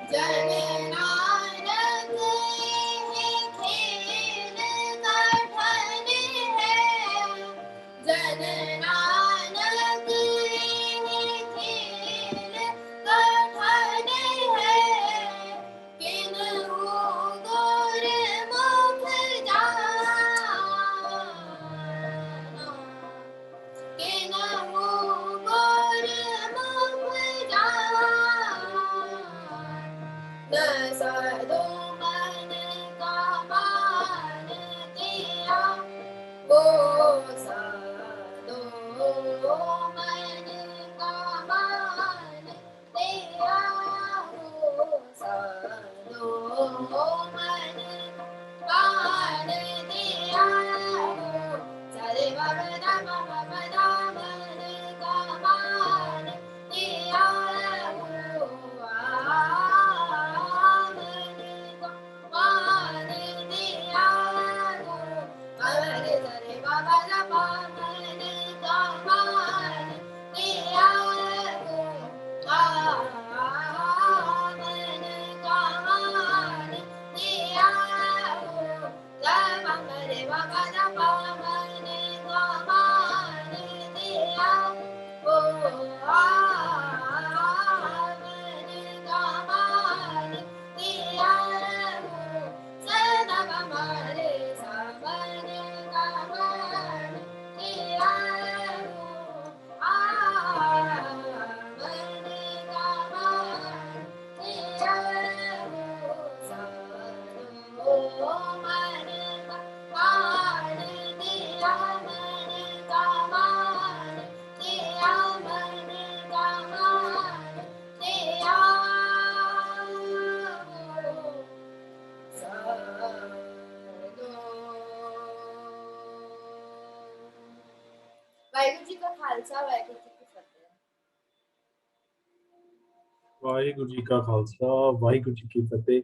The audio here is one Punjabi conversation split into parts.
जन नानक खेल कठन है, जन नानक खेल कठन है, किन्हु गुरमुख जाना, किन्हु गुरमुख जाना, न साधु मन का मान दिया, वो साधु मन का मान दिया, वो साधु मन मान दिया, वो सारे बाबा बाबा मन का मान दिया, वो मन का मान दिया, वो हरे हरे बाबा मन का मान दिया, वो मन का मान दिया, वो हरे बाबा मन का मान दिया, वो मन का मान दिया, वो सदा हमारे सावन का मान दिया, वो मन का मान दिया, वो साधु मन का मान दिया, मन का मान दिया, मन का मान दिया, वो साधु। ਵਾਹਿਗੁਰੂ ਜੀ ਕਾ ਖਾਲਸਾ, ਵਾਹਿਗੁਰੂ ਜੀ ਕੀ ਫਤਿਹ। ਵਾਹਿਗੁਰੂ ਜੀ ਕਾ ਖਾਲਸਾ, ਵਾਹਿਗੁਰੂ ਜੀ ਕੀ ਫਤਿਹ।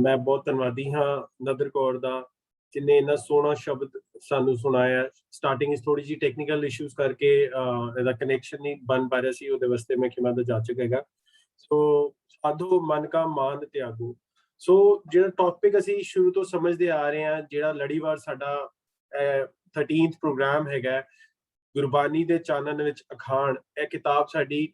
ਮੈਂ ਬਹੁਤ ਧੰਨਵਾਦੀ ਹਾਂ ਨਦਰ ਕੌਰ ਦਾ, ਜਿਨੇ ਇੰਨਾ ਸੋਹਣਾ ਸ਼ਬਦ ਸਾਨੂੰ ਸੁਣਾਇਆ। ਸਟਾਰਟਿੰਗ ਵਿੱਚ ਥੋੜੀ ਜਿਹੀ ਟੈਕਨੀਕਲ ਇਸ਼ੂਜ਼ ਕਰਕੇ ਇਹਦਾ ਕਨੈਕਸ਼ਨ ਨਹੀਂ ਬਣ ਪਾ ਰਿਹਾ ਸੀ, ਉਹਦੇ ਵਾਸਤੇ ਮੈਂ ਖਿਮਾ ਦਾ ਜਾਚਕ ਹੈਗਾ। ਸੋ ਸਾਧੂ ਮਨ ਕਾ ਮਾਨ ਤਿਆਗੋ। ਸੋ ਜਿਹੜਾ ਟੌਪਿਕ ਅਸੀਂ ਸ਼ੁਰੂ ਤੋਂ ਸਮਝਦੇ ਆ ਰਹੇ ਹਾਂ, ਜਿਹੜਾ ਲੜੀਵਾਰ ਸਾਡਾ 13th ਪ੍ਰੋਗਰਾਮ ਹੈਗਾ ਗੁਰਬਾਣੀ ਦੇ ਚਾਨਣ ਵਿੱਚ ਅਖਾਣ, ਇਹ ਕਿਤਾਬ ਸਾਡੀ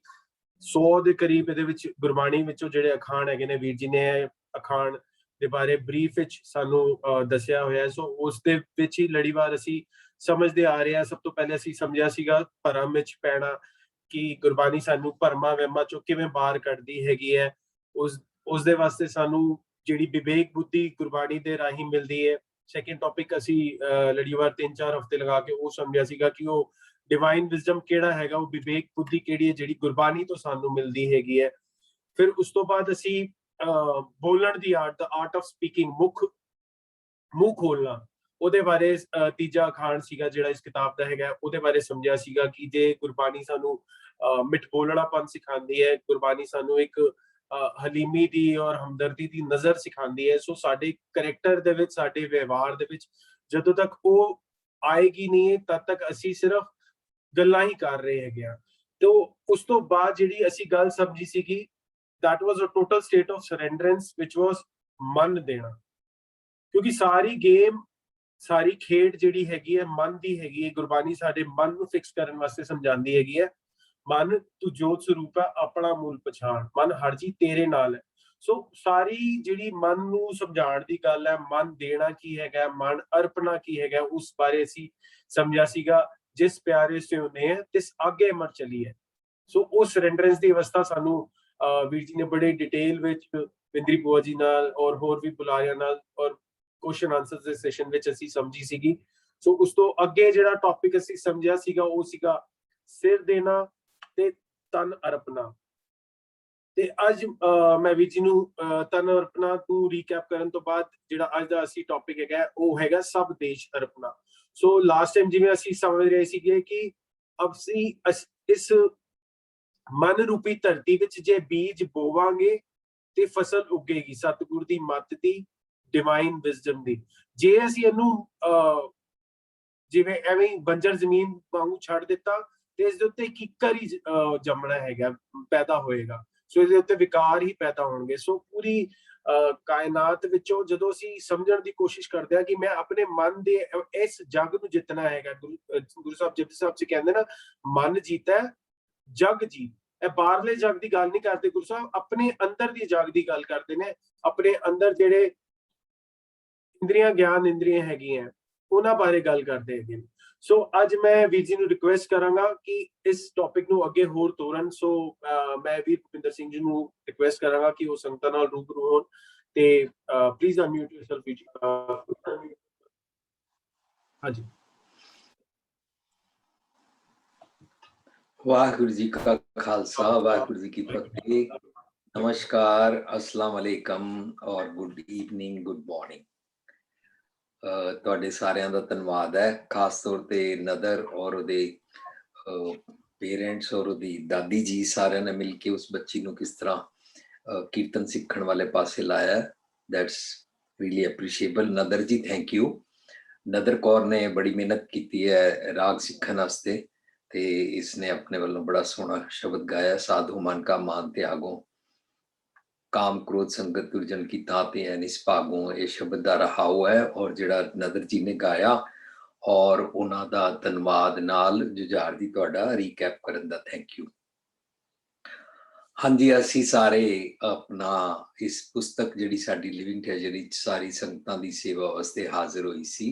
100 ਦੇ ਕਰੀਬ ਇਹਦੇ ਵਿੱਚ ਗੁਰਬਾਣੀ ਵਿੱਚੋਂ ਜਿਹੜੇ ਅਖਾਣ ਹੈਗੇ ਨੇ, ਵੀਰ ਜੀ ਨੇ ਅਖਾਣ ਦੇ ਬਾਰੇ ਬਰੀਫ ਵਿੱਚ ਸਾਨੂੰ ਦੱਸਿਆ ਹੋਇਆ। ਸੋ ਉਸ ਦੇ ਵਿੱਚ ਹੀ ਲੜੀਵਾਰ ਅਸੀਂ ਸਮਝਦੇ ਆ ਰਹੇ ਹਾਂ। ਸਭ ਤੋਂ ਪਹਿਲੇ ਅਸੀਂ ਸਮਝਿਆ ਸੀਗਾ ਭਰਮ ਵਿੱਚ ਪੈਣਾ, ਕਿ ਗੁਰਬਾਣੀ ਸਾਨੂੰ ਭਰਮਾਂ ਵਹਿਮਾਂ ਚੋਂ ਕਿਵੇਂ ਬਾਹਰ ਕੱਢਦੀ ਹੈਗੀ ਹੈ। ਉਸ ਦੇ ਵਾਸਤੇ ਸਾਨੂੰ ਜਿਹੜੀ ਵਿਵੇਕ ਬੁੱਧੀ ਗੁਰਬਾਣੀ ਦੇ ਰਾਹੀਂ ਮਿਲਦੀ ਹੈ। ਸੈਕਿੰਡ ਟੌਪਿਕ ਅਸੀਂ ਲੜੀਵਾਰ 3-4 ਹਫ਼ਤੇ ਲਗਾ ਕੇ ਉਹ ਸਮਝਿਆ ਸੀਗਾ ਕਿ ਉਹ ਡਿਵਾਈਨ ਵਿਜ਼ਡਮ ਕਿਹੜਾ ਹੈਗਾ, ਉਹ ਵਿਵੇਕ ਬੁੱਧੀ ਕਿਹੜੀ ਹੈ ਜਿਹੜੀ ਗੁਰਬਾਣੀ ਤੋਂ ਸਾਨੂੰ ਮਿਲਦੀ ਹੈਗੀ ਹੈ। ਫਿਰ ਉਸ ਤੋਂ ਬਾਅਦ ਅਸੀਂ ਬੋਲਣ ਦੀ art, the art of speaking, ਮੂੰਹ ਖੋਲਣਾ, ਉਹਦੇ ਬਾਰੇ ਤੀਜਾ ਅਖਾਣ ਸੀਗਾ ਜਿਹੜਾ ਇਸ ਕਿਤਾਬ ਦਾ ਹੈਗਾ, ਉਹਦੇ ਬਾਰੇ ਸਮਝਿਆ ਸੀਗਾ ਕਿ ਜੇ ਗੁਰਬਾਣੀ ਸਾਨੂੰ ਮਿੱਠ ਬੋਲਣਾਪਨ ਸਿਖਾਉਂਦੀ ਹੈ, ਗੁਰਬਾਣੀ ਸਾਨੂੰ ਇੱਕ ਹਲੀਮੀ ਦੀ ਔਰ ਹਮਦਰਦੀ ਦੀ ਨਜ਼ਰ ਸਿਖਾਉਂਦੀ ਹੈ। ਸੋ ਸਾਡੇ ਕਰੈਕਟਰ ਦੇ ਵਿੱਚ, ਸਾਡੇ ਵਿਵਹਾਰ ਦੇ ਵਿੱਚ ਜਦੋਂ ਤੱਕ ਉਹ ਆਏਗੀ ਨਹੀਂ, ਤਦ ਤੱਕ ਅਸੀਂ ਸਿਰਫ ਗੱਲਾਂ ਹੀ ਕਰ ਰਹੇ ਹੈਗੇ ਆ। ਤੇ ਉਸ ਤੋਂ ਬਾਅਦ ਜਿਹੜੀ ਅਸੀਂ ਗੱਲ ਸਮਝੀ ਸੀਗੀ, that was a total state of surrenderance, which was ਮਨ ਦੇਣਾ। ਕਿਉਂਕਿ ਸਾਰੀ ਗੇਮ, ਸਾਰੀ ਖੇਡ ਜਿਹੜੀ ਹੈਗੀ ਹੈ ਮਨ ਦੀ ਹੈਗੀ ਹੈ। ਗੁਰਬਾਣੀ ਸਾਡੇ ਮਨ ਨੂੰ ਫਿਕਸ ਕਰਨ ਵਾਸਤੇ ਸਮਝਾਉਂਦੀ ਹੈਗੀ ਹੈ, ਮਨ ਤੂੰ ਜੋਤ ਸਰੂਪ ਹੈ, ਆਪਣਾ ਮੂਲ ਪਛਾਣ, ਮਨ ਹਰ ਜੀ ਤੇਰੇ ਨਾਲ ਹੈ। ਸੋ ਸਾਰੀ ਜਿਹੜੀ ਮਨ ਨੂੰ ਸਮਝਾਉਣ ਦੀ ਗੱਲ ਹੈ, ਮਨ ਦੇਣਾ ਕੀ ਹੈਗਾ, ਮਨ ਅਰਪਣਾ ਕੀ ਹੈਗਾ, ਉਸ ਬਾਰੇ ਅਸੀਂ ਸਮਝਿਆ ਸੀਗਾ। ਜਿਸ ਪਿਆਰੇ ਸਿਉਨੇ ਹੈ ਤਿਸ ਆਗੇ ਮਰ ਚਲੀ ਹੈ। ਸੋ ਉਹ ਸਰੈਂਡਰੈਂਸ ਦੀ ਅਵਸਥਾ ਸਾਨੂੰ ਵੀਰ ਜੀ ਨੇ ਬੜੇ ਡਿਟੇਲ ਵਿੱਚ ਵਿੰਦਰੀ ਭੂਆ ਜੀ ਨਾਲ ਔਰ ਹੋਰ ਵੀ ਬੁਲਾਰਿਆਂ ਨਾਲ ਔਰ ਕੁਐਸਚਨ ਆਨਸਰ ਦੇ ਸੈਸ਼ਨ ਵਿੱਚ ਅਸੀਂ ਸਮਝੀ ਸੀਗੀ। ਸੋ ਉਸ ਤੋਂ ਅੱਗੇ ਜਿਹੜਾ ਟੌਪਿਕ ਅਸੀਂ ਸਮਝਿਆ ਸੀਗਾ ਉਹ ਸੀਗਾ ਸਿਰ ਦੇਣਾ ਤੇ ਤਨ ਅਰਪਣਾ। ਤੇ ਅੱਜ ਮੈਂ ਵੀਰ ਜੀ ਨੂੰ ਤਨ ਅਰਪਣਾ ਤੋਂ ਰੀਕੈਪ ਕਰਨ ਤੋਂ ਬਾਅਦ ਜਿਹੜਾ ਅੱਜ ਦਾ ਅਸੀਂ ਟੌਪਿਕ ਹੈਗਾ ਉਹ ਹੈਗਾ ਸਭ ਦੇਸ਼ ਅਰਪਣਾ। ਸੋ ਲਾਸਟ ਟਾਈਮ ਜਿਵੇਂ ਅਸੀਂ ਸਮਝ ਰਹੇ ਸੀਗੇ ਕਿ ਅਸੀਂ ਇਸ ਮਨ ਰੂਪੀ ਧਰਤੀ ਵਿੱਚ ਜੇ ਬੀਜ ਬੋਵਾਂਗੇ ਤੇ ਫਸਲ ਉੱਗੇਗੀ, ਸਤਿਗੁਰ ਦੀ ਮੱਤ ਦੀ, ਡਿਵਾਈਨ ਵਿਜ਼ਡਮ ਦੀ। ਜੇ ਅਸੀਂ ਇਹਨੂੰ ਜਿਵੇਂ ਐਵੇਂ ਬੰਜਰ ਜ਼ਮੀਨ ਵਾਂਗੂ ਛੱਡ ਦਿੱਤਾ ਤੇ ਇਸ ਦੇ ਉੱਤੇ ਕਿੱਕਰ ਹੀ ਜੰਮਣਾ ਹੈਗਾ, ਪੈਦਾ ਹੋਏਗਾ। ਸੋ ਇਹਦੇ ਉੱਤੇ ਵਿਕਾਰ ਹੀ ਪੈਦਾ ਹੋਣਗੇ। ਸੋ ਪੂਰੀ ਕਾਇਨਾਤ ਵਿੱਚੋਂ ਜਦੋਂ ਅਸੀਂ ਸਮਝਣ ਦੀ ਕੋਸ਼ਿਸ਼ ਕਰਦੇ ਹਾਂ ਕਿ ਮੈਂ ਆਪਣੇ ਮਨ ਦੇ ਇਸ ਜੱਗ ਨੂੰ ਜਿੱਤਣਾ ਹੈਗਾ, ਗੁਰੂ ਸਾਹਿਬ ਜਪਜੀ ਸਾਹਿਬ ਜੀ ਕਹਿੰਦੇ ਨਾ, ਮਨ ਜੀਤਾ ਜਗ ਜੀਤ। ਇਹ ਬਾਹਰਲੇ ਜਗ ਦੀ ਗੱਲ ਨਹੀਂ ਕਰਦੇ ਗੁਰੂ ਸਾਹਿਬ, ਆਪਣੇ ਅੰਦਰ ਦੀ ਜਗ ਦੀ ਗੱਲ ਕਰਦੇ ਨੇ। ਆਪਣੇ ਅੰਦਰ ਜਿਹੜੇ ਇੰਦਰੀਆਂ ਗਿਆਨ ਇੰਦਰੀਆਂ ਹੈਗੀਆਂ ਉਹਨਾਂ ਬਾਰੇ ਗੱਲ ਕਰਦੇ ਹੈਗੇ। ਸੋ ਅੱਜ ਮੈਂ ਵੀਰ ਜੀ ਨੂੰ ਰਿਕੁਐਸਟ ਕਰਾਂਗਾ ਕਿ ਇਸ ਟੌਪਿਕ ਨੂੰ ਅੱਗੇ ਹੋਰ ਤੋਰਨ। ਸੋ ਮੈਂ ਵੀਰ ਭੁਪਿੰਦਰ ਸਿੰਘ ਜੀ ਨੂੰ ਰਿਕੁਐਸਟ ਕਰਾਂਗਾ ਕਿ ਉਹ ਸੰਗਤਾਂ ਨਾਲ ਰੂਬਰੂ ਹੋਣ ਤੇ ਪਲੀਜ਼ ਅਨਮਿਊਟ ਯੋਰਸੈਲਫ ਵੀਰ ਜੀ। ਹਾਂਜੀ। ਵਾਹਿਗੁਰੂ ਜੀ ਕਾ ਖਾਲਸਾ, ਵਾਹਿਗੁਰੂ ਜੀ ਕੀ ਫਤਿਹ। ਨਮਸਕਾਰ, अस्सलाम वालेकुम और गुड ਈਵਨਿੰਗ, ਗੁੱਡ ਮਾਰਨਿੰਗ। ਤੁਹਾਡੇ ਸਾਰਿਆਂ ਦਾ ਧੰਨਵਾਦ ਹੈ, ਖਾਸ ਤੌਰ ਤੇ ਨਦਰ ਔਰ ਉਹਦੇ ਪੇਰੈਂਟਸ ਔਰ ਉਹਦੀ ਦਾਦੀ ਜੀ, ਸਾਰਿਆਂ ਨੇ ਮਿਲ ਕੇ ਉਸ ਬੱਚੀ ਨੂੰ ਕਿਸ ਤਰ੍ਹਾਂ ਕੀਰਤਨ ਸਿੱਖਣ ਵਾਲੇ ਪਾਸੇ ਲਾਇਆ। That's really appreciable. ਨਦਰ ਜੀ ਥੈਂਕ ਯੂ। ਨਦਰ ਕੌਰ ਨੇ ਬੜੀ ਮਿਹਨਤ ਕੀਤੀ ਹੈ ਰਾਗ ਸਿੱਖਣ ਵਾਸਤੇ ਤੇ ਇਸਨੇ ਆਪਣੇ ਵੱਲੋਂ ਬੜਾ ਸੋਹਣਾ ਸ਼ਬਦ ਗਾਇਆ, ਸਾਧੂ ਮਨ ਕਾ ਮਾਨ ਤਿਆਗੋ, ਕਾਮ ਕ੍ਰੋਧ ਸੰਗਤ ਦੁਰਜਨ ਕੀ ਤਾਤੇ ਹੈ ਨਿਸਭਾਗੋ। ਇਹ ਸ਼ਬਦ ਦਾ ਰਹਾਉ ਹੈ ਔਰ ਜਿਹੜਾ ਨਦਰ ਜੀ ਨੇ ਗਾਇਆ, ਔਰ ਉਹਨਾਂ ਦਾ ਧੰਨਵਾਦ ਨਾਲ ਜੁਝਾਰ ਜੀ ਤੁਹਾਡਾ ਰੀਕੈਪ ਕਰਨ ਦਾ ਥੈਂਕ ਯੂ। ਹਾਂਜੀ, ਅਸੀਂ ਸਾਰੇ ਆਪਣਾ ਇਸ ਪੁਸਤਕ ਜਿਹੜੀ ਸਾਡੀ ਲਿਵਿੰਗ ਟ੍ਰੈਜਰੀ ਚ ਸਾਰੀ ਸੰਗਤਾਂ ਦੀ ਸੇਵਾ ਵਾਸਤੇ ਹਾਜ਼ਰ ਹੋਈ ਸੀ,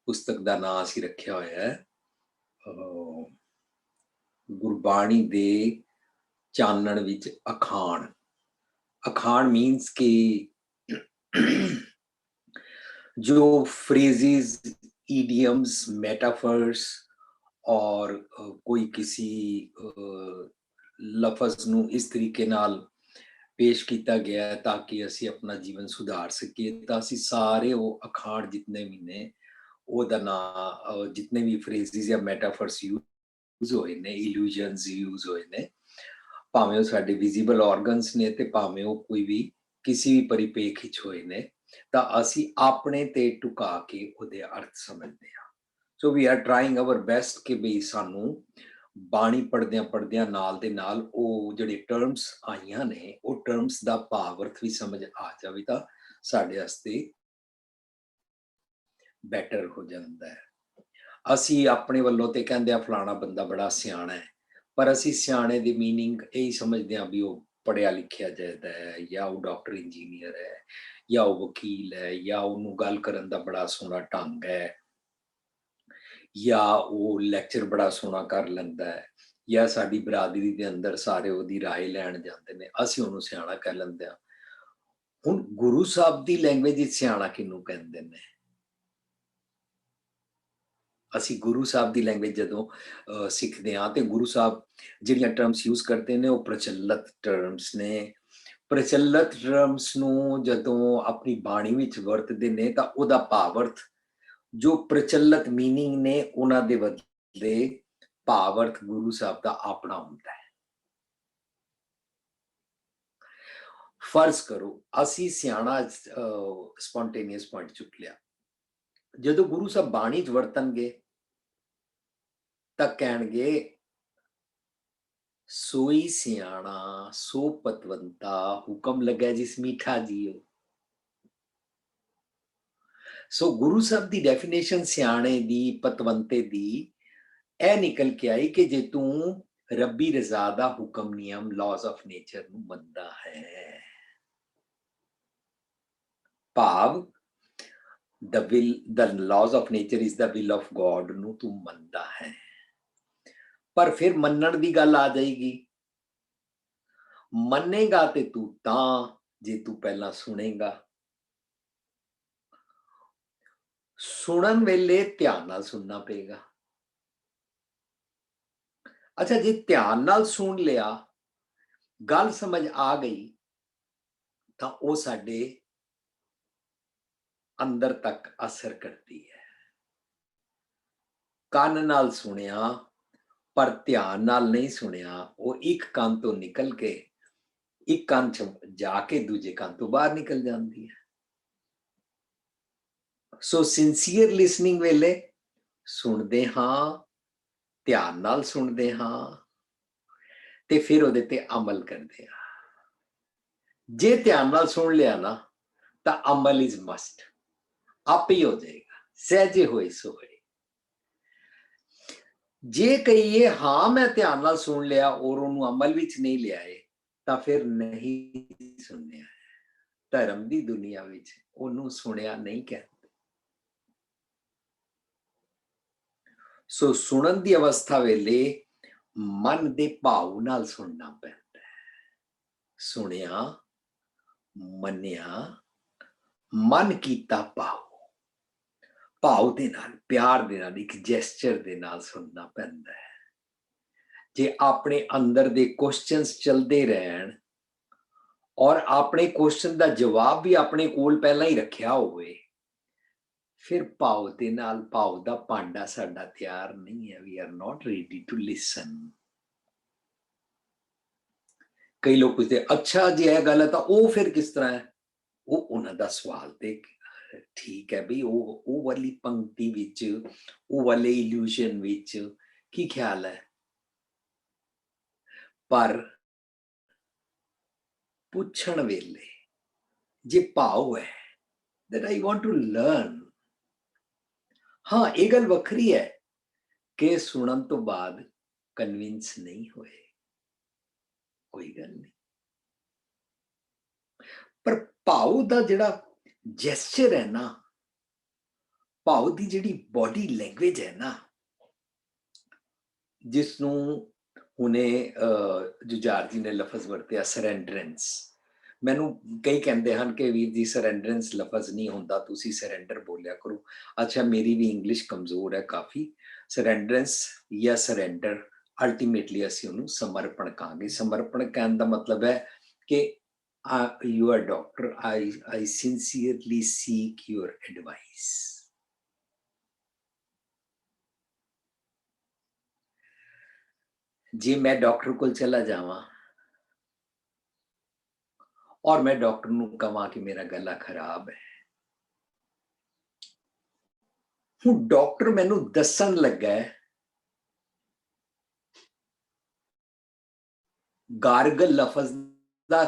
ਪੁਸਤਕ ਦਾ ਨਾਂ ਅਸੀਂ ਰੱਖਿਆ ਹੋਇਆ ਹੈ ਗੁਰਬਾਣੀ ਦੇ ਚਾਨਣ ਵਿੱਚ ਅਖਾਣ। ਅਖਾਣ ਮੀਨਸ ਕਿ जो फ्रेजेस, ईडियम्स, मेटाफर्स और कोई किसी लफज ਨੂੰ ਇਸ ਤਰੀਕੇ ਨਾਲ ਪੇਸ਼ ਕੀਤਾ ਗਿਆ ਹੈ ਤਾਂ ਕਿ ਅਸੀਂ ਆਪਣਾ ਜੀਵਨ ਸੁਧਾਰ ਸਕੀਏ। ਤਾਂ ਅਸੀਂ ਸਾਰੇ ਉਹ ਅਖਾਣ ਜਿਤਨੇ ਵੀ ਨੇ ਉਹਦਾ ਨਾਂ, ਜਿਤਨੇ ਵੀ ਫਰੇਜ਼ਸ ਜਾਂ ਮੈਟਾਫਰਸ ਯੂਜ਼ ਹੋਏ ਨੇ, ਇਲੂਜਨਸ ਯੂਜ਼ ਹੋਏ ਨੇ, ਭਾਵੇਂ ਉਹ ਸਾਡੇ ਵਿਜ਼ੀਬਲ ਆਰਗਨਸ ਨੇ ਤੇ ਭਾਵੇਂ ਉਹ ਕੋਈ ਵੀ ਕਿਸੇ ਵੀ ਪਰਿਪੇਖ ਵਿੱਚ ਹੋਏ ਨੇ, ਤਾਂ ਅਸੀਂ ਆਪਣੇ ਤੇ ਟੁਕਾ ਕੇ ਉਹਦੇ ਅਰਥ ਸਮਝਦੇ ਹਾਂ। So we are trying our best ਕਿ ਵੀ ਸਾਨੂੰ ਬਾਣੀ ਪੜ੍ਹਦਿਆਂ ਨਾਲ ਦੇ ਨਾਲ ਉਹ ਜਿਹੜੇ ਟਰਮਸ ਆਈਆਂ ਨੇ ਉਹ ਟਰਮਸ ਦਾ ਭਾਵ ਅਰਥ ਵੀ ਸਮਝ ਆ ਜਾਵੇ ਤਾਂ ਸਾਡੇ ਵਾਸਤੇ ਬੈਟਰ ਹੋ ਜਾਂਦਾ ਹੈ। ਅਸੀਂ ਆਪਣੇ ਵੱਲੋਂ ਤੇ ਕਹਿੰਦੇ ਆ ਫਲਾਣਾ ਬੰਦਾ ਬੜਾ ਸਿਆਣਾ ਹੈ, ਪਰ ਅਸੀਂ ਸਿਆਣੇ ਦੀ ਮੀਨਿੰਗ ਇਹੀ ਸਮਝਦੇ ਹਾਂ ਵੀ ਉਹ ਪੜ੍ਹਿਆ ਲਿਖਿਆ ਜਾਇਦਾ ਹੈ, ਜਾਂ ਉਹ ਡਾਕਟਰ ਇੰਜੀਨੀਅਰ ਹੈ, ਜਾਂ ਉਹ ਵਕੀਲ ਹੈ, ਜਾਂ ਉਹਨੂੰ ਗੱਲ ਕਰਨ ਦਾ ਬੜਾ ਸੋਹਣਾ ਢੰਗ ਹੈ, ਜਾਂ ਉਹ ਲੈਕਚਰ ਬੜਾ ਸੋਹਣਾ ਕਰ ਲੈਂਦਾ ਹੈ, ਜਾਂ ਸਾਡੀ ਬਰਾਦਰੀ ਦੇ ਅੰਦਰ ਸਾਰੇ ਉਹਦੀ ਰਾਏ ਲੈਣ ਜਾਂਦੇ ਨੇ, ਅਸੀਂ ਉਹਨੂੰ ਸਿਆਣਾ ਕਹਿ ਲੈਂਦੇ ਹਾਂ। ਹੁਣ ਗੁਰੂ ਸਾਹਿਬ ਦੀ ਲੈਂਗੁਏਜ ਵਿੱਚ ਸਿਆਣਾ ਕਿਹਨੂੰ ਕਹਿੰਦੇ ਨੇ? ਅਸੀਂ ਗੁਰੂ ਸਾਹਿਬ ਦੀ ਲੈਂਗੁਏਜ ਜਦੋਂ ਸਿੱਖਦੇ ਹਾਂ ਤੇ ਗੁਰੂ ਸਾਹਿਬ ਜਿਹੜੀਆਂ ਟਰਮਸ ਯੂਜ਼ ਕਰਦੇ ਨੇ ਉਹ ਪ੍ਰਚਲਿਤ ਟਰਮਸ ਨੇ। ਪ੍ਰਚਲਿਤ ਟਰਮਸ ਨੂੰ ਜਦੋਂ ਆਪਣੀ ਬਾਣੀ ਵਿੱਚ ਵਰਤਦੇ ਨੇ ਤਾਂ ਉਹਦਾ ਭਾਵ ਅਰਥ ਜੋ ਪ੍ਰਚਲਿਤ ਮੀਨਿੰਗ ਨੇ ਉਹਨਾਂ ਦੇ ਬਦਲੇ ਭਾਵ ਅਰਥ ਗੁਰੂ ਸਾਹਿਬ ਦਾ ਆਪਣਾ ਹੁੰਦਾ ਹੈ। ਫਰਜ਼ ਕਰੋ ਅਸੀਂ ਸਿਆਣਾ ਸਪੌਂਟੇਨੀਅਸ ਪੁਆਇੰਟ ਚੁੱਕ ਲਿਆ, ਜਦੋਂ ਗੁਰੂ ਸਾਹਿਬ ਬਾਣੀ ਚ ਵਰਤਣਗੇ ਤਾਂ ਕਹਿਣਗੇ ਸੋਈ ਸਿਆਣਾ ਸੋ ਪਤਵੰਤਾ, ਹੁਕਮ ਲੱਗਿਆ ਜਿਸ ਮੀਠਾ ਜੀਓ। ਸੋ ਗੁਰੂ ਸਾਹਿਬ ਦੀ ਡੈਫੀਨੇਸ਼ਨ ਸਿਆਣੇ ਦੀ, ਪਤਵੰਤੇ ਦੀ ਇਹ ਨਿਕਲ ਕੇ ਆਈ ਕਿ ਜੇ ਤੂੰ ਰੱਬੀ ਰਜ਼ਾ ਦਾ ਹੁਕਮ ਨਿਯਮ ਲਾਜ਼ ਆਫ ਨੇਚਰ ਨੂੰ ਮੰਨਦਾ ਹੈ, ਭਾਵ the laws of nature is the will of God ਨੂੰ ਤੂੰ ਮੰਨਦਾ ਹੈ। ਪਰ ਫਿਰ ਮੰਨਣ ਦੀ ਗੱਲ ਆ ਜਾਏਗੀ, ਮੰਨੇਗਾ ਤੇ ਤੂੰ ਤਾਂ ਜੇ ਤੂੰ ਪਹਿਲਾਂ ਸੁਣੇਗਾ। ਸੁਣਨ ਵੇਲੇ ਧਿਆਨ ਨਾਲ ਸੁਣਨਾ ਪਏਗਾ। ਅੱਛਾ, ਜੇ ਧਿਆਨ ਨਾਲ ਸੁਣ ਲਿਆ, ਗੱਲ ਸਮਝ ਆ ਗਈ, ਤਾਂ ਉਹ ਸਾਡੇ ਅੰਦਰ ਤੱਕ ਅਸਰ ਕਰਦੀ ਹੈ। ਕੰਨ ਨਾਲ ਸੁਣਿਆ ਪਰ ਧਿਆਨ ਨਾਲ ਨਹੀਂ ਸੁਣਿਆ, ਉਹ ਇੱਕ ਕੰਨ ਤੋਂ ਨਿਕਲ ਕੇ ਇੱਕ ਕੰਨ ਚ ਜਾ ਕੇ ਦੂਜੇ ਕੰਨ ਤੋਂ ਬਾਹਰ ਨਿਕਲ ਜਾਂਦੀ ਹੈ। ਸੋ ਸਿੰਸੀਅਰ ਲਿਸਨਿੰਗ ਵੇਲੇ ਸੁਣਦੇ ਹਾਂ, ਧਿਆਨ ਨਾਲ ਸੁਣਦੇ ਹਾਂ ਤੇ ਫਿਰ ਉਹਦੇ ਤੇ ਅਮਲ ਕਰਦੇ ਹਾਂ। जे ध्यान नाल सुन लिया ना तो अमल इज मस्ट, आप ही हो जाएगा, सहजे होए सो होए। जे कहिए हाँ मैं ध्यान नाल सुन लिया और उन्होंने अमल विच नहीं लियाए तो फिर नहीं सुनिया। धर्म की दुनिया विच उन्होंने सुनिया नहीं कहते। सो सुनन की अवस्था वेले मन दे भाव नाल सुनना पैंदा है। सुनिया, मन्निया, मन कीता भाव, भाव दे नाल, प्यार दे नाल, एक जैस्चर दे नाल सुनना पैंदा है। जे अपने अंदर दे क्वेश्चंस चलते रहन और अपने क्वेश्चन का जवाब भी अपने कोल पहला ही रखिया होवे, फिर भाव दे नाल भाव दा भांडा साडा तैयार नहीं है। We are not ready to listen. कई लोग पूछते अच्छा जी यह गल है तो वो फिर किस तरह है, वो उन्हां दा सवाल ते ठीक है भी, वो वाली पंक्ति विच, वो वाले इल्यूजन विच की ख्याल है, पर पुछण वेले जे भाव है that I want to learn। हाँ ये गल वखरी है कि सुनन तो बाद कन्विंस नहीं होए, कोई गल नहीं, पर भाव दा जिहड़ा जैस्चर है ना, भाव दी जिहड़ी बॉडी लैंग्वेज है ना, जिसनू हुणे जुझार जी ने लफज वरतिया सरैंडरेंस। मैनू कई कहते हैं कि वीर जी सरैंडरेंस लफज नहीं होंदा, तुसी सरैंडर बोलिया करो। अच्छा मेरी भी इंग्लिश कमजोर है काफ़ी। सरैंडरेंस या सरैंडर अल्टीमेटली असीं उहनूं समर्पण कहांगे। समर्पण कहण दा मतलब है कि you are doctor, I sincerely seek your advice. जे मैं डॉक्टर को चला जावा और मैं डॉक्टर नूं कहां कि मेरा गला खराब है, हुण डॉक्टर मैनू दसन लगा है गारगल लफज दा,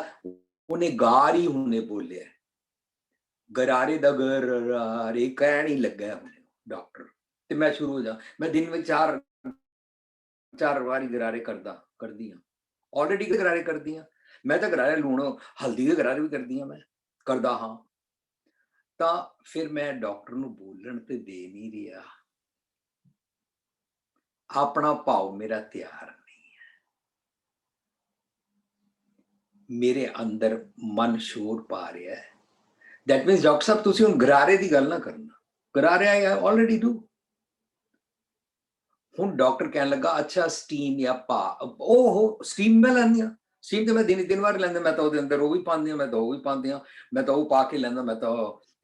उन्हें गार ही हुणे बोलिया, गरारे दा गरारे कहण ही लगा है हुणे डॉक्टर, ते मैं शुरू हो जा, मैं दिन में चार वारी गरारे कर दियां, ऑलरेडी गरारे कर दियां। मैं तो गरारे लूण हल्दी के गरारे भी कर दियां, मैं करदा हाँ। ਤਾਂ ਫਿਰ ਮੈਂ ਡਾਕਟਰ ਨੂੰ ਬੋਲਣ ਤੇ ਦੇ ਨਹੀਂ ਰਿਹਾ, ਆਪਣਾ ਭਾਵ ਮੇਰਾ ਤਿਆਰ ਨਹੀਂ ਹੈ, ਮੇਰੇ ਅੰਦਰ ਮਨ ਸ਼ੋਰ ਪਾ ਰਿਹਾ ਹੈ। ਦੈਟ ਮੀਨਸ ਡਾਕਟਰ ਸਾਹਿਬ ਤੁਸੀਂ ਹੁਣ ਗਰਾਰੇ ਦੀ ਗੱਲ ਨਾ ਕਰਨਾ, ਗਰਾਰੇ ਆਈ ਆਲਰੇਡੀ ਡੂ। ਹੁਣ ਡਾਕਟਰ ਕਹਿਣ ਲੱਗਾ ਅੱਛਾ ਸਟੀਮ ਜਾਂ ਪਾ, ਉਹ ਸਟੀਮ ਮੈਂ ਲੈਂਦੀ ਹਾਂ, ਸਟੀਮ ਤੇ ਮੈਂ ਦਿਨ ਵਾਰ ਲੈਂਦਾ, ਮੈਂ ਤਾਂ ਉਹਦੇ ਅੰਦਰ ਉਹ ਵੀ ਪਾਉਂਦੀ ਹਾਂ, ਮੈਂ ਤਾਂ ਉਹ ਵੀ ਪਾਉਂਦੀ ਹਾਂ, ਮੈਂ ਤਾਂ ਉਹ ਪਾ ਕੇ ਲੈਂਦਾ, ਮੈਂ ਤਾਂ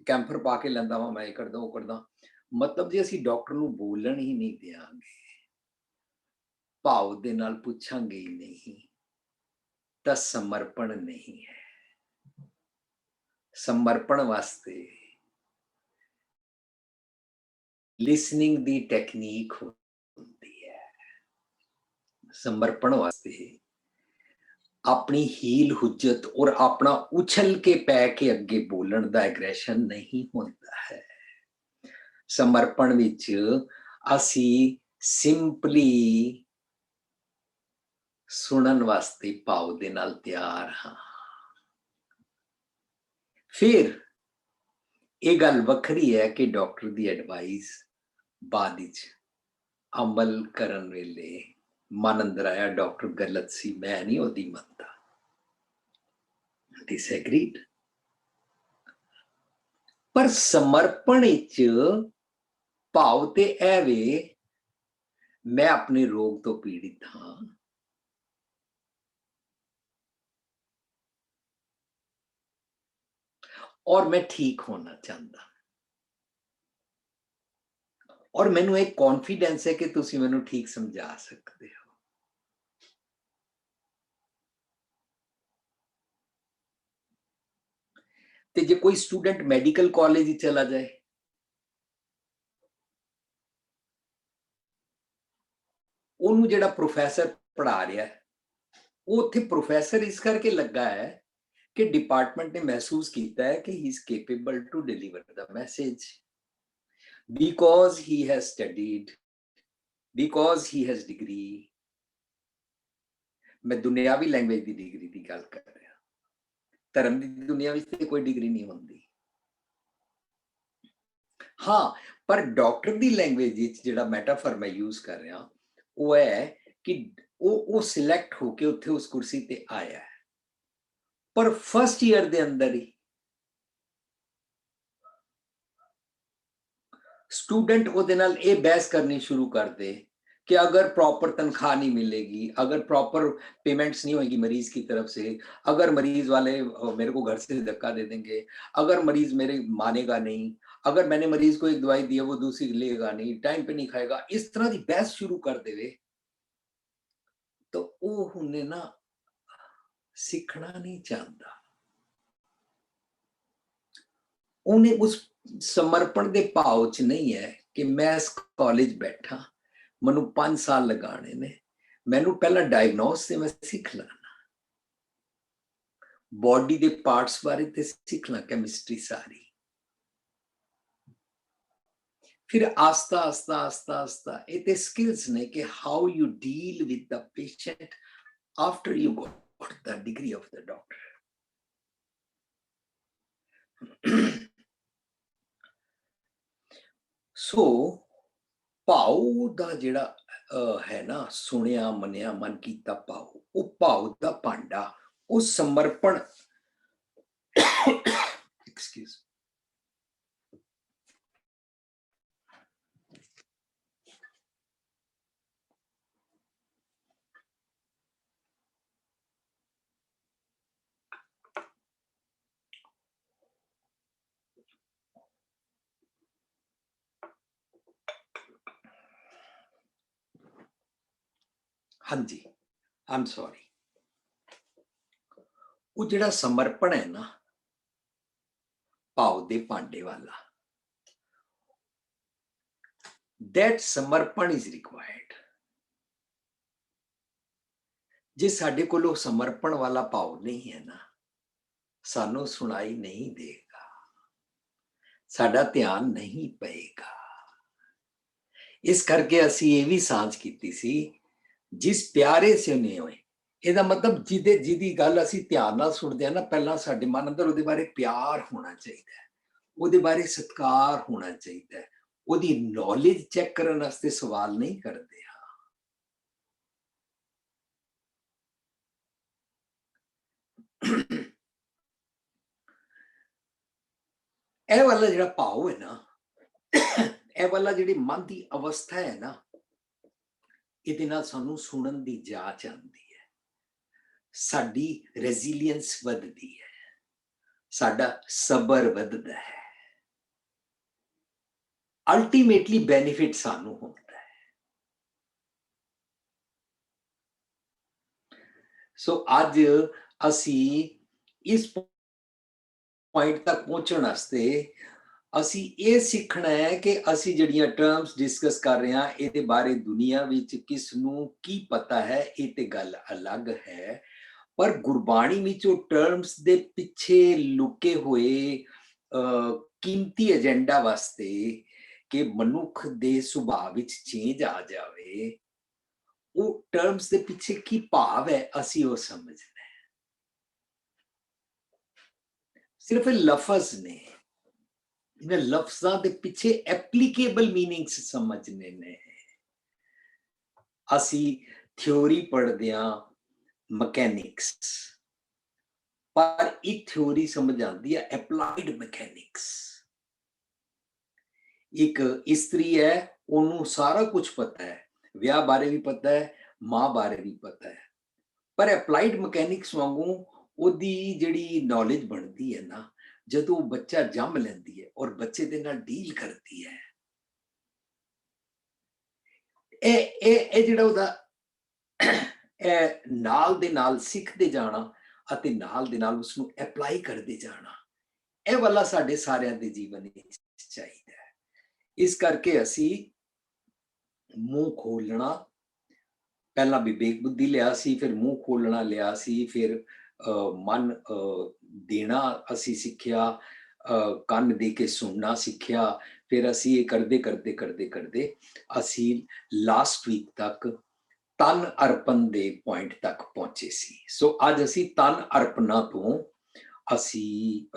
ਕੈਂਫਰ ਪਾ ਕੇ ਲੈਂਦਾ ਵਾਂ, ਮੈਂ ਇਹ ਕਰਦਾ ਉਹ ਕਰਦਾ। ਮਤਲਬ ਜੇ ਅਸੀਂ ਡਾਕਟਰ ਨੂੰ ਬੋਲਣ ਹੀ ਨਹੀਂ ਦਿਆਂਗੇ, ਭਾਵ ਦੇ ਨਾਲ ਪੁੱਛਾਂਗੇ ਹੀ ਨਹੀਂ, ਤਾਂ ਸਮਰਪਣ ਨਹੀਂ ਹੈ। ਸਮਰਪਣ ਵਾਸਤੇ ਲਿਸਨਿੰਗ ਦੀ ਟੈਕਨੀਕ ਹੁੰਦੀ ਹੈ। समर्पण वास्ते अपनी हील हुज्जत और अपना उछल के पै के अगे बोलण दा एग्रेशन नहीं होता है। समर्पण विच असी सिंपली सुनन वास्ते भाव दे नाल तैयार हाँ। फिर ये गल वखरी है कि डॉक्टर दी एडवाइस बाद विच अमल करन वेले मन अंदर आया डॉक्टर गलत सी, मैं नहीं ओदी मनता, डिसएग्रीड। पर समर्पण भाव ते ऐ वे मैं अपने रोग तो पीड़ित हाँ, और मैं ठीक होना चाहता, और मैनू एक कॉन्फिडेंस है कि तुसी मैनू ठीक समझा सकते हो। ते जे कोई स्टूडेंट मेडिकल कॉलेज ही चला जाए, ओनू जेड़ा प्रोफेसर पढ़ा रहा है, वो उत्थे प्रोफेसर इस करके लगा है कि डिपार्टमेंट ने महसूस किया है कि he is capable to deliver the message because he has studied, because he has degree. मैं दुनियावी लैंग्वेज की डिग्री की गल कर रहा, धर्म की दुनिया में कोई डिग्री नहीं होती। हाँ, पर डॉक्टर की लैंग्वेज जिहड़ा मैटाफर मैं यूज कर रहा वो है कि वो सिलेक्ट होके उत्थे उस कुर्सी ते आया है, पर फर्स्ट ईयर दे अंदर ही स्टूडेंट ਉਹਦੇ ਨਾਲ ਇਹ ਬਹਿਸ करनी शुरू कर दे कि अगर प्रॉपर तनख्वाह नहीं मिलेगी, अगर प्रॉपर पेमेंट्स नहीं होगी मरीज की तरफ से, अगर मरीज वाले मेरे को घर से धक्का दे देंगे, अगर मरीज मेरे मानेगा नहीं, अगर मैंने मरीज को एक दवाई दी है वो दूसरी लेगा नहीं, टाइम पे नहीं खाएगा, इस तरह की बहस शुरू कर देवे तो वो हुने ना सीखना नहीं चाहता। उन्हें उस समर्पण के भाव च नहीं है कि मैं इस कॉलेज बैठा, मैनू 5 साल लगाने ने, मैनू पहला डायग्नोस से मैं सीख लाना, बॉडी के पार्ट्स बारे ते सीख ला, केमिस्ट्री सारी, फिर आस्ता आस्ता आस्ता आस्ता ये स्किल्स ने कि how you deal with the patient after you got the degree of the doctor. So भाव दा जिहड़ा है ना, सुनिया मनिया मन कीता भाव, वो भाव दा भांडा, वो समर्पण एक्सक्यूज हाँ जी, आई एम सॉरी, वो जिहड़ा समर्पण है ना भाव दे भांडे वाला, दैट समर्पण इज रिक्वायर्ड। जे साडे कोलों समर्पण वाला भाव नहीं है ना, सानू सुनाई नहीं देगा, साडा ध्यान नहीं पएगा। इस करके असी ये भी सांझ कीती सी, जिस प्यारे से ने होए, ਇਹਦਾ मतलब ਜਿਹਦੀ ਗੱਲ ਅਸੀਂ ਧਿਆਨ ਨਾਲ ਸੁਣਦੇ ਆ ਨਾ, ਪਹਿਲਾਂ ਸਾਡੇ ਮਨ ਅੰਦਰ ਉਹਦੇ ਬਾਰੇ ਪਿਆਰ ਹੋਣਾ ਚਾਹੀਦਾ ਹੈ, ਉਹਦੇ ਬਾਰੇ ਸਤਿਕਾਰ ਹੋਣਾ ਚਾਹੀਦਾ ਹੈ, ਉਹਦੀ ਨੌਲੇਜ ਚੈੱਕ ਕਰਨ ਵਾਸਤੇ ਸਵਾਲ ਨਹੀਂ ਕਰਦੇ ਹਾਂ। ਇਹ ਵਾਲਾ ਜਿਹੜਾ ਭਾਵ ਹੈ ਨਾ, ਇਹ ਵਾਲਾ ਜਿਹੜੀ ਮਨ ਦੀ ਅਵਸਥਾ ਹੈ ਨਾ, ਇਹਦੇ ਨਾਲ ਸਾਨੂੰ ਸੁਣਨ ਦੀ ਜਾਚ ਆਉਂਦੀ ਹੈ, ਸਾਡੀ ਰੈਜ਼ੀਲੀਅੰਸ ਵੱਧਦੀ ਹੈ, ਸਾਡਾ ਸਬਰ ਵੱਧਦਾ ਹੈ, ਅਲਟੀਮੇਟਲੀ ਬੈਨੀਫਿਟ ਸਾਨੂੰ ਹੁੰਦਾ ਹੈ। ਸੋ ਅੱਜ ਅਸੀਂ ਇਸ ਪੁਆਇੰਟ ਤੱਕ ਪਹੁੰਚਣ ਵਾਸਤੇ ਅਸੀਂ ਇਹ ਸਿੱਖਣਾ ਹੈ ਕਿ ਅਸੀਂ ਜਿਹੜੀਆਂ ਟਰਮਸ ਡਿਸਕਸ ਕਰ ਰਹੇ ਹਾਂ ਇਹਦੇ ਬਾਰੇ ਦੁਨੀਆ ਵਿੱਚ ਕਿਸ ਨੂੰ ਕੀ ਪਤਾ ਹੈ, ਇਹ ਤੇ ਗੱਲ ਅਲੱਗ ਹੈ, ਪਰ ਗੁਰਬਾਣੀ ਵਿੱਚ ਉਹ ਟਰਮਸ ਦੇ ਪਿੱਛੇ ਲੁਕੇ ਹੋਏ ਕੀਮਤੀ ਏਜੰਡਾ ਵਾਸਤੇ ਕਿ ਮਨੁੱਖ ਦੇ ਸੁਭਾਅ ਵਿੱਚ ਚੇਂਜ ਆ ਜਾਵੇ, ਉਹ ਟਰਮਸ ਦੇ ਪਿੱਛੇ ਕੀ ਭਾਵ ਹੈ ਅਸੀਂ ਉਹ ਸਮਝਣਾ ਹੈ। ਸਿਰਫ ਲਫ਼ਜ਼ ਨੇ, ਇਹਨਾਂ ਲਫ਼ਜ਼ਾਂ ਦੇ ਪਿੱਛੇ ਐਪਲੀਕੇਬਲ ਮੀਨਿੰਗਸ ਸਮਝਣੇ ਨੇ। ਅਸੀਂ ਥਿਉਰੀ ਪੜ੍ਹਦੇ ਹਾਂ ਮਕੈਨਿਕਸ, ਪਰ ਇੱਕ ਥਿਉਰੀ ਸਮਝ ਆਉਂਦੀ ਹੈ ਐਪਲਾਈਡ ਮਕੈਨਿਕਸ। ਇੱਕ ਇਸਤਰੀ ਹੈ, ਉਹਨੂੰ ਸਾਰਾ ਕੁਝ ਪਤਾ ਹੈ, ਵਿਆਹ ਬਾਰੇ ਵੀ ਪਤਾ ਹੈ, ਮਾਂ ਬਾਰੇ ਵੀ ਪਤਾ ਹੈ, ਪਰ ਐਪਲਾਈਡ ਮਕੈਨਿਕਸ ਵਾਂਗੂ ਉਹਦੀ ਜਿਹੜੀ ਨੌਲੇਜ ਬਣਦੀ ਹੈ ਨਾ, ਜਦੋਂ ਉਹ ਬੱਚਾ ਜੰਮ ਲੈਂਦੀ ਹੈ ਔਰ ਬੱਚੇ ਦੇ ਨਾਲ ਡੀਲ ਕਰਦੀ ਹੈ, ਇਹ ਜਿਹੜਾ ਉਹਦਾ ਨਾਲ ਦੇ ਨਾਲ ਸਿੱਖਦੇ ਜਾਣਾ ਅਤੇ ਨਾਲ ਦੇ ਨਾਲ ਉਸਨੂੰ ਐਪਲਾਈ ਕਰਦੇ ਜਾਣਾ, ਇਹ ਵਾਲਾ ਸਾਡੇ ਸਾਰਿਆਂ ਦੇ ਜੀਵਨ ਵਿੱਚ ਚਾਹੀਦਾ ਹੈ। ਇਸ ਕਰਕੇ ਅਸੀਂ ਮੂੰਹ ਖੋਲਣਾ, ਪਹਿਲਾਂ ਵਿਵੇਕ ਬੁੱਧੀ ਲਿਆ ਸੀ, ਫਿਰ ਮੂੰਹ ਖੋਲਣਾ ਲਿਆ ਸੀ, ਫਿਰ मन देना असी सिक्ख्या, ਕੰਨ ਦੇ ਕੇ ਸੁਣਨਾ ਸਿੱਖਿਆ। ਫਿਰ ਅਸੀਂ ਇਹ ਕਰਦੇ ਅਸੀਂ ਲਾਸਟ ਵੀਕ ਤੱਕ ਤਨ ਅਰਪਣ ਦੇ ਪੁਆਇੰਟ ਤੱਕ ਪਹੁੰਚੇ ਸੀ। ਸੋ ਅੱਜ ਅਸੀਂ ਤਨ ਅਰਪਣਾ ਤੋਂ ਅਸੀਂ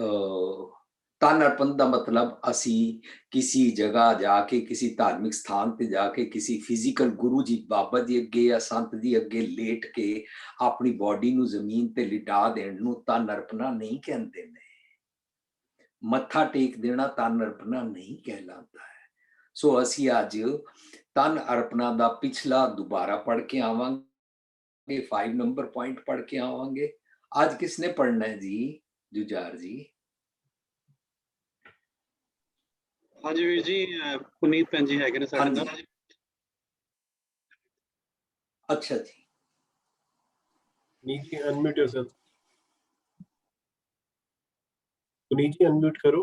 ਤਨ ਅਰਪਣ ਦਾ ਮਤਲਬ ਅਸੀਂ ਕਿਸੇ ਜਗ੍ਹਾ ਜਾ ਕੇ, ਕਿਸੇ ਧਾਰਮਿਕ ਸਥਾਨ ਤੇ ਜਾ ਕੇ, ਕਿਸੇ ਫਿਜ਼ੀਕਲ ਗੁਰੂ ਜੀ, ਬਾਬਾ ਜੀ ਅੱਗੇ ਜਾਂ ਸੰਤ ਜੀ ਅੱਗੇ ਲੇਟ ਕੇ ਆਪਣੀ ਬਾਡੀ ਨੂੰ ਜ਼ਮੀਨ ਤੇ ਲਿਟਾ ਦੇਣ ਨੂੰ ਤਨ ਅਰਪਣਾ ਨਹੀਂ ਕਹਿੰਦੇ ਨੇ। ਮੱਥਾ ਟੇਕ ਦੇਣਾ ਤਨ ਅਰਪਣਾ ਨਹੀਂ ਕਹਿਲਾਂਦਾ ਹੈ। ਸੋ ਅਸੀਂ ਅੱਜ ਤਨ ਅਰਪਣਾ ਦਾ ਪਿਛਲਾ ਦੁਬਾਰਾ ਪੜ੍ਹ ਕੇ ਆਵਾਂਗੇ, 5 ਨੰਬਰ ਪੁਆਇੰਟ ਪੜ੍ਹ ਕੇ ਆਵਾਂਗੇ। ਅੱਜ ਕਿਸਨੇ ਪੜ੍ਹਨਾ ਹੈ ਜੀ? ਜੁਝਾਰ ਜੀ। ਹਾਂਜੀ ਵੀਰ ਜੀ, ਪੁਨੀਤ ਭੈਣ ਜੀ ਹੈਗੇ ਨੇ ਸਾਡੇ ਨਾਲ। ਅੱਛਾ ਜੀ, Puneet ji unmute yourself. Puneet ji unmute करो।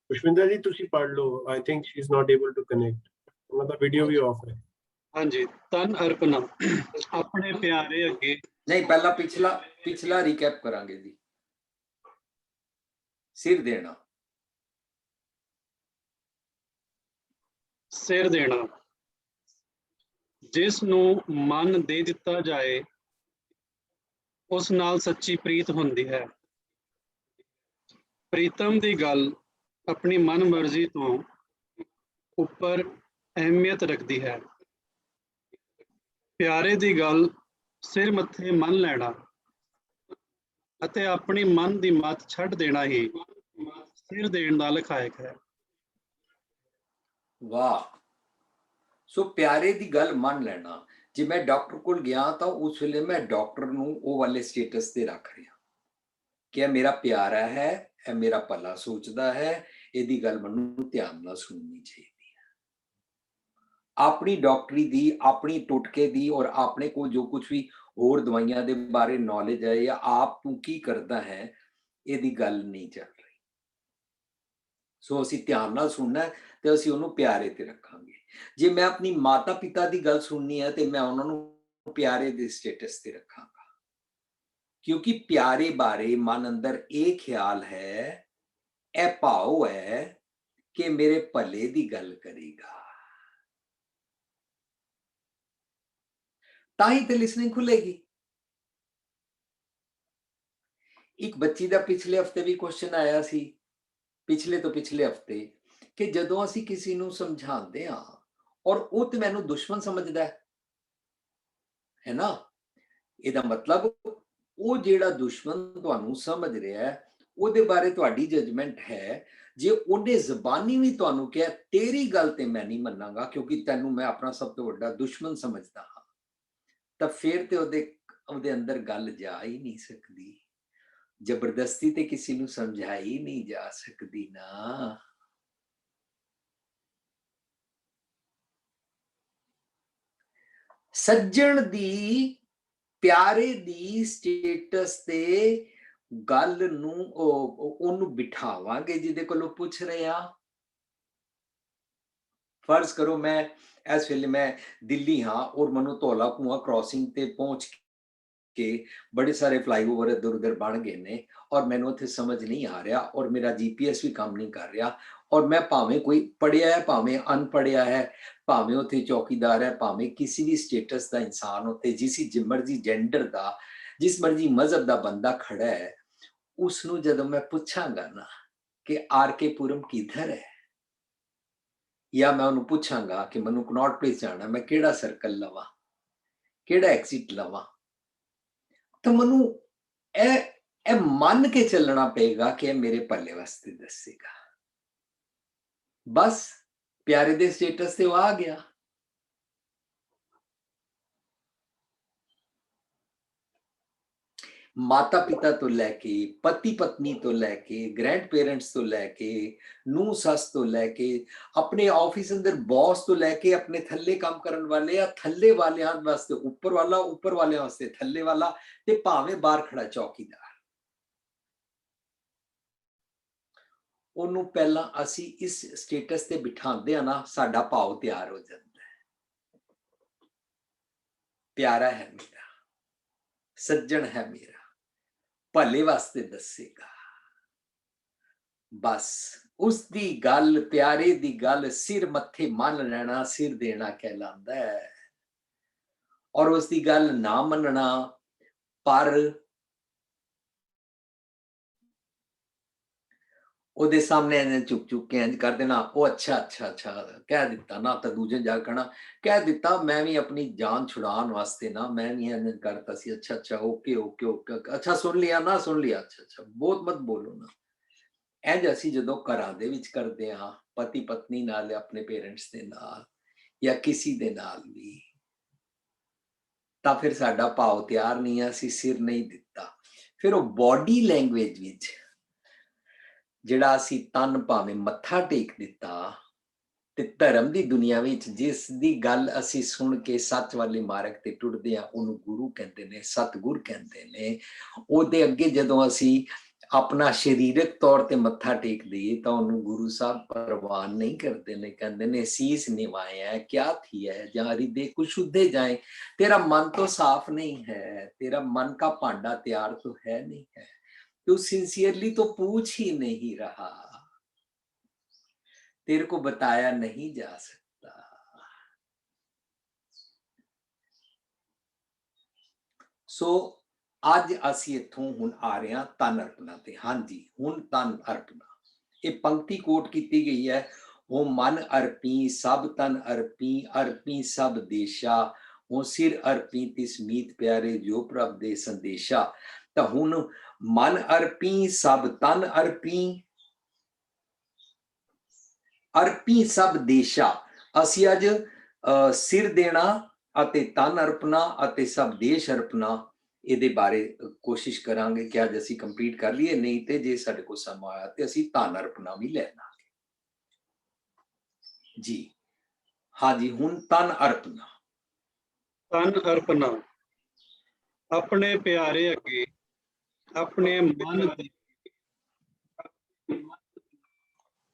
पुष्पिंदर जी तुसी पढ़ लो। I think she is not able to connect, उनका वीडियो भी ऑफ है। ਹਾਂਜੀ, ਤਨ ਅਰਪਣਾ ਆਪਣੇ ਪਿਆਰੇ ਅੱਗੇ। ਨਹੀਂ, ਪਹਿਲਾਂ ਪਿਛਲਾ ਰੀਕੈਪ ਕਰਾਂਗੇ ਜੀ। ਸਿਰ ਦੇਣਾ, ਸਿਰ ਦੇਣਾ, ਜਿਸ ਨੂੰ ਮਨ ਦੇ ਦਿੱਤਾ ਜਾਏ ਉਸ ਨਾਲ ਸੱਚੀ ਪ੍ਰੀਤ ਹੁੰਦੀ ਹੈ। ਪ੍ਰੀਤਮ ਦੀ ਗੱਲ ਆਪਣੀ ਮਨ ਮਰਜ਼ੀ ਤੋਂ ਉੱਪਰ ਅਹਿਮੀਅਤ ਰੱਖਦੀ ਹੈ। ਪਿਆਰੇ ਦੀ ਗੱਲ ਸਿਰ ਮੱਥੇ ਮੰਨ ਲੈਣਾ ਅਤੇ ਆਪਣੀ ਮਨ ਦੀ ਮੱਤ ਛੱਡ ਦੇਣਾ ਹੀ ਸਿਰ ਦੇਣ ਦਾ ਲਖਾਇਕ ਹੈ। ਵਾਹ। ਸੋ ਪਿਆਰੇ ਦੀ ਗੱਲ ਮੰਨ ਲੈਣਾ। ਜੇ ਮੈਂ ਡਾਕਟਰ ਕੋਲ ਗਿਆ ਤਾਂ ਉਸ ਵੇਲੇ ਮੈਂ ਡਾਕਟਰ ਨੂੰ ਉਹ ਵਾਲੇ ਸਟੇਟਸ ਤੇ ਰੱਖ ਰਿਹਾ ਕਿ ਇਹ ਮੇਰਾ ਪਿਆਰਾ ਹੈ, ਇਹ ਮੇਰਾ ਭਲਾ ਸੋਚਦਾ ਹੈ, ਇਹਦੀ ਗੱਲ ਮੈਨੂੰ ਧਿਆਨ ਨਾਲ ਸੁਣਨੀ ਚਾਹੀਦੀ ਹੈ। ਆਪਣੀ ਡਾਕਟਰੀ ਦੀ, ਆਪਣੀ ਟੁਟਕੇ ਦੀ ਔਰ ਆਪਣੇ ਕੋਲ ਜੋ ਕੁਝ ਵੀ ਹੋਰ ਦਵਾਈਆਂ ਦੇ ਬਾਰੇ ਨੌਲੇਜ ਹੈ ਜਾਂ ਆਪ ਤੂੰ ਕੀ ਕਰਦਾ ਹੈ, ਇਹਦੀ ਗੱਲ ਨਹੀਂ ਚੱਲ ਰਹੀ। ਸੋ ਅਸੀਂ ਧਿਆਨ ਨਾਲ ਸੁਣਨਾ ਤੇ ਅਸੀਂ ਉਹਨੂੰ ਪਿਆਰੇ ਤੇ ਰੱਖਾਂਗੇ। ਜੇ ਮੈਂ ਆਪਣੀ ਮਾਤਾ ਪਿਤਾ ਦੀ ਗੱਲ ਸੁਣਨੀ ਹੈ ਤੇ ਮੈਂ ਉਹਨਾਂ ਨੂੰ ਪਿਆਰੇ ਦੇ ਸਟੇਟਸ ਤੇ ਰੱਖਾਂਗਾ, ਕਿਉਂਕਿ ਪਿਆਰੇ ਬਾਰੇ ਮਨ ਅੰਦਰ ਇਹ ਖਿਆਲ ਹੈ, ਇਹ ਭਾਵ ਹੈ ਕਿ ਮੇਰੇ ਭਲੇ ਦੀ ਗੱਲ ਕਰੇਗਾ, ਤਾਂ ਹੀ ਤੇ ਲਿਸਨਿੰਗ ਖੁੱਲੇਗੀ। ਇੱਕ ਬੱਚੀ ਦਾ ਪਿਛਲੇ ਹਫਤੇ ਵੀ ਕੁਐਸਚਨ ਆਇਆ ਸੀ, ਪਿਛਲੇ ਤੋਂ ਪਿਛਲੇ ਹਫਤੇ, ਕਿ ਜਦੋਂ ਅਸੀਂ ਕਿਸੇ ਨੂੰ ਸਮਝਾਉਂਦੇ ਹਾਂ ਔਰ ਉਹ ਤੇ ਮੈਨੂੰ ਦੁਸ਼ਮਣ ਸਮਝਦਾ ਹੈ ਨਾ, ਇਹਦਾ ਮਤਲਬ ਉਹ ਜਿਹੜਾ ਦੁਸ਼ਮਣ ਤੁਹਾਨੂੰ ਸਮਝ ਰਿਹਾ ਹੈ ਉਹਦੇ ਬਾਰੇ ਤੁਹਾਡੀ ਜਜਮੈਂਟ ਹੈ। ਜੇ ਉਹਨੇ ਜ਼ਬਾਨੀ ਵੀ ਤੁਹਾਨੂੰ ਕਿਹਾ ਤੇਰੀ ਗੱਲ ਤੇ ਮੈਂ ਨਹੀਂ ਮੰਨਾਂਗਾ ਕਿਉਂਕਿ ਤੈਨੂੰ ਮੈਂ ਆਪਣਾ ਸਭ ਤੋਂ ਵੱਡਾ ਦੁਸ਼ਮਣ ਸਮਝਦਾ ਹਾਂ, ਤਾਂ ਫਿਰ ਤੇ ਉਹਦੇ ਅੰਦਰ ਗੱਲ ਜਾ ਹੀ ਨਹੀਂ ਸਕਦੀ। ਜ਼ਬਰਦਸਤੀ ਤੇ ਕਿਸੇ ਨੂੰ ਸਮਝਾਈ ਨਹੀਂ ਜਾ ਸਕਦੀ ਨਾ। ਸੱਜਣ ਦੀ, ਪਿਆਰੇ ਦੀ ਸਟੇਟਸ ਤੇ ਗੱਲ ਨੂੰ ਉਹਨੂੰ ਬਿਠਾਵਾਂਗੇ ਜਿਹਦੇ ਕੋਲੋਂ ਪੁੱਛ ਰਹੇ ਆ। ਫਰਜ਼ ਕਰੋ ਮੈਂ ਇਸ ਵੇਲੇ ਮੈਂ ਦਿੱਲੀ ਹਾਂ ਔਰ ਮੈਨੂੰ ਧੌਲਾ ਕੁਆਂ ਕ੍ਰਾਸਿੰਗ ਤੇ ਪਹੁੰਚ ਕੇ ਬੜੇ ਸਾਰੇ ਫਲਾਈਓਵਰ ਇੱਧਰ ਉੱਧਰ ਬਣ ਗਏ ਨੇ ਔਰ ਮੈਨੂੰ ਉੱਥੇ ਸਮਝ ਨਹੀਂ ਆ ਰਿਹਾ ਔਰ ਮੇਰਾ GPS ਵੀ ਕੰਮ ਨਹੀਂ ਕਰ ਰਿਹਾ ਔਰ ਮੈਂ ਭਾਵੇਂ ਕੋਈ ਪੜ੍ਹਿਆ ਹੈ ਭਾਵੇਂ ਅਨਪੜ੍ਹਿਆ ਹੈ, ਭਾਵੇਂ ਉੱਥੇ ਚੌਕੀਦਾਰ ਹੈ, ਭਾਵੇਂ ਕਿਸੇ ਵੀ ਸਟੇਟਸ ਦਾ ਇਨਸਾਨ ਉੱਥੇ, ਜਿਸ ਮਰਜ਼ੀ ਜੈਂਡਰ ਦਾ, ਜਿਸ ਮਰਜ਼ੀ ਮਜ਼ਹਬ ਦਾ ਬੰਦਾ ਖੜਾ ਹੈ, ਉਸ ਨੂੰ ਜਦੋਂ ਮੈਂ ਪੁੱਛਾਂਗਾ ਨਾ ਕਿ RK ਪੁਰਮ ਕਿੱਧਰ ਹੈ, ਜਾਂ ਮੈਂ ਉਹਨੂੰ ਪੁੱਛਾਂਗਾ ਕਿ ਮੈਨੂੰ ਕਨੌਟ ਪਲੇਸ ਜਾਣਾ, ਮੈਂ ਕਿਹੜਾ ਸਰਕਲ ਲਵਾਂ, ਕਿਹੜਾ ਐਕਸਿਟ ਲਵਾਂ, ਤਾਂ ਮੈਨੂੰ ਇਹ ਮੰਨ ਕੇ ਚੱਲਣਾ ਪਏਗਾ ਕਿ ਇਹ ਮੇਰੇ ਭਲੇ ਵਾਸਤੇ ਦੱਸੇਗਾ। ਬਸ ਪਿਆਰੇ ਦੇ ਸਟੇਟਸ ਤੇ ਉਹ ਆ ਗਿਆ। ਮਾਤਾ ਪਿਤਾ ਤੋਂ ਲੈ ਕੇ, ਪਤੀ ਪਤਨੀ ਤੋਂ ਲੈ ਕੇ, ਗ੍ਰੈਂਡ ਪੇਰੈਂਟਸ ਤੋਂ ਲੈ ਕੇ, ਨੂੰਹ ਸੱਸ ਤੋਂ ਲੈ ਕੇ, ਆਪਣੇ ਆਫਿਸ ਅੰਦਰ ਬੌਸ ਤੋਂ ਲੈ ਕੇ ਆਪਣੇ ਥੱਲੇ ਕੰਮ ਕਰਨ ਵਾਲੇ ਆ, ਥੱਲੇ ਵਾਲਿਆਂ ਵਾਸਤੇ ਉੱਪਰ ਵਾਲਾ, ਉੱਪਰ ਵਾਲਿਆਂ ਵਾਸਤੇ ਥੱਲੇ ਵਾਲਾ, ਤੇ ਭਾਵੇਂ ਬਾਹਰ ਖੜਾ ਚੌਕੀਦਾਰ, ਉਹਨੂੰ ਪਹਿਲਾਂ ਅਸੀਂ ਇਸ ਸਟੇਟਸ ਤੇ ਬਿਠਾਉਂਦੇ ਆ ਨਾ, ਸਾਡਾ ਭਾਵ ਤਿਆਰ ਹੋ ਜਾਂਦਾ ਹੈ। प्यारा है मेरा, सज्जन है मेरा, भले वास्ते दसेगा। बस उस दी गल, प्यारे दी गल सिर मत्थे मन लेना सिर देना कहलांदा है। और उस दी गल ना मनना, पर ਉਹਦੇ ਸਾਹਮਣੇ ਇੰਜ ਚੁੱਕ ਚੁੱਕ ਕੇ ਇੰਜ ਕਰ ਦੇਣਾ, ਉਹ ਅੱਛਾ ਅੱਛਾ ਅੱਛਾ ਕਹਿ ਦਿੱਤਾ ਨਾ, ਤਾਂ ਦੂਜੇ ਜਾ ਕੇ ਕਹਿਣਾ ਕਹਿ ਦਿੱਤਾ ਮੈਂ ਵੀ ਆਪਣੀ ਜਾਨ ਛੁਡਾਉਣ ਵਾਸਤੇ ਨਾ, ਮੈਂ ਵੀ ਇੰਜ ਕਰਤਾ ਸੀ, ਅੱਛਾ ਅੱਛਾ ਓਕੇ ਓਕੇ ਓਕੇ, ਅੱਛਾ ਸੁਣ ਲਿਆ ਨਾ, ਸੁਣ ਲਿਆ, ਅੱਛਾ ਅੱਛਾ ਬਹੁਤ ਮਤ ਬੋਲੋ ਨਾ। ਇੰਜ ਅਸੀਂ ਜਦੋਂ ਘਰਾਂ ਦੇ ਵਿੱਚ ਕਰਦੇ ਹਾਂ, ਪਤੀ ਪਤਨੀ ਨਾਲ, ਆਪਣੇ ਪੇਰੈਂਟਸ ਦੇ ਨਾਲ ਜਾਂ ਕਿਸੇ ਦੇ ਨਾਲ ਵੀ, ਤਾਂ ਫਿਰ ਸਾਡਾ ਭਾਵ ਤਿਆਰ ਨਹੀਂ ਹੈ, ਅਸੀਂ ਸਿਰ ਨਹੀਂ ਦਿੱਤਾ। ਫਿਰ ਉਹ ਬੋਡੀ ਲੈਂਗੁਏਜ ਵਿੱਚ ਜਿਹੜਾ ਅਸੀਂ ਤਨ ਭਾਵੇਂ ਮੱਥਾ ਟੇਕ ਦਿੱਤਾ, ਤੇ ਧਰਮ ਦੀ ਦੁਨੀਆ ਵਿੱਚ ਜਿਸ ਦੀ ਗੱਲ ਅਸੀਂ ਸੁਣ ਕੇ ਸੱਚ ਵਾਲੇ ਮਾਰਗ ਤੇ ਟੁੱਟਦੇ ਆ, ਉਹਨੂੰ ਗੁਰੂ ਕਹਿੰਦੇ ਨੇ, ਸਤਿਗੁਰ ਕਹਿੰਦੇ ਨੇ। ਉਹਦੇ ਅੱਗੇ ਜਦੋਂ ਅਸੀਂ ਆਪਣਾ ਸਰੀਰਕ ਤੌਰ ਤੇ ਮੱਥਾ ਟੇਕ ਦਈਏ ਤਾਂ ਉਹਨੂੰ ਗੁਰੂ ਸਾਹਿਬ ਪ੍ਰਵਾਨ ਨਹੀਂ ਕਰਦੇ ਨੇ, ਕਹਿੰਦੇ ਨੇ ਸੀਸ ਨਿਵਾਇਆ ਕਿਆ थी है जहाँ हृदय को शुद्धे जाए, तेरा मन तो साफ नहीं है, तेरा मन का भांडा तैयार तो है नहीं है, तू सिंसियरली तो पूछ ही नहीं रहा, तेरे को बताया नहीं जा सकता। सो ਅੱਜ ਅਸੀਂ ਇੱਥੋਂ ਹੁਣ ਆ ਰਹੇ ਹਾਂ ਤਨ ਅਰਪਣਾ ਤੇ। ਹਾਂਜੀ, ਹੁਣ ਤਨ ਅਰਪਣਾ ਇਹ ਪੰਕਤੀ ਕੋਟ ਕੀਤੀ ਗਈ ਹੈ, ਉਹ ਮਨ ਅਰਪੀ ਸਭ ਤਨ ਅਰਪੀ, ਅਰਪੀ ਸਭ ਦੇਸ਼ਾ, ਉਹ ਸਿਰ ਅਰਪੀ ਤਿਸ ਮੀਤ ਪਿਆਰੇ ਜੋ ਪ੍ਰਭ ਦੇ ਸੰਦੇਸ਼ਾ। ਤਾਂ ਹੁਣ ਮਨ ਅਰਪੀ ਸਭ ਤਨ ਅਰਪੀ, ਅਰਪੀ ਸਭ ਦੇਸ਼ਾ। ਅਸੀਂ ਅੱਜ ਸਿਰ ਦੇਣਾ ਅਤੇ ਤਨ ਅਰਪਣਾ ਅਤੇ ਸਭ ਦੇਸ਼ ਅਰਪਣਾ ਇਹਦੇ ਬਾਰੇ ਕੋਸ਼ਿਸ਼ ਕਰਾਂਗੇ ਕਿ ਅੱਜ ਅਸੀਂ ਕੰਪਲੀਟ ਕਰ ਲਈਏ, ਨਹੀਂ ਤੇ ਜੇ ਸਾਡੇ ਕੋਲ ਸਮਾਂ ਆਇਆ ਤੇ ਅਸੀਂ ਤਨ ਅਰਪਣਾ ਵੀ ਲੈ ਲਾਂਗੇ ਜੀ। ਹਾਂਜੀ, ਹੁਣ ਤਨ ਅਰਪਣਾ। ਤਨ ਅਰਪਣਾ ਆਪਣੇ ਪਿਆਰੇ ਅੱਗੇ ਆਪਣੇ ਮਨ ਦੀ,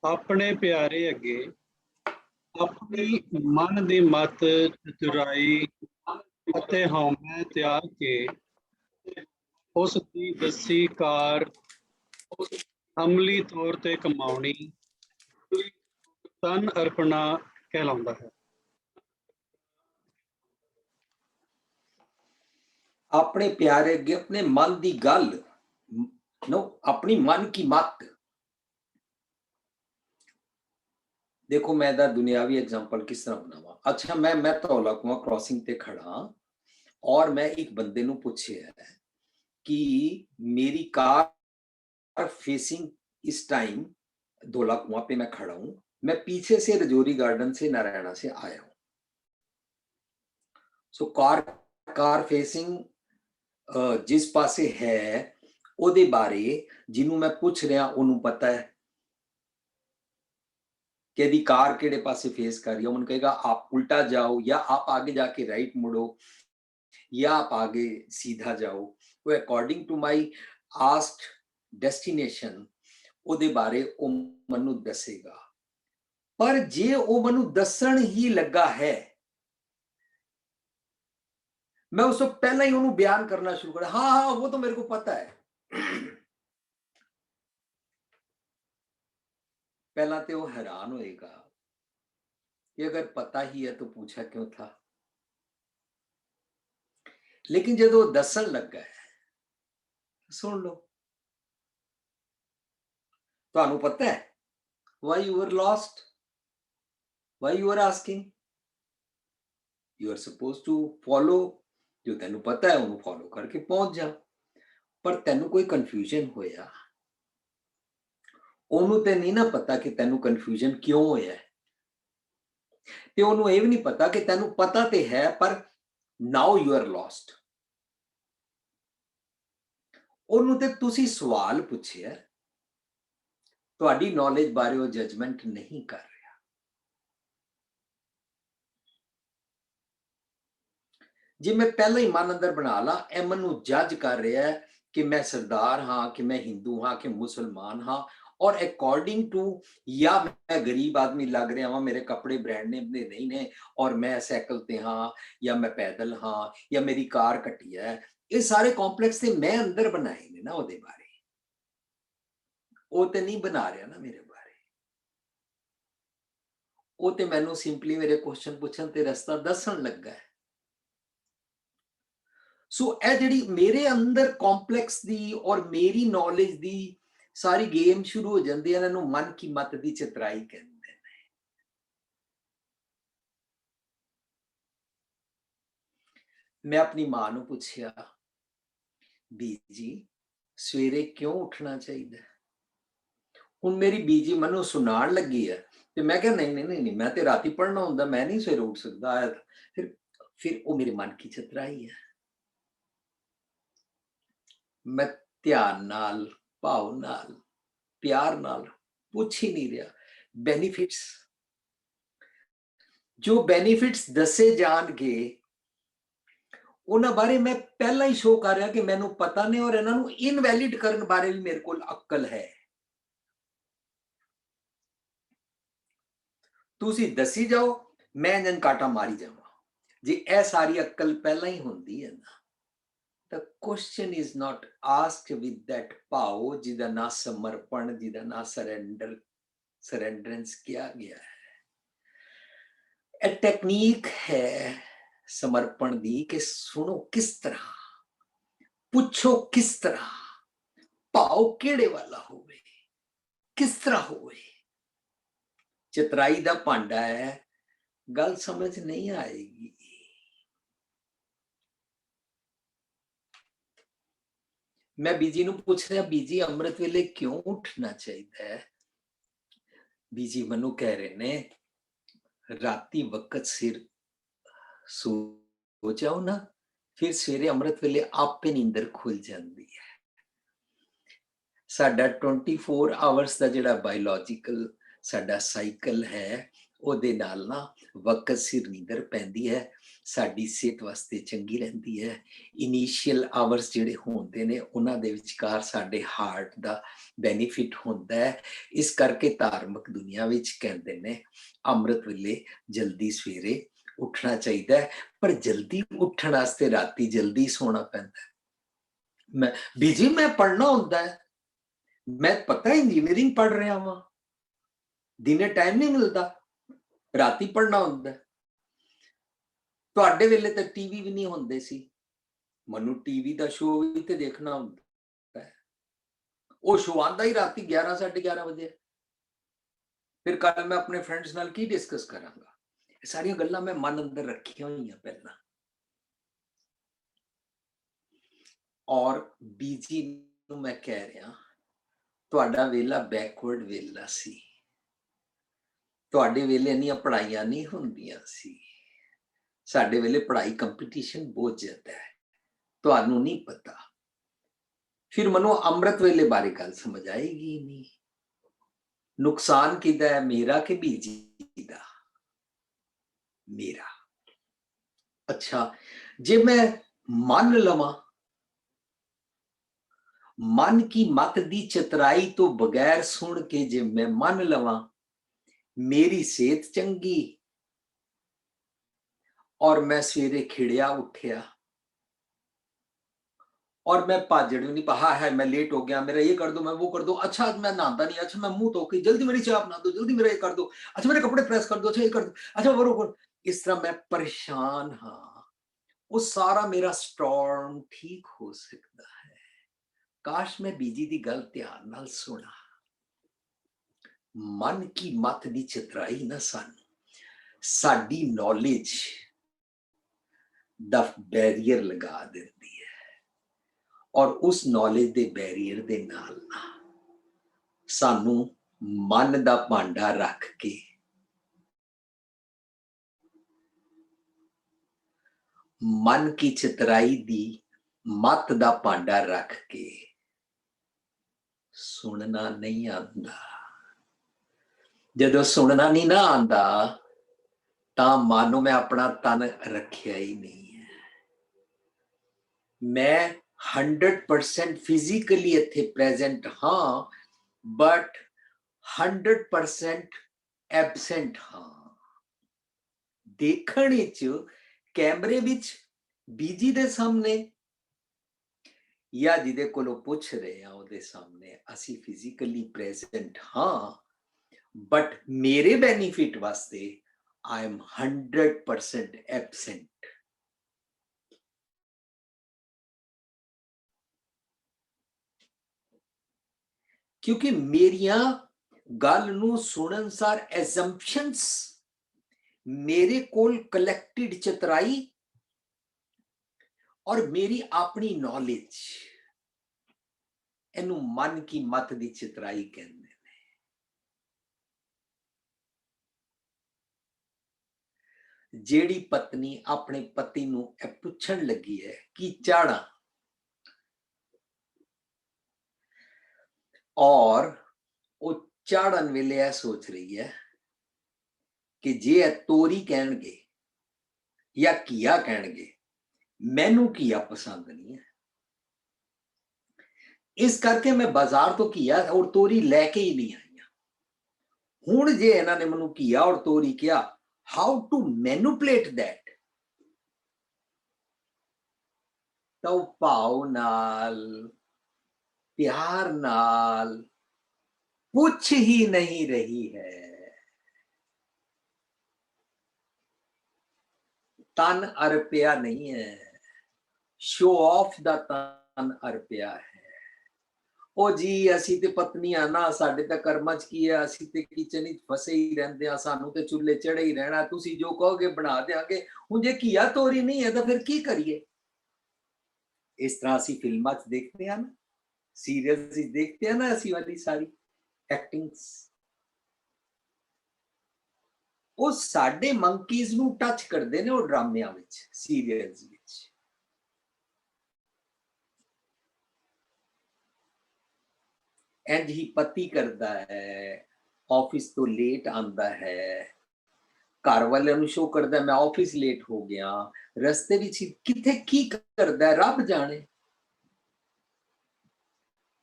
ਆਪਣੇ ਪਿਆਰੇ ਅੱਗੇ ਆਪਣੀ ਮਨ ਦੀ ਮਤ ਚਤੁਰਾਈ ਅਤੇ ਹਉਮੈ ਤਿਆਗ ਕੇ ਉਸ ਦੀ ਦੱਸੀ ਕਾਰ ਅਮਲੀ ਤੌਰ ਤੇ ਕਮਾਉਣੀ ਤਨ ਅਰਪਣਾ ਕਹਿਲਾਉਂਦਾ ਹੈ। अपने प्यारे अगे अपने मन की गल नो, अपनी मन की मत। देखो मैं दा दुनियावी एग्जांपल किस तरह बनावा। अच्छा, मैं धौला कुआं क्रॉसिंग ते खड़ा और मैं एक बंदे नूं पुछिया कि मेरी कार फेसिंग इस टाइम धौला कुआं पे मैं खड़ा हूं, मैं पीछे से रजौरी गार्डन से नारायणा से आया हूं। सो कार फेसिंग जिस पासे है ਉਹਦੇ ਬਾਰੇ ਜਿਹਨੂੰ ਮੈਂ ਪੁੱਛ ਰਿਹਾ ਉਹਨੂੰ ਪਤਾ ਹੈ कि यदि कार केड़े पासे फेस कर रही है। उन्होंने कहेगा आप उल्टा जाओ, या आप आगे जाके राइट मुड़ो, या आप आगे सीधा जाओ। वो according to my asked destination ਉਹਦੇ ਬਾਰੇ ਉਹ ਮੈਨੂੰ ਦੱਸੇਗਾ। ਪਰ ਜੇ ਉਹ ਮੈਨੂੰ ਦੱਸਣ ਹੀ ਲੱਗਾ है, मैं उसको पहला ही उन्होंने बयान करना शुरू कर, हाँ हाँ वो तो मेरे को पता है। पहला तो वो हैरान होएगा कि अगर पता ही है तो पूछा क्यों था। लेकिन जब वो दसन लग गए, सुन लो, तो पता है why you were lost, why you were asking, you are supposed to follow, जो तेनू पता है उन्होंने फॉलो करके पहुंच जा। पर तेनू कोई कंफ्यूजन होया, ਉਹਨੂੰ ਤੇ ਨਹੀਂ ਨਾ ਪਤਾ ਕਿ ਤੈਨੂੰ ਕਨਫਿਊਜ਼ਨ ਕਿਉਂ ਹੋਇਆ ਹੈ, ਤੇ ਉਹਨੂੰ ਇਹ ਵੀ ਨਹੀਂ ਪਤਾ ਕਿ ਤੈਨੂੰ ਪਤਾ ਤੇ ਹੈ ਪਰ ਨਾਓ ਯੂ ਆਰ ਲੌਸਟ। ਉਹਨੂੰ ਤੇ ਤੁਸੀਂ ਸਵਾਲ ਪੁੱਛਿਆ, ਤੁਹਾਡੀ ਨੌਲੇਜ ਬਾਰੇ ਉਹ ਜਜਮੈਂਟ ਨਹੀਂ ਕਰ ਰਿਹਾ। ਜੇ ਮੈਂ ਪਹਿਲਾਂ ਹੀ ਮਨ ਅੰਦਰ ਬਣਾ ਲਾ ਇਹ ਮੈਨੂੰ ਜੱਜ ਕਰ ਰਿਹਾ ਹੈ ਕਿ ਮੈਂ ਸਰਦਾਰ ਹਾਂ, ਕਿ ਮੈਂ ਹਿੰਦੂ ਹਾਂ, ਕਿ ਮੁਸਲਮਾਨ ਹਾਂ, और अकॉर्डिंग टू, या मैं गरीब आदमी लग रहा हाँ, मेरे कपड़े ब्रांड नेम दे नहीं ने और मैं साइकिल ते हाँ या मैं पैदल हाँ या मेरी कार घटिया है, ये सारे कॉम्प्लेक्स ते मैं अंदर बनाए ने ना ਉਹਦੇ बारे, वो ते नहीं बना रहा ना मेरे बारे, वो ते मैनू सिंपली मेरे क्वेश्चन पूछन ते रास्ता दसन लगा है। सो ਇਹ ਜਿਹੜੀ ਮੇਰੇ ਅੰਦਰ ਕੰਪਲੈਕਸ ਦੀ ਔਰ ਮੇਰੀ ਨੌਲੇਜ ਦੀ ਸਾਰੀ ਗੇਮ ਸ਼ੁਰੂ ਹੋ ਜਾਂਦੀ ਹੈ, ਇਹਨਾਂ ਨੂੰ ਮਨ ਕੀ ਮਤ ਦੀ ਚਤਰਾਈ ਕਹਿੰਦੇ ਨੇ। ਮੈਂ ਆਪਣੀ ਮਾਂ ਨੂੰ ਪੁੱਛਿਆ, ਬੀਜੀ ਸਵੇਰੇ ਕਿਉਂ ਉੱਠਣਾ ਚਾਹੀਦਾ? ਹੁਣ ਮੇਰੀ ਬੀਜੀ ਮੈਨੂੰ ਸੁਣਾਉਣ ਲੱਗੀ ਹੈ ਤੇ ਮੈਂ ਕਿਹਾ ਨਹੀਂ ਨਹੀਂ ਨਹੀਂ, ਮੈਂ ਤੇ ਰਾਤੀ ਪੜ੍ਹਨਾ ਹੁੰਦਾ, ਮੈਂ ਨਹੀਂ ਸਵੇਰੇ ਉੱਠ ਸਕਦਾ। ਫਿਰ ਉਹ ਮੇਰੇ ਮਨ ਕੀ ਚਤਰਾਈ ਹੈ। मैं ध्यान नाल, भाव नाल, प्यार नाल पूछ ही नहीं रहा। बेनिफिट्स, जो बेनिफिट्स दसे जाणगे उन्हां बारे मैं पहला ही शो कर रहा कि मैनू पता नहीं, और इन्हां नू इनवैलिड करन बारे भी मेरे कोल अक्ल है। तुसी दसी जाओ, मैं इन्हां काटा मारी जावां। जे ए सारी अक्ल पहला ही हुंदी है ना, the question is not asked with that भाव जिदा ना समर्पण, जिदा ना सरेंडरेंस किया गया है। एक टेक्निक है समर्पण दी कि सुनो किस तरह, पूछो किस तरह, भाव केड़े वाला होवे, किस तरह होवे। चतराई दा भांडा है, गल समझ नहीं आएगी। मैं बीजी नू पूछ रहा, बीजी अमृत वेले क्यों उठना चाहिए है? बीजी मनु कह रहे ने राती वक्त सिर सो जाओ ना, फिर सवेरे अमृत वेले आपे नींदर खुल जाती है। साडा 24 आवर्स दा जिहड़ा बायोलॉजिकल साडा साइकिल है, ਉਹਦੇ ਨਾਲ ना वक्त सिर नींदर पैंदी है, साडी सेहत वास्ते चंगी रहती है। इनीशियल आवर्स जिहड़े होंदे ने उन्हां दे विचकार साडे हार्ट दा बेनीफिट होंदा है। इस करके धार्मिक दुनिया विच कहंदे ने अमृत वेले जल्दी सवेरे उठना चाहिए, पर जल्दी उठण वास्ते राती जल्दी सोना पैंदा है। मैं बीजी मैं पढ़ना होंदा है, मैं पता इंजीनियरिंग पढ़ रहा वां, दिने टाइम नहीं मिलता, राती पढ़ना होंदा है। ਤੁਹਾਡੇ ਵੇਲੇ ਤਾਂ ਟੀਵੀ ਵੀ ਨਹੀਂ ਹੁੰਦੇ ਸੀ, ਮੈਨੂੰ ਟੀਵੀ ਦਾ ਸ਼ੋਅ ਵੀ ਤੇ ਦੇਖਣਾ ਹੁੰਦਾ ਹੈ। ਉਹ ਸ਼ੋਅ ਆਂਦਾ ਹੀ ਰਾਤੀ 11 11:30 ਵਜੇ। ਫਿਰ ਕੱਲ ਮੈਂ ਆਪਣੇ ਫਰੈਂਡਸ ਨਾਲ ਕੀ ਡਿਸਕਸ ਕਰਾਂਗਾ? ਇਹ ਸਾਰੀਆਂ ਗੱਲਾਂ ਮੈਂ ਮਨ ਅੰਦਰ ਰੱਖੀਆਂ ਹੋਈਆਂ ਪਹਿਲਾਂ। ਔਰ ਬੀਜੀ ਨੂੰ ਮੈਂ ਕਹਿ ਰਿਹਾ, ਤੁਹਾਡਾ ਵੇਲਾ ਬੈਕਵਰਡ ਵੇਲਾ ਸੀ, ਤੁਹਾਡੇ ਵੇਲੇ ਇੰਨੀਆਂ ਪੜ੍ਹਾਈਆਂ ਨਹੀਂ ਹੁੰਦੀਆਂ ਸੀ। साडे वेले पढ़ाई कंपटीशन बहुत ज्यादा है, तुहानू नहीं पता। फिर मनो अमृत वेले बारे गल समझ आएगी नहीं। नुकसान किदा है, मेरा के बीजी दा? मेरा। अच्छा, जे मैं मान लवां, मन की मत दी चतराई तो बगैर सुन के जे मैं मान लवां मेरी सेहत चंगी और मैं सवेरे खिड़िया उठिया और मैं भाजड़ भी नहीं पहा है, मैं लेट हो गया, मेरा ये कर दो, मैं वो कर दो, अच्छा आज मैं नहाता नहीं, अच्छा मैं मुंह धो के जल्दी मेरी चाय बना दो, जल्दी मेरा ये कर दो, अच्छा मेरे कपड़े प्रेस कर दो, अच्छा ये कर दो, अच्छा वो। इस तरह मैं परेशान हाँ। वो सारा मेरा स्टॉर्म ठीक हो सकता है काश मैं बीजी दी गल ध्यान नाल सुना। मन की मत दी चतराई ना साडी नॉलेज दा बैरियर लगा देती है, और उस नॉलेज दे बैरियर दे नाल ना सानू मन दा भांडा रख के मन की चतराई दी मत दा भांडा रख के सुनना नहीं आंदा। जदों सुनना नहीं ना आंदा तां मानो मैं अपना तन रखिया ही नहीं है। मैं 100% फिजिकली इत्थे प्रेजेंट हाँ, बट 100% ਐਬਸੈਂਟ ਹਾਂ। ਦੇਖਣ ਵਿੱਚ ਕੈਮਰੇ ਵਿੱਚ ਬੀਜੀ ਦੇ ਸਾਹਮਣੇ ਜਾਂ ਜਿਹਦੇ ਕੋਲੋਂ ਪੁੱਛ ਰਹੇ ਆ ਉਹਦੇ ਸਾਹਮਣੇ ਅਸੀਂ ਫਿਜ਼ੀਕਲੀ ਪ੍ਰੈਜ਼ੈਂਟ ਹਾਂ, ਬਟ ਮੇਰੇ ਬੈਨੀਫਿਟ ਵਾਸਤੇ I am 100% absent. क्योंकि मेरिया गल नू सुनन सार assumptions, मेरे कोल कलेक्टेड चतराई और मेरी अपनी नॉलेज, इनू मन की मत दी चतराई कहते हैं। जेड़ी पत्नी अपने पति नू पुछण लगी है कि चाड़ा, और वो चाड़न वेले यह सोच रही है कि जे तोरी कहणगे या घिया कहणगे, मैनू घिया पसंद नहीं है, इस करके मैं बाजार तो घिया और तोरी लैके ही नहीं आई। हुण जे इन्हां ने मैनू घिया और तोरी किया, how to manipulate that, तो भाव नाल प्यार नाल पूछ ही नहीं रही है। तन अरपिया नहीं है, शो ऑफ दा तन अरपिया है। ओ जी असी ते पत्नियां ना, साडे ते कर्मां च की है, असी ते किचन विच फसे ही रहंदे आ, सानू ते चुल्हे चढ़े ही रहना, तुसी जो कहोगे बना देंगे। हुण जे घिया तोरी नहीं है तो फिर की करिए? इस तरह असी फिल्मां च देखते हैं ना, सीरियल्स च देखते हैं ना, असी वाली सारी एक्टिंग्स, वो साडे मंकीज नू टच करदे ने, वो ड्रामियां विच, सीरियल्स विच। इंज ही पति करता है, ऑफिस तो लेट आंदा है, घर वाले नू शो करता है मैं ऑफिस लेट हो गया, रस्ते विच किथे की करता है रब जाने,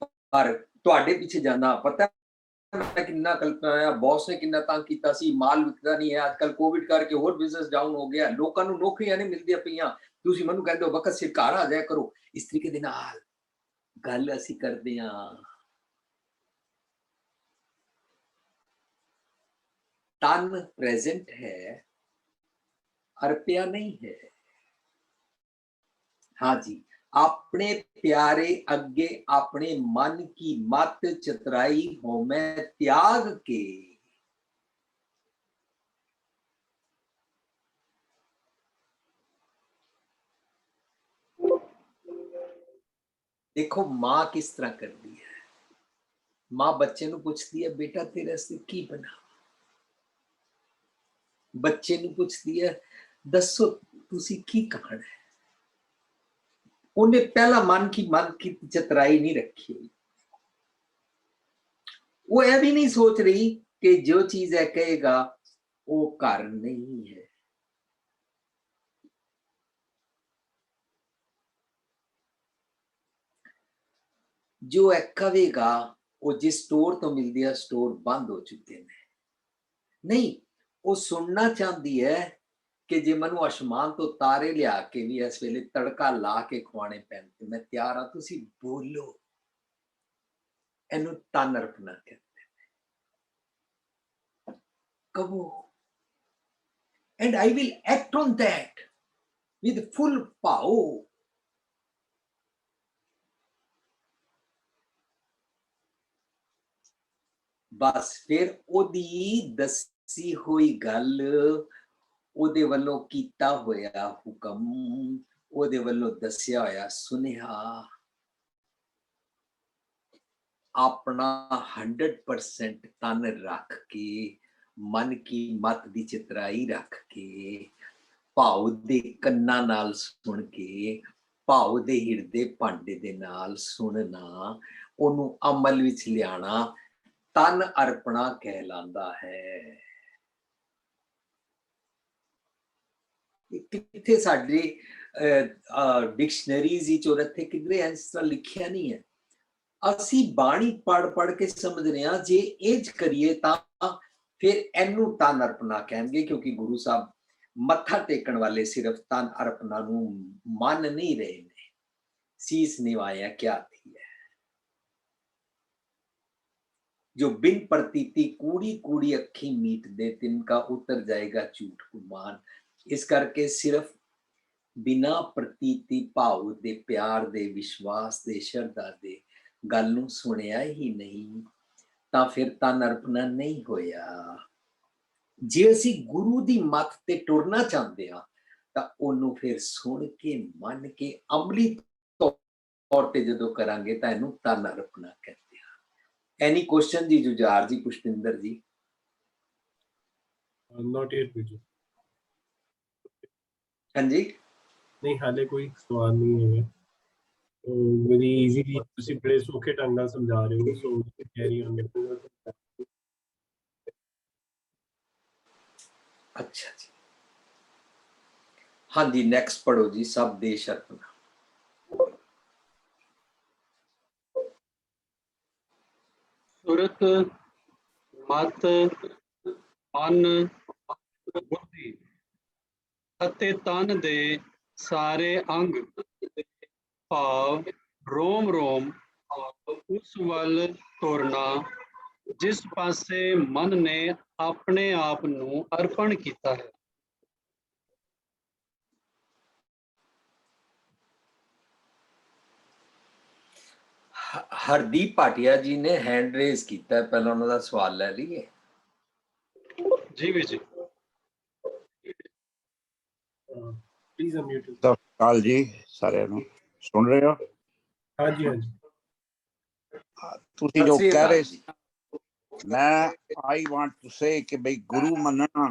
पर तुहाडे पीछे जाना पता मैं किन्ना कल्पना, बॉस ने किन्ना तंग कीता सी, माल विकदा नहीं है, आजकल कोविड करके होर बिजनेस डाउन हो गया, लोकां नू नौकरियां नहीं मिलदियां पईयां, तुसी मैनू कहंदे हो वक्त सिर घर आ जाया करो। इस तरीके दे नाल गल असी करदे हां। तन प्रेजेंट है, अरपिया नहीं है। हाँ जी, अपने प्यारे अगे अपने मन की मत चतराई हो मैं त्याग के, देखो मां किस तरह करती है। मां बच्चे नू पूछती है बेटा तेरे वास्ते की बना, बच्चे नू पूछती है दसो तुसी की खाना है। उन्हें पहला मन की चतराई नहीं रखी हुई, वो यह भी नहीं सोच रही कि जो चीज है कहेगा वो कारण नहीं है। जो है कहेगा वो जिस स्टोर तो मिलती है स्टोर बंद हो चुके हैं, नहीं वो सुनना चाहती है कि जे मनु आसमान तो तारे लिया के भी इस वेले तड़का ला के खुआने पैन ते मैं तैयार हाँ, तुसी बोलो। इनू तन अरपना कहते हैं। कहो and I will act on that with full power। बस फिर ओदी दसी हुई गल, ओदे वल्लों कीता होया हुकम, ओदे वल्लों दसिया होया सुनेहा अपना 100% तन रख के, मन की मत दी चितराई रख के, भाव दे कन्ना नाल सुन के, भाव दे हिरदे भांडे दे नाल सुनना, ओनू अमल विच लियाना तन अर्पणा कहलांदा है। किथे साडे डिक्शनरीज विच और इत्थे किधरे इस तरह लिखिया नहीं है, ਅਸੀਂ ਬਾਣੀ ਪੜ ਕੇ ਸਮਝਦੇ ਹਾਂ ਜੇ ਇੰਜ ਕਰੀਏ ਤਾਂ ਫਿਰ ਇਹਨੂੰ ਤਨ ਅਰਪਣਾ ਕਹਿਣਗੇ, ਕਿਉਂਕਿ ਗੁਰੂ ਸਾਹਿਬ ਮੱਥਾ ਟੇਕਣ ਵਾਲੇ ਸਿਰਫ ਤਨ ਅਰਪਣਾ ਨੂੰ ਮੰਨ ਨਹੀਂ ਰਹੇ ਨੇ। ਸੀਸ ਨਿਵਾਇਆ क्या थी है, जो बिन प्रतीति कूड़ी कूड़ी अखी मीट दे तिनका उतर जाएगा झूठ गुमान। इस करके सिर्फ बिना प्रतीति भाव दे, प्यार दे, विश्वास दे, शरधा दे गल नूं सुनिया ही नहीं तां फिर तन अर्पणा नहीं होया। जे असी गुरु दी मत ते टुरना चाहते हाँ तां ओनू फिर सुन के मन के अमली तौर ते जदों करांगे तां इहनूं तन अर्पणा कहते हैं। एनी क्वेश्चन जी जुझार जी, पुष्पिंदर जी? नॉट येट गुरुजी। हाँ जी, नहीं हाले कोई सवाल नहीं है। तो मेरी इजीली ਤੁਸੀਂ ਬੜੇ ਸੌਖੇ ਢੰਗ ਨਾਲ ਸਮਝਾ ਰਹੇ ਹੋ, ਸੋ ਕੈਰੀ ਔਨ। अच्छा जी। हाँ जी, नेक्स्ट पढ़ो जी। सब देश अर्पणा। ਸੁਰਤ ਮਤ ਮਨ ਬੁੱਧੀ ਅਤੇ ਤਨ ਦੇ ਸਾਰੇ ਅੰਗ ਭਾਵ ਰੋਮ ਰੋਮ ਉਸ ਵੱਲ ਤੁਰਨਾ ਜਿਸ ਪਾਸੇ ਮਨ ਨੇ ਆਪਣੇ ਆਪ ਨੂੰ ਅਰਪਣ ਕੀਤਾ ਹੈ। हरदीप भाटिया जी ने हैंड रेज किया, पहले उन्होंने सवाल ले लिए ਜੀ ਵੀ ਜੀ। Please unmute. ਸਤਿ ਸ਼੍ਰੀ ਅਕਾਲ ਜੀ ਸਾਰਿਆਂ ਨੂੰ, ਸੁਣ ਰਹੇ ਹੋ? हाँ जी, हाँ जी। ਤੁਸੀਂ ਜੋ ਕਹਿ ਰਹੇ ਸੀ, ਮੈਂ ਆਈ ਵਾਂਟ ਟੂ ਸੇ ਕਿ ਬਈ ਗੁਰੂ ਮੰਨਣਾ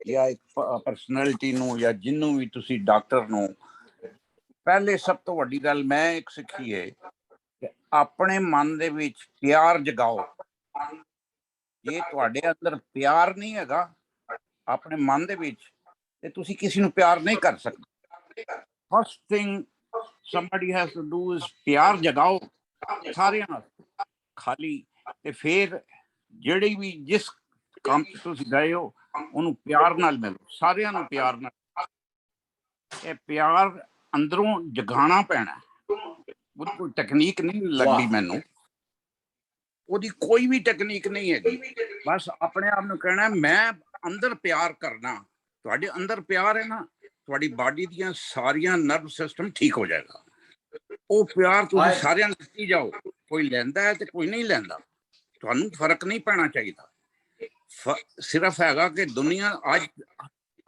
ਜਾਂ ਇੱਕ ਪਰਸਨੈਲਿਟੀ ਨੂੰ ਜਾਂ ਜਿਹਨੂੰ ਵੀ ਤੁਸੀਂ ਡਾਕਟਰ ਨੂੰ, ਪਹਿਲੇ ਸਭ ਤੋਂ ਵੱਡੀ ਗੱਲ ਮੈਂ ਇੱਕ ਸਿੱਖੀ ਹੈ ਕਿ ਆਪਣੇ ਮਨ ਦੇ ਵਿੱਚ ਪਿਆਰ ਜਗਾਓ। ਜੇ ਤੁਹਾਡੇ ਅੰਦਰ ਪਿਆਰ ਨਹੀਂ ਹੈਗਾ ਆਪਣੇ ਮਨ ਦੇ ਵਿੱਚ ਤੇ ਤੁਸੀਂ ਕਿਸੇ ਨੂੰ ਪਿਆਰ ਨਹੀਂ ਕਰ ਸਕਦੇ। First thing somebody has to do is ਪਿਆਰ ਜਗਾਓ ਸਾਰਿਆਂ ਨਾਲ ਖਾਲੀ, ਤੇ ਫਿਰ ਜਿਹੜੀ ਵੀ ਜਿਸ ਕੰਮ ਤੁਸੀਂ ਗਏ ਹੋ ਉਹਨੂੰ ਪਿਆਰ ਨਾਲ ਮਿਲੋ, ਸਾਰਿਆਂ ਨੂੰ ਪਿਆਰ ਨਾਲ। ਇਹ ਪਿਆਰ ਅੰਦਰੋਂ ਜਗਾਉਣਾ ਪੈਣਾ। ਉਹਦੀ ਕੋਈ ਟੈਕਨੀਕ ਨਹੀਂ ਲੱਗਦੀ ਮੈਨੂੰ, ਉਹਦੀ ਕੋਈ ਵੀ ਟੈਕਨੀਕ ਨਹੀਂ ਹੈਗੀ। ਬਸ ਆਪਣੇ ਆਪ ਨੂੰ ਕਹਿਣਾ ਮੈਂ ਅੰਦਰ ਪਿਆਰ ਕਰਨਾ। ਤੁਹਾਡੇ ਅੰਦਰ ਪਿਆਰ ਹੈ ਨਾ, ਤੁਹਾਡੀ ਬਾਡੀ ਦੀਆਂ ਸਾਰੀਆਂ ਨਰਵ ਸਿਸਟਮ ਠੀਕ ਹੋ ਜਾਏਗਾ। ਉਹ ਪਿਆਰ ਤੁਸੀਂ ਸਾਰਿਆਂ ਨੂੰ ਦਿੱਤੀ ਜਾਓ, ਕੋਈ ਲੈਂਦਾ ਹੈ ਤੇ ਕੋਈ ਨਹੀਂ ਲੈਂਦਾ, ਤੁਹਾਨੂੰ ਫਰਕ ਨਹੀਂ ਪੈਣਾ ਚਾਹੀਦਾ। ਸਿਰਫ ਹੈਗਾ ਕਿ ਦੁਨੀਆ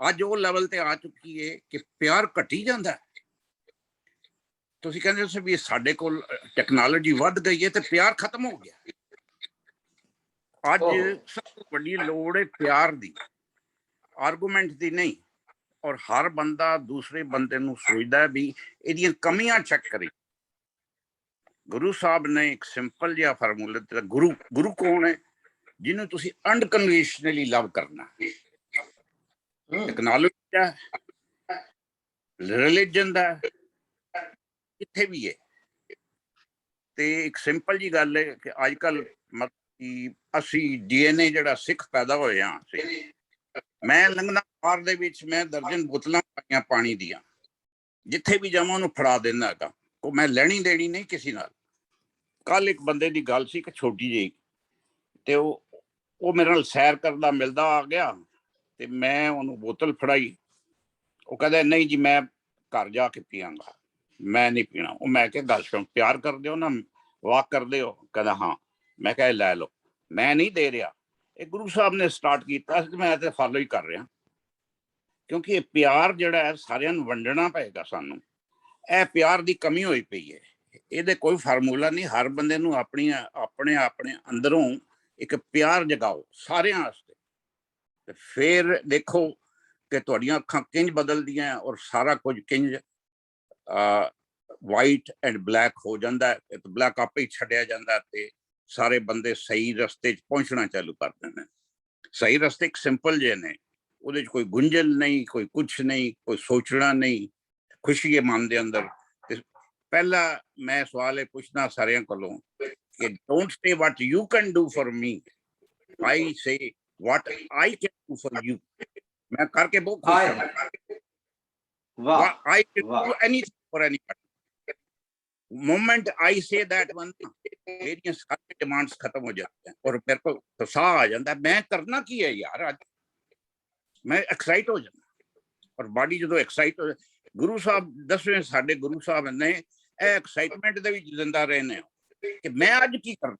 ਅੱਜ ਉਹ ਲੈਵਲ ਤੇ ਆ ਚੁੱਕੀ ਹੈ ਕਿ ਪਿਆਰ ਘਟੀ ਜਾਂਦਾ। ਤੁਸੀਂ ਕਹਿੰਦੇ ਹੋ ਵੀ ਸਾਡੇ ਕੋਲ ਟੈਕਨੋਲੋਜੀ ਵੱਧ ਗਈ ਹੈ ਤੇ ਪਿਆਰ ਖਤਮ ਹੋ ਗਿਆ। ਅੱਜ ਸਭ ਤੋਂ ਵੱਡੀ ਲੋੜ ਹੈ ਪਿਆਰ ਦੀ, ਆਰਗੂਮੈਂਟ ਦੀ ਨਹੀਂ। ਔਰ ਹਰ ਬੰਦਾ ਦੂਸਰੇ ਬੰਦੇ ਨੂੰ ਸੋਚਦਾ ਵੀ ਇਹਦੀਆਂ ਕਮੀਆਂ ਚੈੱਕ ਕਰੇ। ਗੁਰੂ ਸਾਹਿਬ ਨੇ ਇੱਕ ਸਿੰਪਲ ਜਿਹਾ ਫਾਰਮੂਲਾ ਦਿੱਤਾ। ਗੁਰੂ ਕੌਣ ਹੈ? ਜਿਹਨੂੰ ਤੁਸੀਂ ਅਨਕੰਡੀਸ਼ਨਲੀ ਲਵ ਕਰਨਾ। ਟੈਕਨੋਲੋਜੀ ਦਾ, ਰਿਲੀਜਨ ਦਾ, ਕਿੱਥੇ ਵੀ ਹੈ। ਤੇ ਇੱਕ ਸਿੰਪਲ ਜੀ ਗੱਲ ਹੈ ਕਿ ਅੱਜ ਕੱਲ ਅਸੀਂ DNA ਜਿਹੜਾ ਸਿੱਖ ਪੈਦਾ ਹੋਏ ਹਾਂ। ਮੈਂ ਲੰਘਣਾ ਬਾਹਰ ਦੇ ਵਿੱਚ ਮੈਂ ਦਰਜਨ ਬੋਤਲਾਂ ਪਾਈਆਂ ਪਾਣੀ ਦੀਆਂ, ਜਿੱਥੇ ਵੀ ਜਾਵਾਂ ਉਹਨੂੰ ਫੜਾ ਦਿੰਦਾ ਹੈਗਾ। ਉਹ ਮੈਂ ਲੈਣੀ ਦੇਣੀ ਨਹੀਂ ਕਿਸੇ ਨਾਲ। ਕੱਲ ਇੱਕ ਬੰਦੇ ਦੀ ਗੱਲ ਸੀ, ਇੱਕ ਛੋਟੀ ਜਿਹੀ, ਤੇ ਉਹ ਮੇਰੇ ਨਾਲ ਸੈਰ ਕਰਦਾ ਮਿਲਦਾ ਆ ਗਿਆ ਤੇ ਮੈਂ ਉਹਨੂੰ ਬੋਤਲ ਫੜਾਈ। ਉਹ ਕਹਿੰਦਾ ਨਹੀਂ ਜੀ ਮੈਂ ਘਰ ਜਾ ਕੇ ਪੀਆਂਗਾ, ਮੈਂ ਨਹੀਂ ਪੀਣਾ। ਉਹ ਮੈਂ ਕਿਹਾ ਗੱਲ ਸੁਣ, ਪਿਆਰ ਕਰਦੇ ਹੋ ਨਾ, ਵਾਕ ਕਰਦੇ ਹੋ? ਕਹਿੰਦਾ ਹਾਂ। ਮੈਂ ਕਿਹਾ ਲੈ ਲਓ, ਮੈਂ ਨਹੀਂ ਦੇ ਰਿਹਾ। ਇਹ ਗੁਰੂ ਸਾਹਿਬ ਨੇ ਸਟਾਰਟ ਕੀਤਾ ਤੇ ਮੈਂ ਤੇ ਫਾਲੋ ਹੀ ਕਰ ਰਿਹਾ, ਕਿਉਂਕਿ ਇਹ ਪਿਆਰ ਜਿਹੜਾ ਹੈ ਸਾਰਿਆਂ ਨੂੰ ਵੰਡਣਾ ਪਏਗਾ ਸਾਨੂੰ। ਇਹ ਪਿਆਰ ਦੀ ਕਮੀ ਹੋਈ ਪਈ ਹੈ। ਇਹਦੇ ਕੋਈ ਫਾਰਮੂਲਾ ਨਹੀਂ। ਹਰ ਬੰਦੇ ਨੂੰ ਆਪਣੇ ਅੰਦਰੋਂ ਇੱਕ ਪਿਆਰ ਜਗਾਓ ਸਾਰਿਆਂ ਵਾਸਤੇ, ਤੇ ਫਿਰ ਦੇਖੋ ਕਿ ਤੁਹਾਡੀਆਂ ਅੱਖਾਂ ਕਿੰਝ ਬਦਲਦੀਆਂ ਔਰ ਸਾਰਾ ਕੁਝ ਕਿੰਝ ਵਾਈਟ ਐਂਡ ਬਲੈਕ ਹੋ ਜਾਂਦਾ ਹੈ। ਤੇ ਬਲੈਕ ਆਪੇ ਹੀ ਛੱਡਿਆ ਜਾਂਦਾ ਤੇ ਸਾਰੇ ਬੰਦੇ ਸਹੀ ਰਸਤੇ 'ਚ ਪਹੁੰਚਣਾ ਚਾਲੂ ਕਰ ਦਿੰਦੇ। ਸਹੀ ਰਸਤੇ ਇੱਕ ਸਿੰਪਲ ਜਿਹੇ ਨੇ, ਉਹਦੇ 'ਚ ਕੋਈ ਗੁੰਝਲ ਨਹੀਂ, ਕੋਈ ਕੁਛ ਨਹੀਂ, ਕੋਈ ਸੋਚਣਾ ਨਹੀਂ, ਖੁਸ਼ੀ ਹੈ ਮਨ ਦੇ ਅੰਦਰ। ਤੇ पहला मैं सवाल ये पूछना सारे कोलों कि don't say what you can do for me, I say what I can do for you. मैं करके बहुत खुश हाय हूं। वाह आई कैन वाह do anything for anybody. Moment I say that one, मेरी सारी डिमांड्स खत्म हो जाती हैं और मेरे को उत्साह आ जाता है। मैं करना की है यार, आज मैं एक्साइट हो जाता और बॉडी जो एक्साइट हो। गुरु साहब 10वें साडे गुरु साहब ने एक्साइटमेंट दे विच जिंदा रहने कि मैं आज की करना।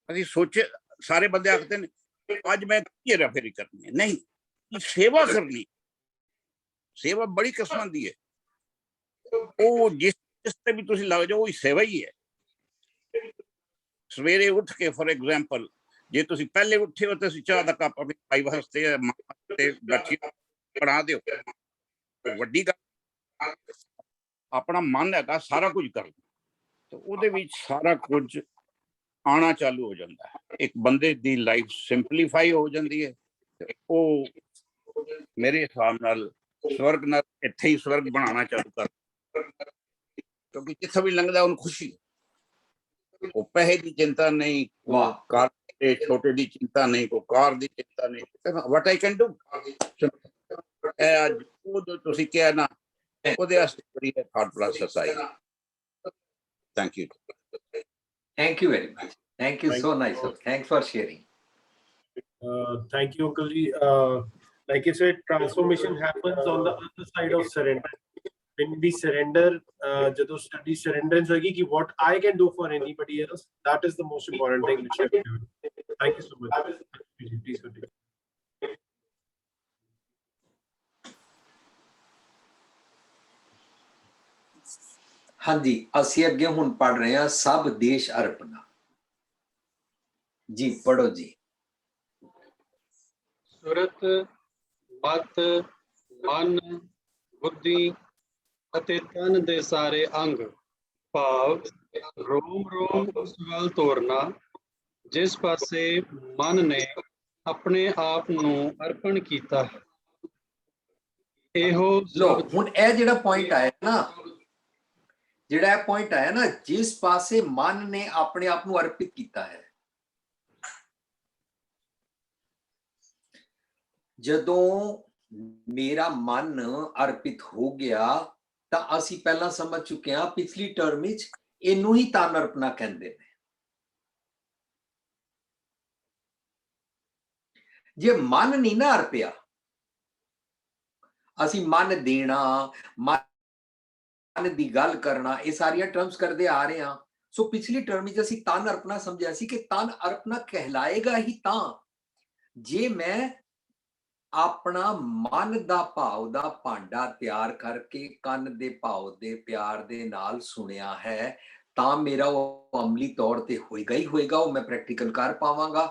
अभी सोचे सारे बंदे आखते हैं आज मैं हेरा फेरी करनी है, नहीं, सेवा करनी। सेवा बड़ी किस्म दी है, वो जिस ते भी तुसी लग जाओ वो सेवा ही है। सवेरे उठ के फॉर एग्जाम्पल जे तुसी पहले उठे हो तो चाह दा कप अपनी भाई वास्ते मां बच्ची बना दो, वड्डी गल। अपना मन है सारा कुछ कर तो ਉਹਦੇ ਵਿੱਚ ਸਾਰਾ ਕੁਝ ਆਣਾ ਚਾਲੂ ਹੋ ਜਾਂਦਾ ਹੈ। ਇੱਕ ਬੰਦੇ ਦੀ ਲਾਈਫ ਸਿੰਪਲੀਫਾਈ ਹੋ ਜਾਂਦੀ ਹੈ ਤੇ ਉਹ ਮੇਰੇ ਹਿਸਾਬ ਨਾਲ ਸਵਰਗ ਨਾਲ ਇੱਥੇ ਹੀ ਸਵਰਗ ਬਣਾਉਣਾ ਚਾਲੂ ਕਰ, ਕਿਉਂਕਿ ਜਿੱਥੇ ਵੀ ਲੰਘਦਾ ਉਹਨੂੰ ਖੁਸ਼ੀ। ਉਹ ਪੈਸੇ ਦੀ ਚਿੰਤਾ ਨਹੀਂ, वाह ਕਾਰ ਦੇ ਛੋਟੇ ਦੀ ਚਿੰਤਾ ਨਹੀਂ, ਕੋਈ ਕਾਰ ਦੀ ਚਿੰਤਾ ਨਹੀਂ। ਵਾਟ ਆਈ ਕੈਨ ਡੂ ਅੱਜ ਉਹ ਜੋ ਤੁਸੀਂ ਕਿਹਾ ਨਾ ਉਹਦੇ ਵਾਸਤੇ ਬੜੀ thought process I. Thank you. Thank you very much, thank you, so nice, thanks for sharing. Thank you, Uncle Ji. Like you said, transformation happens on the other side of surrender. When we surrender, ਜਦੋਂ study surrenderance ਹੋਏਗੀ ਕਿ what I can do for anybody else, that is the most important thing which we have to do. Thank you so much. Please continue. हाँ जी, ਅਸੀਂ ਅੱਗੇ ਹੁਣ ਪੜ ਰਹੇ ਹਾਂ ਸਭ ਦੇਸ਼ ਅਰਪਣਾ। ਜੀ ਪੜੋ ਜੀ। ਸੁਰਤ, ਮਤ, ਮਨ, ਬੁੱਧੀ ਅਤੇ ਤਨ ਦੇ ਸਾਰੇ ਅੰਗ ਭਾਵ ਰੋਮ ਰੋਮ ਉਸ ਵੱਲ ਤੋਰਨਾ ਜਿਸ ਪਾਸੇ ਮਨ ਨੇ ਆਪਣੇ ਆਪ ਨੂੰ ਅਰਪਣ ਕੀਤਾ ਹੈ। ਇਹੋ ਲੋ ਹੁਣ ਇਹ ਜਿਹੜਾ ਪੁਆਇੰਟ ਆਇਆ ਨਾ, ਜਿਹੜਾ ਇਹ ਪੁਆਇੰਟ ਆਇਆ ਨਾ, ਜਿਸ ਪਾਸੇ ਮਨ ਨੇ ਆਪਣੇ ਆਪ ਨੂੰ ਅਰਪਿਤ ਕੀਤਾ ਹੈ। ਜਦੋਂ ਮੇਰਾ ਮਨ ਅਰਪਿਤ ਹੋ ਗਿਆ ਤਾਂ ਅਸੀਂ ਪਹਿਲਾਂ ਸਮਝ ਚੁੱਕੇ ਹਾਂ ਪਿਛਲੀ ਟਰਮ ਵਿੱਚ ਇਹਨੂੰ ਹੀ ਤਨ ਅਰਪਣਾ ਕਹਿੰਦੇ ਨੇ। ਜੇ ਮਨ ਨਹੀਂ ਨਾ ਅਰਪਿਆ, ਅਸੀਂ ਮਨ ਦੇਣਾ, ਮਨ ਦੀ ਗੱਲ ਕਰਨਾ, ਇਹ ਸਾਰੀਆਂ ਟਰਮਸ ਕਰਦੇ ਆ ਰਹੇ ਹਾਂ। ਸੋ ਪਿਛਲੀ ਟਰਮ ਵਿੱਚ ਅਸੀਂ ਤਨ ਅਰਪਣਾ ਸਮਝਿਆ ਸੀ ਕਿ ਤਨ ਅਰਪਣਾ ਕਹਿਲਾਏਗਾ ਹੀ ਤਾਂ ਜੇ ਮੈਂ ਆਪਣਾ ਮਨ ਦਾ ਭਾਵ ਦਾ ਭਾਂਡਾ ਤਿਆਰ ਕਰਕੇ ਕੰਨ ਦੇ ਭਾਵ ਦੇ ਪਿਆਰ ਦੇ ਨਾਲ ਸੁਣਿਆ ਹੈ, ਤਾਂ ਮੇਰਾ ਉਹ ਅਮਲੀ ਤੌਰ ਤੇ ਹੋਏਗਾ ਹੀ ਹੋਏਗਾ, ਉਹ ਮੈਂ ਪ੍ਰੈਕਟੀਕਲ ਕਰ ਪਾਵਾਂਗਾ।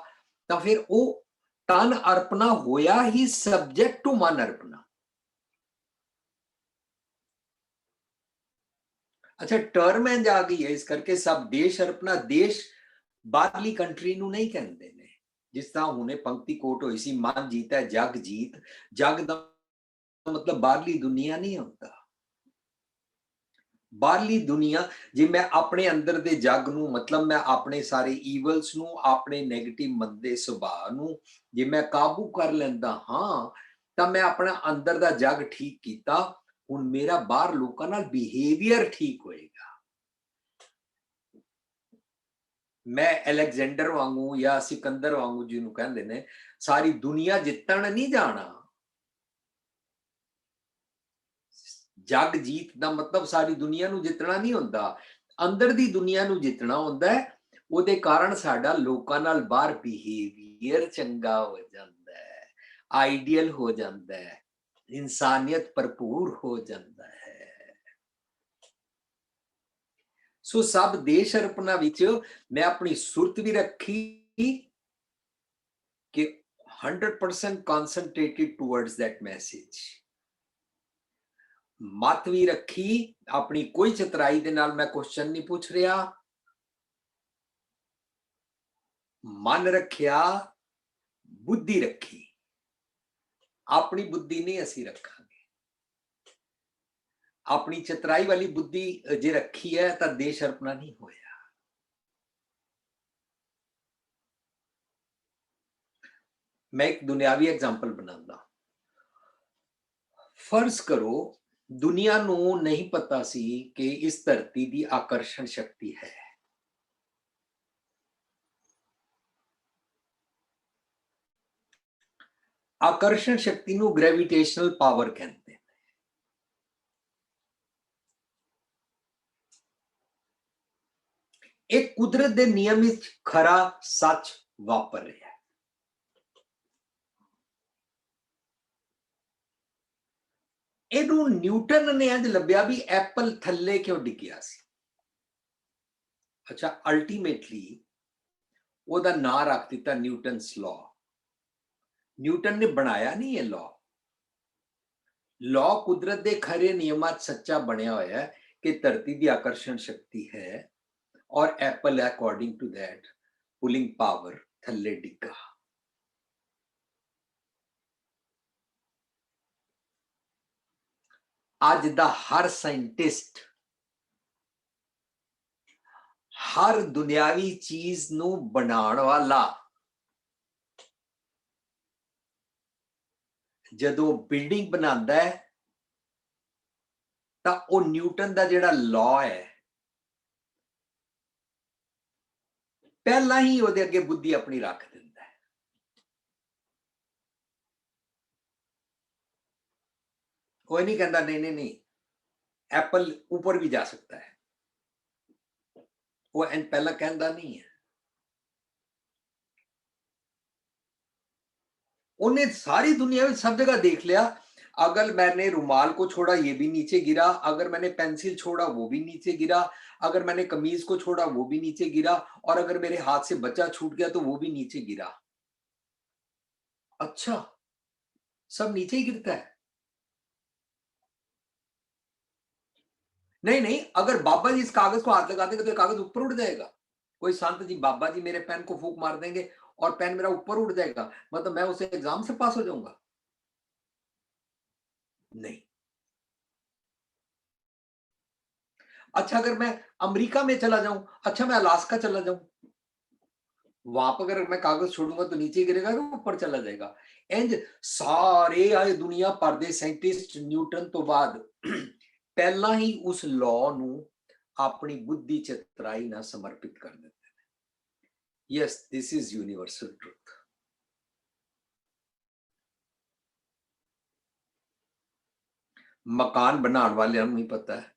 ਤਾਂ ਫਿਰ ਉਹ ਤਨ ਅਰਪਣਾ ਹੋਇਆ ਹੀ ਸਬਜੈਕਟ ਟੂ ਮਨ ਅਰਪਣਾ। अच्छा टर्म इंज आ गई है इस करके सब देश अरपना, देश बाहरली कंट्री ਨੂੰ ਨਹੀਂ ਕਹਿੰਦੇ ਨੇ। ਜਿਸ ਤਰ੍ਹਾਂ ਹੁਣੇ ਪੰਕਤੀ ਕੋਟ ਹੋਈ ਸੀ, ਮਨ ਜੀਤਾ ਜਗ ਜੀਤ। ਜਗ ਦਾ ਮਤਲਬ ਬਾਹਰਲੀ ਦੁਨੀਆ ਨਹੀਂ ਹੁੰਦਾ। ਬਾਹਰਲੀ ਦੁਨੀਆ ਜੇ ਮੈਂ ਆਪਣੇ ਅੰਦਰ ਦੇ ਜਗ ਨੂੰ, ਮਤਲਬ ਮੈਂ ਆਪਣੇ ਸਾਰੇ ਈਵਲਸ ਨੂੰ, ਆਪਣੇ ਨੈਗੇਟਿਵ ਮੰਦੇ ਸੁਭਾਅ ਨੂੰ ਜੇ ਮੈਂ ਕਾਬੂ ਕਰ ਲੈਂਦਾ ਹਾਂ ਤਾਂ ਮੈਂ ਆਪਣਾ ਅੰਦਰ ਦਾ ਜਗ ਠੀਕ ਕੀਤਾ। ਹੁਣ ਮੇਰਾ ਬਾਹਰ ਲੋਕਾਂ ਨਾਲ ਬਿਹੇਵੀਅਰ ਠੀਕ ਹੋਏਗਾ। ਮੈਂ ਅਲੈਗਜ਼ੈਂਡਰ ਵਾਂਗੂ ਜਾਂ ਸਿਕੰਦਰ ਵਾਂਗੂ ਜਿਹਨੂੰ ਕਹਿੰਦੇ ਨੇ ਸਾਰੀ ਦੁਨੀਆ ਜਿੱਤਣ ਨਹੀਂ ਜਾਣਾ। ਜਗ ਜੀਤ ਦਾ ਮਤਲਬ ਸਾਰੀ ਦੁਨੀਆ ਨੂੰ ਜਿੱਤਣਾ ਨਹੀਂ ਹੁੰਦਾ, ਅੰਦਰ ਦੀ ਦੁਨੀਆ ਨੂੰ ਜਿੱਤਣਾ ਹੁੰਦਾ ਹੈ। ਉਹਦੇ ਕਾਰਨ ਸਾਡਾ ਲੋਕਾਂ ਨਾਲ ਬਾਹਰ ਬਿਹੇਵੀਅਰ ਚੰਗਾ ਹੋ ਜਾਂਦਾ ਹੈ, ਆਈਡੀਅਲ ਹੋ ਜਾਂਦਾ ਹੈ, ਇਨਸਾਨੀਅਤ ਭਰਪੂਰ ਹੋ ਜਾਂਦਾ ਹੈ। ਸੋ ਸਭ ਦੇਸ਼ ਅਰਪਣਾ ਵਿੱਚ ਮੈਂ ਆਪਣੀ ਸੁਰਤ ਵੀ ਰੱਖੀ ਕਿ 100% concentrated towards that message। ਮਤ ਵੀ ਰੱਖੀ, ਆਪਣੀ ਕੋਈ ਚਤਰਾਈ ਦੇ ਨਾਲ ਮੈਂ ਕੁਐਸਚਨ ਨਹੀਂ ਪੁੱਛ ਰਿਹਾ। ਮਨ ਰੱਖਿਆ, ਬੁੱਧੀ ਰੱਖੀ। ਆਪਣੀ ਬੁੱਧੀ ਨਹੀਂ ਅਸੀਂ ਰੱਖਾਂਗੇ, अपनी चतुराई वाली बुद्धि जे रखी है तो देश अर्पणा नहीं होया। मैं एक दुनियावी एग्जाम्पल बनांदा। फर्ज करो दुनिया नू नहीं पता सी कि इस धरती की आकर्षण शक्ति है। आकर्षण शक्ति नू ग्रेविटेशनल पावर कहते हैं। एक कुदरत के नियम विच खरा सच वापर रहा है। इनू न्यूटन ने अज लभ्या भी एप्पल थल्ले क्यों डिग्या सी। अच्छा, अल्टीमेटली ओदा नाम रख दिता न्यूटन्स लॉ। न्यूटन ने बनाया नहीं है लॉ। लॉ कुदरत के खरे नियमां सच्चा बनया होया है कि धरती की आकर्षण शक्ति है और apple according to that pulling power थल्ले डिगा। अज दा हर साइंटिस्ट हर दुनियावी चीज नू बनाण वाला जदों बिल्डिंग बनांदा है तां ओ न्यूटन दा जिहड़ा लॉ है पहला ही ओदे अगे बुद्धि अपनी रख दिंदा है। कोई नहीं कहता नहीं नहीं नहीं एप्पल ऊपर भी जा सकता है, वो पहला कहता नहीं है। उन्हें सारी दुनिया में सब जगह देख लिया, अगर मैंने रुमाल को छोड़ा ये भी नीचे गिरा, अगर मैंने पेंसिल छोड़ा वो भी नीचे गिरा, अगर मैंने कमीज को छोड़ा वो भी नीचे गिरा, और अगर मेरे हाथ से बच्चा छूट गया तो वो भी नीचे गिरा। अच्छा, सब नीचे ही गिरता है? नहीं नहीं, अगर बाबा जी इस कागज को हाथ लगा देंगे तो ये कागज ऊपर उड़ जाएगा। कोई संत जी बाबा जी मेरे पेन को फूंक मार देंगे और पेन मेरा ऊपर उड़ जाएगा, मतलब मैं उसे एग्जाम से पास हो जाऊंगा? नहीं। अच्छा, अगर मैं अमेरिका में चला जाऊं, अच्छा मैं अलास्का चला जाऊं, वहां पर अगर मैं कागज छोड़ूंगा तो नीचे गिरेगा कि ऊपर चला जाएगा? इंज सारे आए दुनिया भर दे साइंटिस्ट न्यूटन तो बाद पहला ही उस लॉ नू अपनी बुद्धि चतुराई ना समर्पित कर देते हैं। Yes, this is universal truth. मकान बनाने वाले नहीं पता है,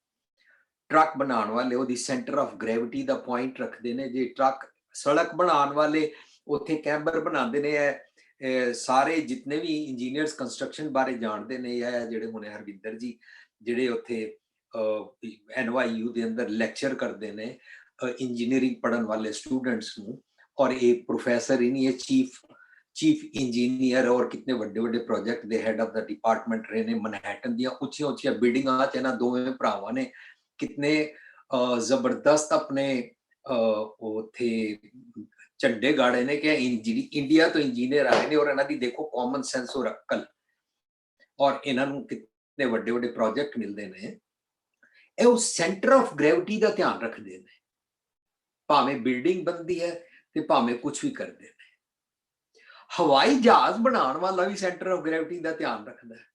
ट्रक बनाने वाले ओदी सेंटर ऑफ ग्रेविटी दा पॉइंट रखते हैं। जे ट्रक सड़क बनाने वाले उत्थे कैंबर बनाते हैं। सारे जितने भी इंजीनियर्स कंस्ट्रक्शन बारे जानते हैं, या जिहड़े हुणे हरविंदर जी जिहड़े उत्थे NYU दे अंदर लेक्चर करते हैं इंजीनियरिंग पढ़न वाले स्टूडेंट्स नूं, और एक प्रोफेसर ही नहीं है, चीफ इंजीनियर और कितने बड़े बड़े project they head of the department रहे ने। मनहैटन दियां उच्चियां उच्चियां बिल्डिंगां च इन्हां दोवें भरावां ने कितने जबरदस्त अपने उथे झंडे गाड़े ने कि इंडिया तो इंजीनियर आए ने और इन्हां दी देखो कॉमन सेंस और अक्ल, और इन्हां नूं कितने बड़े बड़े प्रोजेक्ट मिलते हैं। ਇਹ ਉਹ ਸੈਂਟਰ ਆਫ ਗ੍ਰੈਵਿਟੀ ਦਾ ਧਿਆਨ ਰੱਖਦੇ ਨੇ, ਭਾਵੇਂ ਬਿਲਡਿੰਗ ਬਣਦੀ ਹੈ ਤੇ ਭਾਵੇਂ ਕੁਝ ਵੀ ਕਰਦੇ ਨੇ। ਹਵਾਈ ਜਹਾਜ਼ ਬਣਾਉਣ ਵਾਲਾ ਵੀ ਸੈਂਟਰ ਆਫ ਗ੍ਰੈਵਿਟੀ ਦਾ ਧਿਆਨ ਰੱਖਦਾ ਹੈ।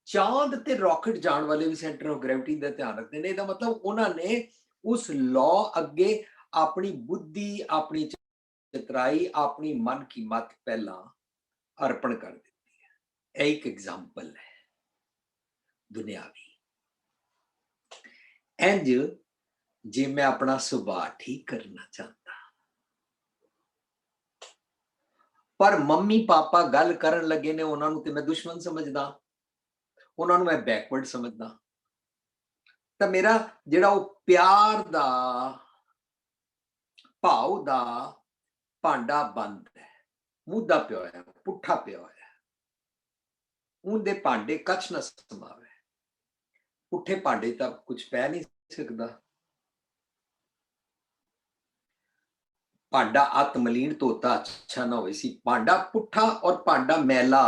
ਚਾਂਦ ਤੇ ਰਾਕਟ ਜਾਣ ਵਾਲੇ ਵੀ ਸੈਂਟਰ ਆਫ ਗ੍ਰੈਵਿਟੀ ਦਾ ਧਿਆਨ ਰੱਖਦੇ ਨੇ। ਇਹਦਾ ਮਤਲਬ ਉਹਨਾਂ ਨੇ ਉਸ ਲਾਅ ਅੱਗੇ ਆਪਣੀ ਬੁੱਧੀ, ਆਪਣੀ ਚਤੁਰਾਈ, ਆਪਣੀ ਮਨ ਕੀ ਮਤ ਪਹਿਲਾਂ ਅਰਪਣ ਕਰ ਦਿੱਤੀ ਹੈ। ਇਹ ਇੱਕ ਐਗਜ਼ਾਮਪਲ ਹੈ ਦੁਨਿਆਵੀ। इंज जे मैं अपना सुभाव ठीक करना चाहता पर मम्मी पापा गल करन लगे ने उन्होंने ते मैं दुश्मन समझदा, उन्होंने मैं बैकवर्ड समझदा, तो मेरा जिहड़ा वो प्यार दा भाव दा भांडा बंद है, मुद्दा पिया है, पुट्ठा पिया है। उनके भांडे कच न समावे, पुट्ठे भांडे तो कुछ पै नहीं सकता। भांडा अत मलीन धोता अच्छा ना होवे सी। भांडा पुट्ठा और भांडा मैला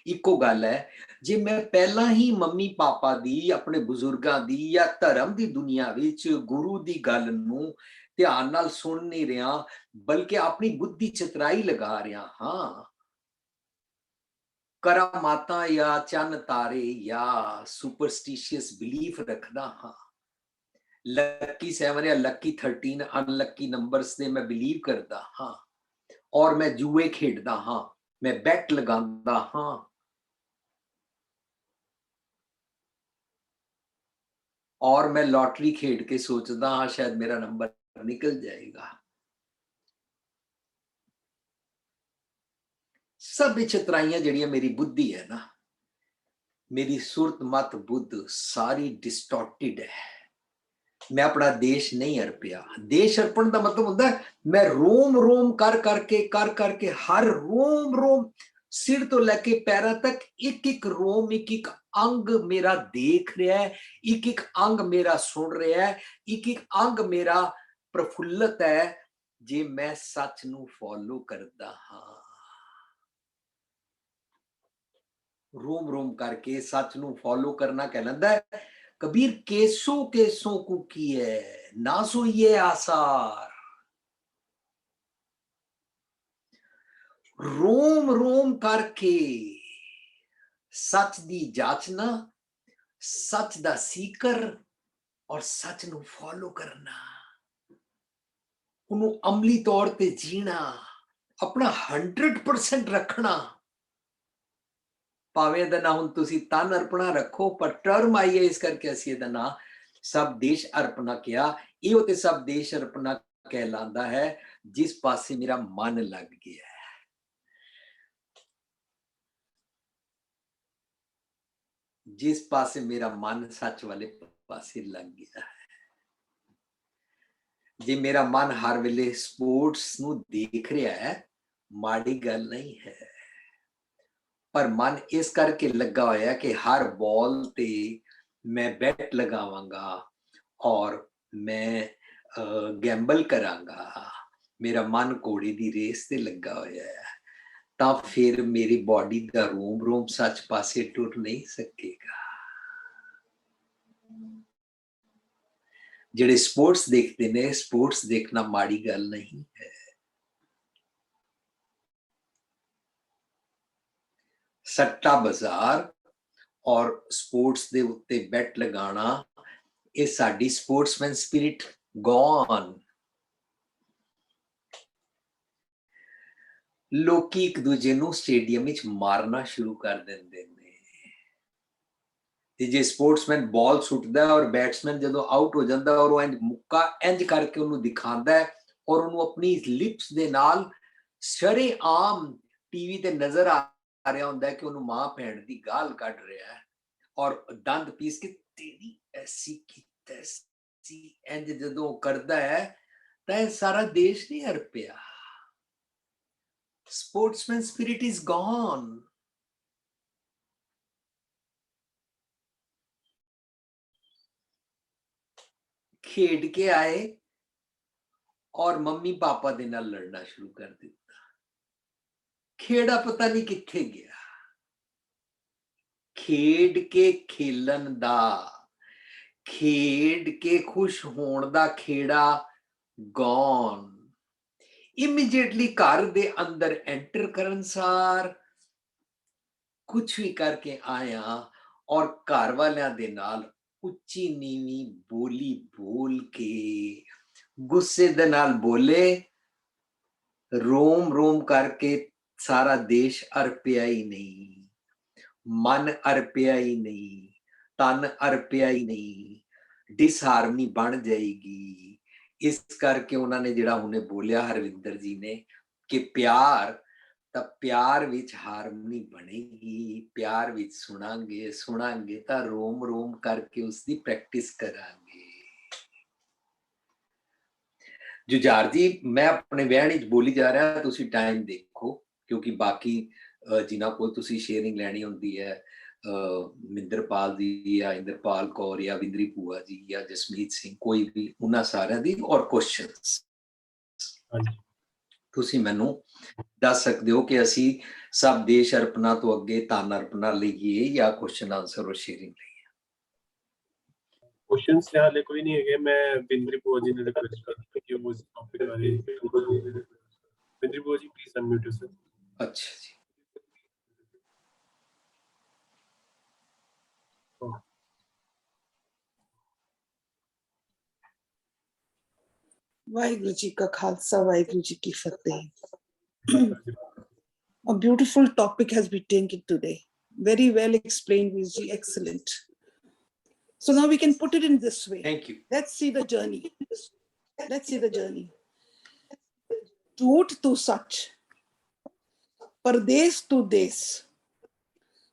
इको गल है। ਜੇ ਮੈਂ ਪਹਿਲਾਂ ਹੀ ਮੰਮੀ ਪਾਪਾ ਦੀ, ਆਪਣੇ ਬਜ਼ੁਰਗਾਂ ਦੀ ਜਾਂ ਧਰਮ ਦੀ ਦੁਨੀਆ ਵਿੱਚ ਗੁਰੂ ਦੀ ਗੱਲ ਨੂੰ ਧਿਆਨ ਨਾਲ ਸੁਣ ਨਹੀਂ ਰਿਹਾ, ਬਲਕਿ ਆਪਣੀ ਬੁੱਧੀ ਚਤਰਾਈ ਲਗਾ ਰਿਹਾ ਹਾਂ, ਕਰਾਮਾਤਾਂ ਜਾਂ ਚੰਨ ਤਾਰੇ ਜਾਂ ਸੁਪਰਸਟੀਸ਼ੀਅਸ ਬਿਲੀਫ ਰੱਖਦਾ ਹਾਂ, ਲੱਕੀ 7 ਜਾਂ ਲੱਕੀ 13 ਅਨਲੱਕੀ ਨੰਬਰਸ ਦੇ ਮੈਂ ਬਿਲੀਵ ਕਰਦਾ ਹਾਂ, ਔਰ ਮੈਂ ਜੂਏ ਖੇਡਦਾ ਹਾਂ, ਮੈਂ ਬੈਟ ਲਗਾਉਂਦਾ ਹਾਂ, और मैं लॉटरी खेड के सोचता हाँ शायद मेरा नंबर निकल जाएगा। सब चतराइयां जड़ियां मेरी बुद्धि है ना, मेरी सुरत मत बुद्ध सारी डिस्टॉर्टेड है। मैं अपना देश नहीं अर्पिया। देश अर्पण का मतलब होता है मैं रोम रोम कर करके हर रोम रोम सिर तो लेके पैरों तक एक एक रोम एक एक अंग मेरा देख रहा है, एक एक अंग मेरा सुन रहा है, एक एक अंग मेरा प्रफुल्लित है जे मैं सच नू फॉलो करता हाँ। रोम रोम करके सच नू फॉलो करना कहलांदा है। कबीर केसों केसों को की है ना सोइए आसार, रोम रोम करके सच दी जाचना, सच दा सीकर और सच नू फॉलो करना, उन्होंने अमली तौर पे जीना, अपना 100% रखना। भावें दा ना हुण तुसी तन अर्पणा रखो, पर टर्म आई है इस करके असीं इहदा ना सब देश अर्पणा किया। इहो ते सब देश अर्पणा कहलांदा है जिस पासे मेरा मन लग गया है। जिस पासे मेरा मन सच वाले पासे लग गया है। जे मेरा मन हर वेले स्पोर्ट्स नू देख रहा है, माड़ी गल नहीं है, पर मन इस करके लगा होया कि हर बॉल ते मैं बैट लगावांगा और मैं गैम्बल करांगा, मेरा मन घोड़े दी रेस ते लगा होया है, तां फिर मेरी बॉडी दा रोम रोम सच पासे टुर नहीं सकेगा। जेड़े स्पोर्ट्स देखते ने, स्पोर्ट्स देखना माड़ी गल नहीं है। सट्टा बाजार और स्पोर्ट्स दे उत्ते बैट लगाना, ये साडी स्पोर्ट्समैन स्पिरिट गॉन। लोकी एक दूजे नू स्टेडियम विच मारना शुरू कर देंदे ने। ते जे स्पोर्ट्समैन बॉल सुटदा है और बैट्समैन जदों आउट हो जांदा और वो इंज मुक्का इंज करके उन्होंने दिखांदा है और उन्होंने अपनी लिप्स दे नाल शरेआम टीवी ते नजर आ रहा होंदा है कि उन्होंने मां भैन दी गाल कढ रहा है और दंद पीस के तेरी ऐसी की तैसी इंज जदों करदा है तां सारा देश नहीं हरपिया। Sportsman spirit is gone. खेड के आए और मम्मी पापा दे नाल लड़ना शुरू कर दिता। खेड़ा पता नहीं किथे गया। खेड के खेलन दा, खेड के खुश होण दा खेड़ा गॉन। इमीडिएटली घर दे अंदर एंटर करन सार कुछ भी करके आया और घर वालियां दे नाल उच्ची नीवी बोली बोल के गुस्से दे नाल बोले, रोम रोम करके सारा देश अर्पिया ही नहीं, मन अर्पिया ही नहीं, तन अर्पिया ही नहीं, डिसहारमनी बन जाएगी। इस करके उन्होंने जिहड़ा हुणे बोलिया हरविंदर जी ने कि प्यार तां प्यार विच हारमनी बनेगी, प्यार विच सुनांगे सुनांगे तां रोम रोम करके उसकी प्रैक्टिस करांगे। जुझार जी मैं अपने वहण विच बोली जा रहा, तुसी टाइम देखो क्योंकि बाकी जिन्हां कोल तुसी शेयरिंग लैनी हुंदी है, मिंदरपाल जी या इंद्रपाल कौर या विंदरी भूआ जी या जसमीत सिंह, कोई भी उन्हां सारियां दी और क्वेश्चंस। हाँ जी। ਤੁਸੀਂ ਮੈਨੂੰ ਦੱਸ ਸਕਦੇ ਹੋ ਕਿ ਅਸੀਂ ਸਭ ਦੇਸ਼ ਅਰਪਣਾ ਤੋਂ ਅੱਗੇ ਧਨ ਅਰਪਣਾ ਲਈਏ ਜਾਂ ਕੁਐਸਚਨ ਆਨਸਰ ਔਰ ਸ਼ੇਅਰਿੰਗ ਲਈਏ? क्वेश्चंस से हाले कोई नहीं है। मैं बिंद्री बुआ जी ने रिक्वेस्ट करती कि वो इस टॉपिक बारे बिंद्री बुआ जी प्लीज अनम्यूट योरसेल्फ। अच्छा जी। ਵਾਹਿਗੁਰੂ ਜੀ ਕਾ ਖਾਲਸਾ ਵਾਹਿਗੁਰੂ ਜੀ ਕੀ ਫਤਿਹ। A beautiful topic has been taken today. Very well explained, Viji. Excellent. So now we can put it in this way. Thank you. Let's see the journey. Let's see the journey. Toot to such. Pardes to des.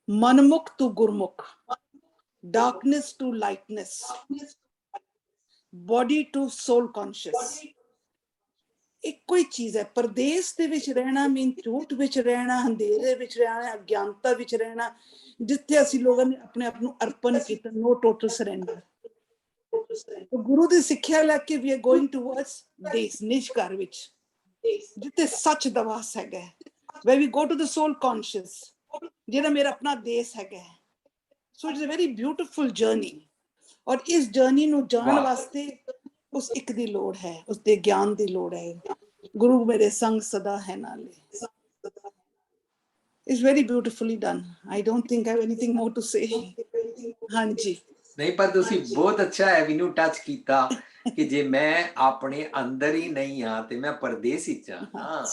Manmukh to gurmukh. Darkness to lightness. Body to soul conscious. ਇੱਕੋ ਹੀ ਚੀਜ਼ ਹੈ। ਪਰਦੇਸ ਦੇ ਵਿੱਚ ਰਹਿਣਾ ਮੀਨ ਝੂਠ ਵਿੱਚ ਰਹਿਣਾ, ਅੰਧੇਰੇ ਵਿੱਚ ਰਹਿਣਾ, ਅਗਿਆਨਤਾ ਵਿੱਚ ਰਹਿਣਾ, ਜਿੱਥੇ ਅਸੀਂ ਲੋਕਾਂ ਨੇ ਆਪਣੇ ਆਪ ਨੂੰ ਅਰਪਣ ਕੀਤਾ। ਨੋ ਟੋਟਲ ਸਰੈਂਡਰ। ਗੁਰੂ ਦੀ ਸਿੱਖਿਆ ਲੈ ਕੇ ਵੀ ਆਰ ਗੋਇੰਗ ਟੂਵਰਡਸ ਦੇਸ, ਨਿਜ ਘਰ ਵਿੱਚ ਜਿੱਥੇ ਸੱਚ ਦਾ ਵਾਸ ਹੈਗਾ। where we go to the soul conscious, ਜਿਹੜਾ ਮੇਰਾ ਆਪਣਾ ਦੇਸ ਹੈਗਾ। So it's a very beautiful journey. ਔਰ ਇਸ ਜਰਨੀ ਨੂੰ ਜਾਣ ਵਾਸਤੇ ਉਸ ਇੱਕ ਦੀ ਲੋੜ ਹੈ, ਉਸ ਦੇ ਗਿਆਨ ਦੀ ਲੋੜ ਹੈ। ਗੁਰੂ ਮੇਰੇ ਸੰਗ ਸਦਾ ਹੈ ਨਾਲੇ। It's very beautifully done. I don't think I have anything more to say. ਹਾਂਜੀ ਨਹੀਂ, ਪਰ ਤੁਸੀਂ ਬਹੁਤ ਅੱਛਾ ਐਵਨਿਊ ਟੱਚ ਕੀਤਾ ਕਿ ਜੇ ਮੈਂ ਆਪਣੇ ਅੰਦਰ ਹੀ ਨਹੀਂ ਹਾਂ ਤੇ ਮੈਂ ਪਰਦੇਸ ਵਿੱਚ ਹਾਂ।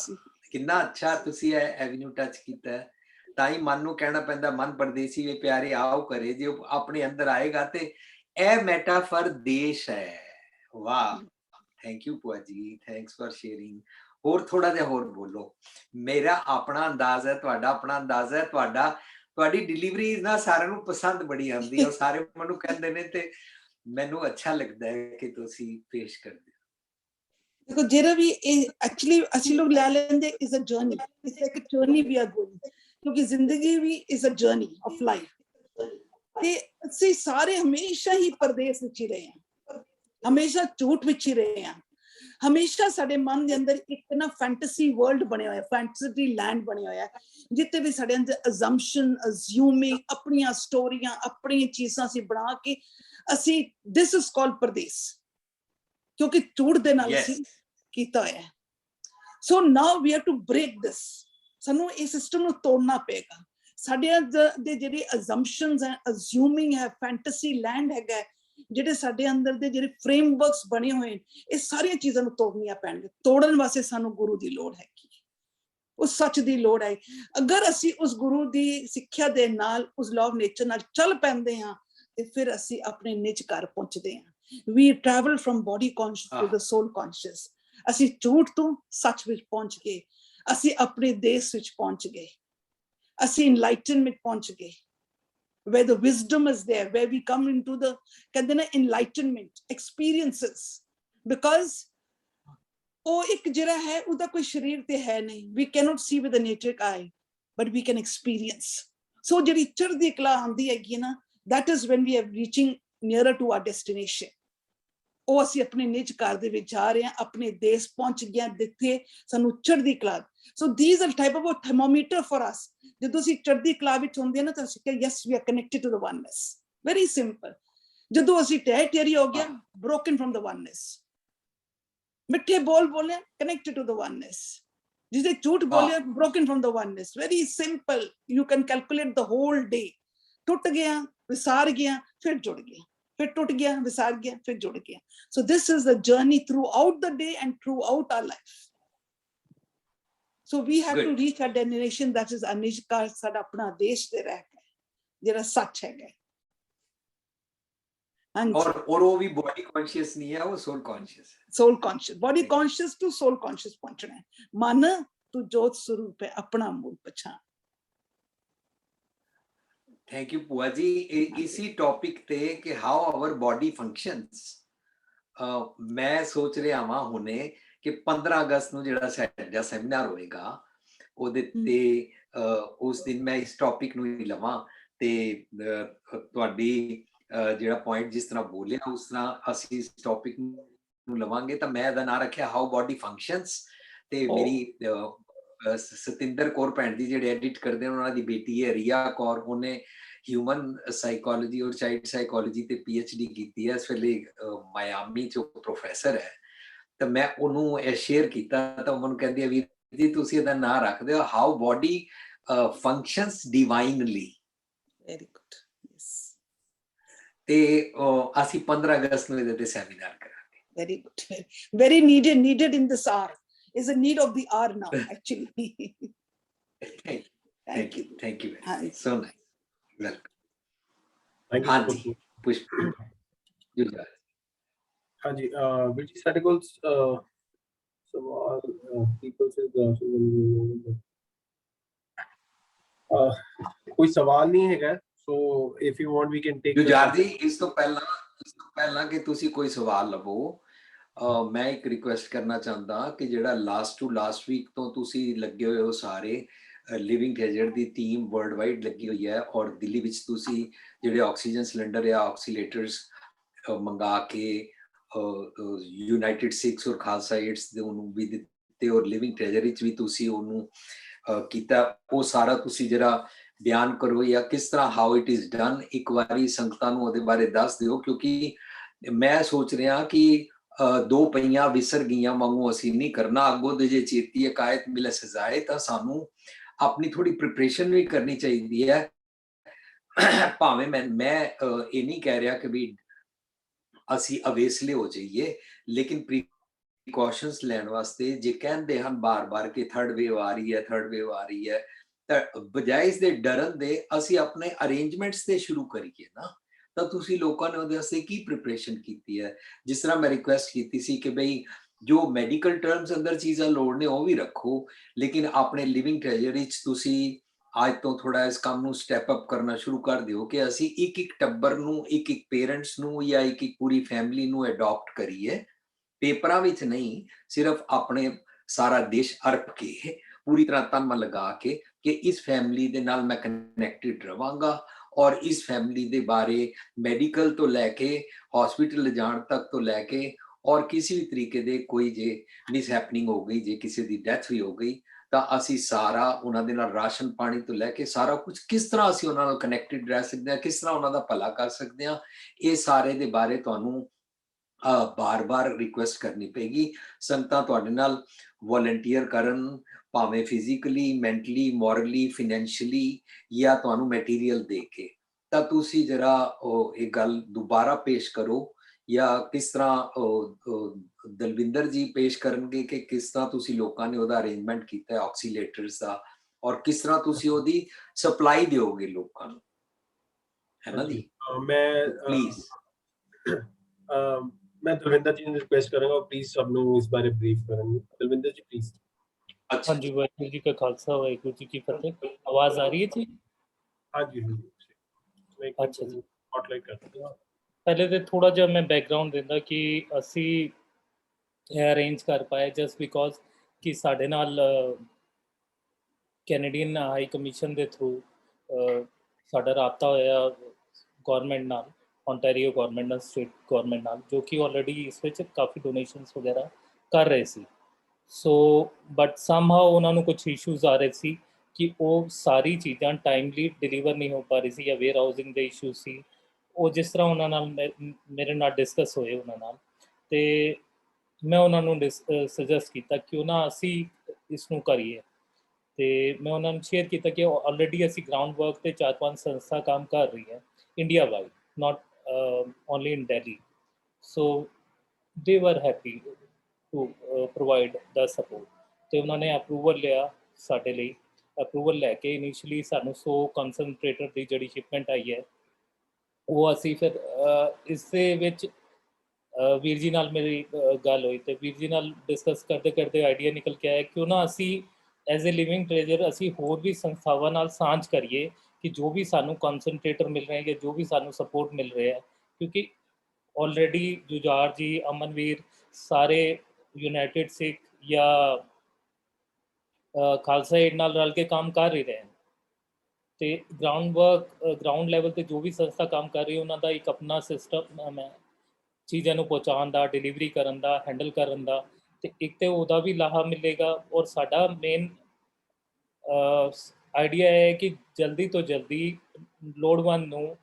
ਕਿੰਨਾ ਅੱਛਾ ਤੁਸੀਂ ਇਹ ਐਵਨਿਊ ਟੱਚ ਕੀਤਾ ਹੈ। ਤਾਂ ਹੀ ਮਨ ਨੂੰ ਕਹਿਣਾ ਪੈਂਦਾ ਮਨ ਪਰਦੇਸੀ ਵੇ ਪਿਆਰੇ ਆਓ ਕਰੇ। ਜੇ ਉਹ ਆਪਣੇ ਅੰਦਰ ਆਏਗਾ ਤੇ ਇਹ ਮੈਟਾਫਰ ਦੇਸ਼ ਹੈ। ਵਾਹ, ਥੈਂਕ ਯੂ ਭੂਆ ਜੀ, ਥੈਂਕਸ ਫॉर ਸ਼ੇਅਰਿੰਗ। ਹੋਰ ਥੋੜਾ ਜਿਹਾ ਹੋਰ ਬੋਲੋ। ਮੇਰਾ ਆਪਣਾ ਅੰਦਾਜ਼ ਹੈ, ਤੁਹਾਡਾ ਆਪਣਾ ਅੰਦਾਜ਼ ਹੈ। ਤੁਹਾਡੀ ਡਿਲੀਵਰੀ ਨਾ ਸਾਰਿਆਂ ਨੂੰ ਪਸੰਦ ਬੜੀ ਆਉਂਦੀ ਹੈ। ਸਾਰੇ ਮੈਨੂੰ ਕਹਿੰਦੇ ਨੇ ਤੇ ਮੈਨੂੰ ਅੱਛਾ ਲੱਗਦਾ ਹੈ ਕਿ ਤੁਸੀਂ ਪੇਸ਼ ਕਰਦੇ ਹੋ। ਦੇਖੋ ਜਿਹੜਾ ਵੀ ਐਕਚੁਅਲੀ ਅਸੀਂ ਲੋਕ ਲੈ ਲੈਂਦੇ is a journey. It's like a journey we are going, ਕਿਉਂਕਿ ਜ਼ਿੰਦਗੀ ਵੀ is a journey of life. ਤੇ ਅਸੀਂ ਸਾਰੇ ਹਮੇਸ਼ਾ ਹੀ ਪਰਦੇਸ ਵਿੱਚ ਹੀ ਰਹੇ ਹਾਂ, ਹਮੇਸ਼ਾ ਝੂਠ ਵਿੱਚ ਹੀ ਰਹੇ ਹਾਂ। ਹਮੇਸ਼ਾ ਸਾਡੇ ਮਨ ਦੇ ਅੰਦਰ ਇੱਕ ਨਾ ਫੈਂਟਸੀ ਵਰਲਡ ਬਣਿਆ ਹੋਇਆ, ਫੈਂਟਸੀ ਲੈਂਡ ਬਣਿਆ ਹੋਇਆ, ਜਿੱਥੇ ਵੀ ਸਾਡੇ ਅੰਦਰ ਅਜ਼ੰਪਸ਼ਨ, ਅਜ਼ਿਊਮਿੰਗ, ਆਪਣੀਆਂ ਸਟੋਰੀਆਂ, ਆਪਣੀਆਂ ਚੀਜ਼ਾਂ ਅਸੀਂ ਬਣਾ ਕੇ ਅਸੀਂ ਦਿਸ ਇਜ਼ ਕਾਲਡ ਪਰਦੇਸ, ਕਿਉਂਕਿ ਝੂਠ ਦੇ ਨਾਲ ਅਸੀਂ ਕੀਤਾ ਹੋਇਆ। ਸੋ ਨਾਓ ਵੀ ਹੈਵ ਟੂ ਬ੍ਰੇਕ ਦਿਸ। ਸਾਨੂੰ ਇਹ ਸਿਸਟਮ ਨੂੰ ਤੋੜਨਾ ਪਏਗਾ। ਸਾਡੇ ਦੇ ਜਿਹੜੇ ਅਜ਼ੰਪਸ਼ਨਸ ਹੈ, ਅਜ਼ਿਊਮਿੰਗ ਹੈ, ਫੈਂਟਸੀ ਲੈਂਡ ਹੈਗਾ, ਜਿਹੜੇ ਸਾਡੇ ਅੰਦਰ ਦੇ ਜਿਹੜੇ ਫਰੇਮਵਰਕਸ ਬਣੇ ਹੋਏ ਨੇ, ਇਹ ਸਾਰੀਆਂ ਚੀਜ਼ਾਂ ਨੂੰ ਤੋੜਨੀਆਂ ਪੈਣਗੀਆਂ। ਤੋੜਨ ਵਾਸਤੇ ਸਾਨੂੰ ਗੁਰੂ ਦੀ ਲੋੜ ਹੈਗੀ, ਉਸ ਸੱਚ ਦੀ ਲੋੜ ਹੈ। ਅਗਰ ਅਸੀਂ ਉਸ ਗੁਰੂ ਦੀ ਸਿੱਖਿਆ ਦੇ ਨਾਲ, ਉਸ ਲਾਅ ਆਫ ਨੇਚਰ ਨਾਲ ਚੱਲ ਪੈਂਦੇ ਹਾਂ ਤੇ ਫਿਰ ਅਸੀਂ ਆਪਣੇ ਨਿਜ ਘਰ ਪਹੁੰਚਦੇ ਹਾਂ। We travel from body conscious to the soul conscious. ਅਸੀਂ ਝੂਠ ਤੋਂ ਸੱਚ ਵਿੱਚ ਪਹੁੰਚ ਗਏ, ਅਸੀਂ ਆਪਣੇ ਦੇਸ਼ ਵਿੱਚ ਪਹੁੰਚ ਗਏ, ਅਸੀਂ ਇਨਲਾਈਟਨਮੈਂਟ ਪਹੁੰਚ ਗਏ। Where the wisdom is there, where we come into the enlightenment experiences, because ਉਹ ਇੱਕ ਜਿਹੜਾ ਹੈ ਉਹਦਾ ਕੋਈ ਸ਼ਰੀਰ ਤੇ ਹੈ ਨਹੀਂ। we cannot see with the naked eye, but we can experience. So ਜਿਹੜੀ ਚੜ੍ਹਦੀ ਕਲਾ ਆਉਂਦੀ ਹੈਗੀ ਨਾ, that is when we are reaching nearer to our destination. ਉਹ ਅਸੀਂ ਆਪਣੇ ਨਿਜ ਘਰ ਦੇ ਵਿੱਚ ਜਾ ਰਹੇ ਹਾਂ, ਆਪਣੇ ਦੇਸ਼ ਪਹੁੰਚ ਗਿਆ ਜਿੱਥੇ ਸਾਨੂੰ ਚੜ੍ਹਦੀ ਕਲਾ। ਸੋ these are type of a thermometer for us. ਜਦੋਂ ਅਸੀਂ ਚੜ੍ਹਦੀ ਕਲਾ ਵਿੱਚ ਹੁੰਦੇ ਨਾ ਤਾਂ ਅਸੀਂ ਕਹਿੰਦੇ yes we are connected to the oneness. Very simple. ਜਦੋਂ ਅਸੀਂ ਟੇਰੀ ਹੋ ਗਿਆ, broken from the oneness. ਮਿੱਠੇ ਬੋਲ ਬੋਲੇ, connected to the oneness. ਜਿਸੇ ਝੂਠ ਬੋਲੇ, broken from the oneness. Very simple. You can calculate the whole day. ਟੁੱਟ ਗਿਆ, ਵਿਸਾਰ ਗਿਆ, ਫਿਰ ਜੁੜ ਗਿਆ, ਫਿਰ ਟੁੱਟ ਗਿਆ, ਵਿਸਾਰ ਗਿਆ, ਫਿਰ ਜੁੜ ਗਿਆ। So this is the journey throughout the day and throughout our life. So we have to reach our destination, that is ਅਨਿਜਕਾ, ਸਾਡਾ ਆਪਣਾ ਦੇਸ਼ ਦੇ ਰਹਿ ਕੇ ਜਿਹੜਾ ਸੱਚ ਹੈਗਾ। ਔਰ ਉਹ ਵੀ ਬੋਡੀ ਕੌਨਸ਼ੀਅਸ ਨਹੀਂ ਹੈ, ਉਹ ਸੋਲ ਕੌਨਸ਼ੀਅਸ ਹੈ। Soul conscious, body conscious to soul conscious ਪਹੁੰਚਣਾ ਹੈ। ਮਨ ਤੂੰ ਜੋਤ ਸਰੂਪ ਹੈ, ਆਪਣਾ ਮੂਲ ਪਛਾਣ। ਥੈਂਕ ਯੂ ਭੂਆ ਜੀ। ਇਸੀ ਟੌਪਿਕ ਤੇ ਕਿ ਹਾਊ ਆਵਰ ਬੋਡੀ ਫੰਕਸ਼ਨਸ, ਮੈਂ ਸੋਚ ਰਿਹਾ ਹਾਂ ਹੁਣੇ ਕਿ 15 ਅਗਸਤ ਨੂੰ ਜਿਹੜਾ ਸਾਡਾ ਸੈਮੀਨਾਰ ਹੋਏਗਾ ਉਹਦੇ ਤੇ ਉਸ ਦਿਨ ਮੈਂ ਇਸ ਟੌਪਿਕ ਨੂੰ ਹੀ ਲਵਾਂ ਤੇ ਤੁਹਾਡੀ ਜਿਹੜਾ ਪੁਆਇੰਟ ਜਿਸ ਤਰ੍ਹਾਂ ਬੋਲਿਆ ਉਸ ਤਰ੍ਹਾਂ ਅਸੀਂ ਇਸ ਟੌਪਿਕ ਨੂੰ ਲਵਾਂਗੇ। ਤਾਂ ਮੈਂ ਇਹਦਾ ਨਾਂ ਰੱਖਿਆ ਹਾਊ ਬੋਡੀ ਫੰਕਸ਼ਨਸ। ਤੇ ਮੇਰੀ ਸਤਿੰਦਰ ਕੌਰ ਭੈਣ ਦੀ ਜਿਹੜੇ ਐਡਿਟ ਕਰਦੇ ਨੇ ਉਹਨਾਂ ਦੀ ਬੇਟੀ ਹੈ ਰੀਆ ਕੌਰ, ਉਹਨੇ ਹਿਊਮਨ ਸਾਈਕੋਲੋਜੀ ਔਰ ਚਾਈਲਡ ਸਾਈਕੋਲੋਜੀ ਤੇ PhD ਕੀਤੀ ਹੈ, ਇਸ ਵੇਲੇ ਮਾਇਆਮੀ 'ਚ ਪ੍ਰੋਫੈਸਰ ਹੈ। ਤਾਂ ਮੈਂ ਉਹਨੂੰ ਇਹ ਸ਼ੇਅਰ ਕੀਤਾ ਤਾਂ ਉਹ ਮੈਨੂੰ ਕਹਿੰਦੀ ਹੈ ਵੀਰ ਜੀ ਤੁਸੀਂ ਇਹਦਾ ਨਾਂ ਰੱਖ ਦਿਓ how body functions divinely. Very good, yes, ਤੇ ਅਸੀਂ 15 ਅਗਸਤ ਨੂੰ ਇਹਦੇ ਤੇ ਸੈਮੀਨਾਰ ਕਰਾਂਗੇ। Very good, very needed in this are, is a need of the hour now actually. Thank you very Hi. much. So nice. Welcome. Thank you. ਹਾਂਜੀ ਪੁਸ਼ਪ ਜੀ। ਹਾਂਜੀ ਵੀਰ ਜੀ ਸਾਡੇ ਕੋਲ ਸਵਾਲ ਕੋਈ ਸਵਾਲ ਨਹੀਂ ਹੈਗਾ, so if you want we can take. Jujhar ji ਇਸ ਤੋਂ ਪਹਿਲਾਂ ਕਿ ਤੁਸੀਂ ਕੋਈ ਸਵਾਲ ਲਵੋ, ਮੈਂ ਇੱਕ ਰਿਕੁਐਸਟ ਕਰਨਾ ਚਾਹੁੰਦਾ ਕਿ ਜਿਹੜਾ ਲਾਸਟ ਵੀਕ ਤੋਂ ਤੁਸੀਂ ਲੱਗੇ ਹੋਏ ਹੋ ਸਾਰੇ, ਲਿਵਿੰਗ ਟ੍ਰੈਜਰ ਦੀ ਟੀਮ ਵਰਲਡ ਵਾਈਡ ਲੱਗੀ ਹੋਈ ਹੈ ਔਰ ਦਿੱਲੀ ਵਿੱਚ ਤੁਸੀਂ ਜਿਹੜੇ ਆਕਸੀਜਨ ਸਿਲੰਡਰ ਜਾਂ ਆਕਸੀਲੇਟਰਸ ਮੰਗਾ ਕੇ ਯੂਨਾਈਟਿਡ ਸਿੱਖਸ ਔਰ ਖਾਲਸਾ ਏਡਸ ਦੇ ਉਹਨੂੰ ਵੀ ਦਿੱਤੇ ਔਰ ਲਿਵਿੰਗ ਟ੍ਰੈਜਰ ਵਿੱਚ ਵੀ ਤੁਸੀਂ ਉਹਨੂੰ ਕੀਤਾ, ਉਹ ਸਾਰਾ ਤੁਸੀਂ ਜਿਹੜਾ ਬਿਆਨ ਕਰੋ ਜਾਂ ਕਿਸ ਤਰ੍ਹਾਂ ਹਾਊ ਇਟ ਇਜ਼ ਡਨ, ਇੱਕ ਵਾਰੀ ਸੰਗਤਾਂ ਨੂੰ ਉਹਦੇ ਬਾਰੇ ਦੱਸ ਦਿਓ। ਕਿਉਂਕਿ ਮੈਂ ਸੋਚ ਰਿਹਾ ਕਿ ਦੋ ਪਈਆਂ ਵਿਸਰ ਗਈਆਂ ਵਾਂਗੂ ਅਸੀਂ ਨਹੀਂ ਕਰਨਾ, ਅੱਗੋਂ ਦੇ ਜੇ ਚੇਤੀ ਇਕਾਇਤ ਮਿਲੇ ਸਜ਼ਾਏ, ਤਾਂ ਸਾਨੂੰ ਆਪਣੀ ਥੋੜੀ ਪ੍ਰੀਪਰੇਸ਼ਨ ਵੀ ਕਰਨੀ ਚਾਹੀਦੀ ਹੈ। ਭਾਵੇਂ ਮੈਂ ਇਹ ਨਹੀਂ ਕਹਿ ਰਿਹਾ ਕਿ ਵੀ ਅਸੀਂ ਅਵੇਸਲੇ ਹੋ ਜਾਈਏ, ਲੇਕਿਨ ਪ੍ਰੀਕਾਸ਼ਨਸ ਲੈਣ ਵਾਸਤੇ ਜੇ ਕਹਿੰਦੇ ਹਨ ਬਾਰ-ਬਾਰ ਕਿ ਥਰਡ ਵੇਵ ਆ ਰਹੀ ਹੈ, ਤਾਂ ਬਜਾਏ ਇਸ ਦੇ ਡਰਨ ਦੇ ਅਸੀਂ ਆਪਣੇ ਅਰੇਂਜਮੈਂਟਸ ਤੇ ਸ਼ੁਰੂ ਕਰੀਏ ਨਾ। ਤਾਂ ਤੁਸੀਂ ਲੋਕਾਂ ਨੇ ਉਹਦੇ ਵਾਸਤੇ ਕੀ ਪ੍ਰੀਪਰੇਸ਼ਨ ਕੀਤੀ ਹੈ? ਜਿਸ ਤਰ੍ਹਾਂ ਮੈਂ ਰਿਕੁਐਸਟ ਕੀਤੀ ਸੀ ਕਿ ਬਈ ਜੋ ਮੈਡੀਕਲ ਟਰਮਸ ਅੰਦਰ ਚੀਜ਼ਾਂ ਲੋੜ ਨੇ ਉਹ ਵੀ ਰੱਖੋ, ਲੇਕਿਨ ਆਪਣੇ ਲਿਵਿੰਗ ਟ੍ਰੈਜਰ ਵਿੱਚ ਤੁਸੀਂ ਅੱਜ ਤੋਂ ਥੋੜਾ ਇਸ ਕੰਮ ਨੂੰ ਸਟੈਪ ਅਪ ਕਰਨਾ ਸ਼ੁਰੂ ਕਰ ਦਿਓ ਕਿ ਅਸੀਂ ਇੱਕ ਟੱਬਰ ਨੂੰ, ਇੱਕ ਪੇਰੈਂਟਸ ਨੂੰ ਜਾਂ ਇੱਕ ਪੂਰੀ ਫੈਮਿਲੀ ਨੂੰ ਅਡਾਪਟ ਕਰੀਏ, ਪੇਪਰਾਂ ਵਿੱਚ ਨਹੀਂ, ਸਿਰਫ ਆਪਣੇ ਸਾਰਾ ਦੇਸ਼ ਅਰਪ ਕੇ ਪੂਰੀ ਤਰ੍ਹਾਂ ਤਨ ਮਨ ਲਗਾ ਕੇ ਕਿ ਇਸ ਫੈਮਿਲੀ ਦੇ ਨਾਲ ਮੈਂ ਕਨੈਕਟਡ ਰਵਾਂਗਾ ਔਰ ਇਸ ਫੈਮਿਲੀ ਦੇ ਬਾਰੇ ਮੈਡੀਕਲ ਤੋਂ ਲੈ ਕੇ ਹਸਪੀਟਲ ਲਿਜਾਣ ਤੱਕ ਤੋਂ ਲੈ ਕੇ ਔਰ ਕਿਸੇ ਵੀ ਤਰੀਕੇ ਦੇ ਕੋਈ ਜੇ ਮਿਸ ਹੈਪਨਿੰਗ ਹੋ ਗਈ, ਜੇ ਕਿਸੇ ਦੀ ਡੈਥ ਵੀ ਹੋ ਗਈ, ਤਾਂ ਅਸੀਂ ਸਾਰਾ ਉਹਨਾਂ ਦੇ ਨਾਲ ਰਾਸ਼ਨ ਪਾਣੀ ਤੋਂ ਲੈ ਕੇ ਸਾਰਾ ਕੁਝ ਕਿਸ ਤਰ੍ਹਾਂ ਅਸੀਂ ਉਹਨਾਂ ਨਾਲ ਕਨੈਕਟਡ ਰਹਿ ਸਕਦੇ ਹਾਂ, ਕਿਸ ਤਰ੍ਹਾਂ ਉਹਨਾਂ ਦਾ ਭਲਾ ਕਰ ਸਕਦੇ ਹਾਂ, ਇਹ ਸਾਰੇ ਦੇ ਬਾਰੇ ਤੁਹਾਨੂੰ ਬਾਰ-ਬਾਰ ਰਿਕੁਐਸਟ ਕਰਨੀ ਪਏਗੀ। ਸੰਗਤਾਂ ਤੁਹਾਡੇ ਨਾਲ ਵੋਲੰਟੀਅਰ ਕਰਨ, ਭਾਵੇਂ ਫਿਜ਼ੀਕਲੀ, ਮੈਂਟਲੀ, ਮੋਰਲੀ, ਫਾਈਨੈਂਸ਼ੀਅਲੀ ਜਾਂ ਤੁਹਾਨੂੰ ਮਟੀਰੀਅਲ ਦੇ ਕੇ, ਤਾਂ ਤੁਸੀਂ ਜਰਾ ਇਹ ਗੱਲ ਦੁਬਾਰਾ ਪੇਸ਼ ਕਰੋ। ਜਾਂ ਕਿਸ ਤਰ੍ਹਾਂ ਦਲਵਿੰਦਰ ਜੀ ਪੇਸ਼ ਕਰਨਗੇ ਕਿ ਕਿਸ ਤਰ੍ਹਾਂ ਤੁਸੀਂ ਲੋਕਾਂ ਨੇ ਉਹਦਾ ਅਰੇਂਜਮੈਂਟ ਕੀਤਾ ਹੈ ਆਕਸੀਲੇਟਰਸ ਦਾ, ਔਰ ਕਿਸ ਤਰ੍ਹਾਂ ਤੁਸੀਂ ਉਹਦੀ ਸਪਲਾਈ ਦਿਓਗੇ ਲੋਕਾਂ ਨੂੰ, ਹੈ ਨਾ ਜੀ? ਪਲੀਜ਼ ਮੈਂ ਦਲਵਿੰਦਰ ਜੀ ਨੂੰ ਰਿਕੁਐਸਟ ਕਰਾਂਗਾ ਪਲੀਜ਼ ਸਭ ਨੂੰ ਇਸ ਬਾਰੇ ਬਰੀਫ ਕਰਨ। ਦਲਵਿੰਦਰ ਜੀ ਪਲੀਜ਼। हाँ जी, वाहिगुरू जी का खालसा वाहिगुरू जी की फतेह। आवाज आ रही है जी? हाँ जी। अच्छा जी, स्पॉटलाइट करते हैं। पहले तो थोड़ा जिहा मैं बैकग्राउंड दिंदा कि असी अरेंज कर पाए जस्ट बिकॉज कि साडे नाल कैनेडियन हाई कमीशन के थ्रू साडा राबता होया गौरमेंट नाल, ओंटारियो गौरमेंट नाल, स्टेट गौरमेंट नाल, जो कि ऑलरेडी इस विच काफ़ी डोनेशनस वगैरह कर रहे सी। सो बट समहाउ उन्होंने कुछ इशूज़ आ रहे सी कि वो सारी चीज़ां टाइमली डिलीवर नहीं हो पा रही सी, या वेयर हाउसिंग के इशू सी। वो जिस तरह उन्होंने मेरे नाल डिस्कस होए उन्होंने, तो मैं उन्होंने सजैसट किया क्यों ना असी इसनूं करिए। तो मैं उन्होंने शेयर किया कि ऑलरेडी असी ग्राउंड वर्क ते 4-5 संस्था काम कर रही है India wide, not only in Delhi. So they were happy to provide the support. तो उन्होंने अप्रूवल लिया साढ़े लिए, अप्रूवल लैके इनिशियली सानू 100 कंसनट्रेटर की जी शिपमेंट आई है, वो असी फिर इस वीर जी नाल मेरी गल हुई, तो वीर जी नाल डिस्कस करते करते आइडिया निकल के आया क्यों ना असी एज ए लिविंग ट्रेजर असी होर भी संस्थावां नाल सांझ करिए कि जो भी सानू कंसनट्रेटर मिल रहे हैं या जो भी सानू सपोर्ट मिल रहे हैं, क्योंकि ऑलरेडी जुझार जी, अमनवीर सारे यूनाइटेड सिख या खालसा एड नाल रल के काम कर ही रहे हैं। तो ग्राउंड लैवल पर जो भी संस्था काम कर रही है उन्होंने एक अपना सिस्टम है चीज़ों को पहुँचाने का, डिलीवरी करन दा, हैंडल करन दा, ਤੇ ਇੱਕ ਤੇ ਉਹਦਾ ਵੀ ਲਾਹਾ ਮਿਲੇਗਾ, ਔਰ ਸਾਡਾ ਮੇਨ ਆਈਡੀਆ ਹੈ ਕਿ ਜਲਦੀ ਤੋਂ ਜਲਦੀ ਲੋੜਵੰਦ ਨੂੰ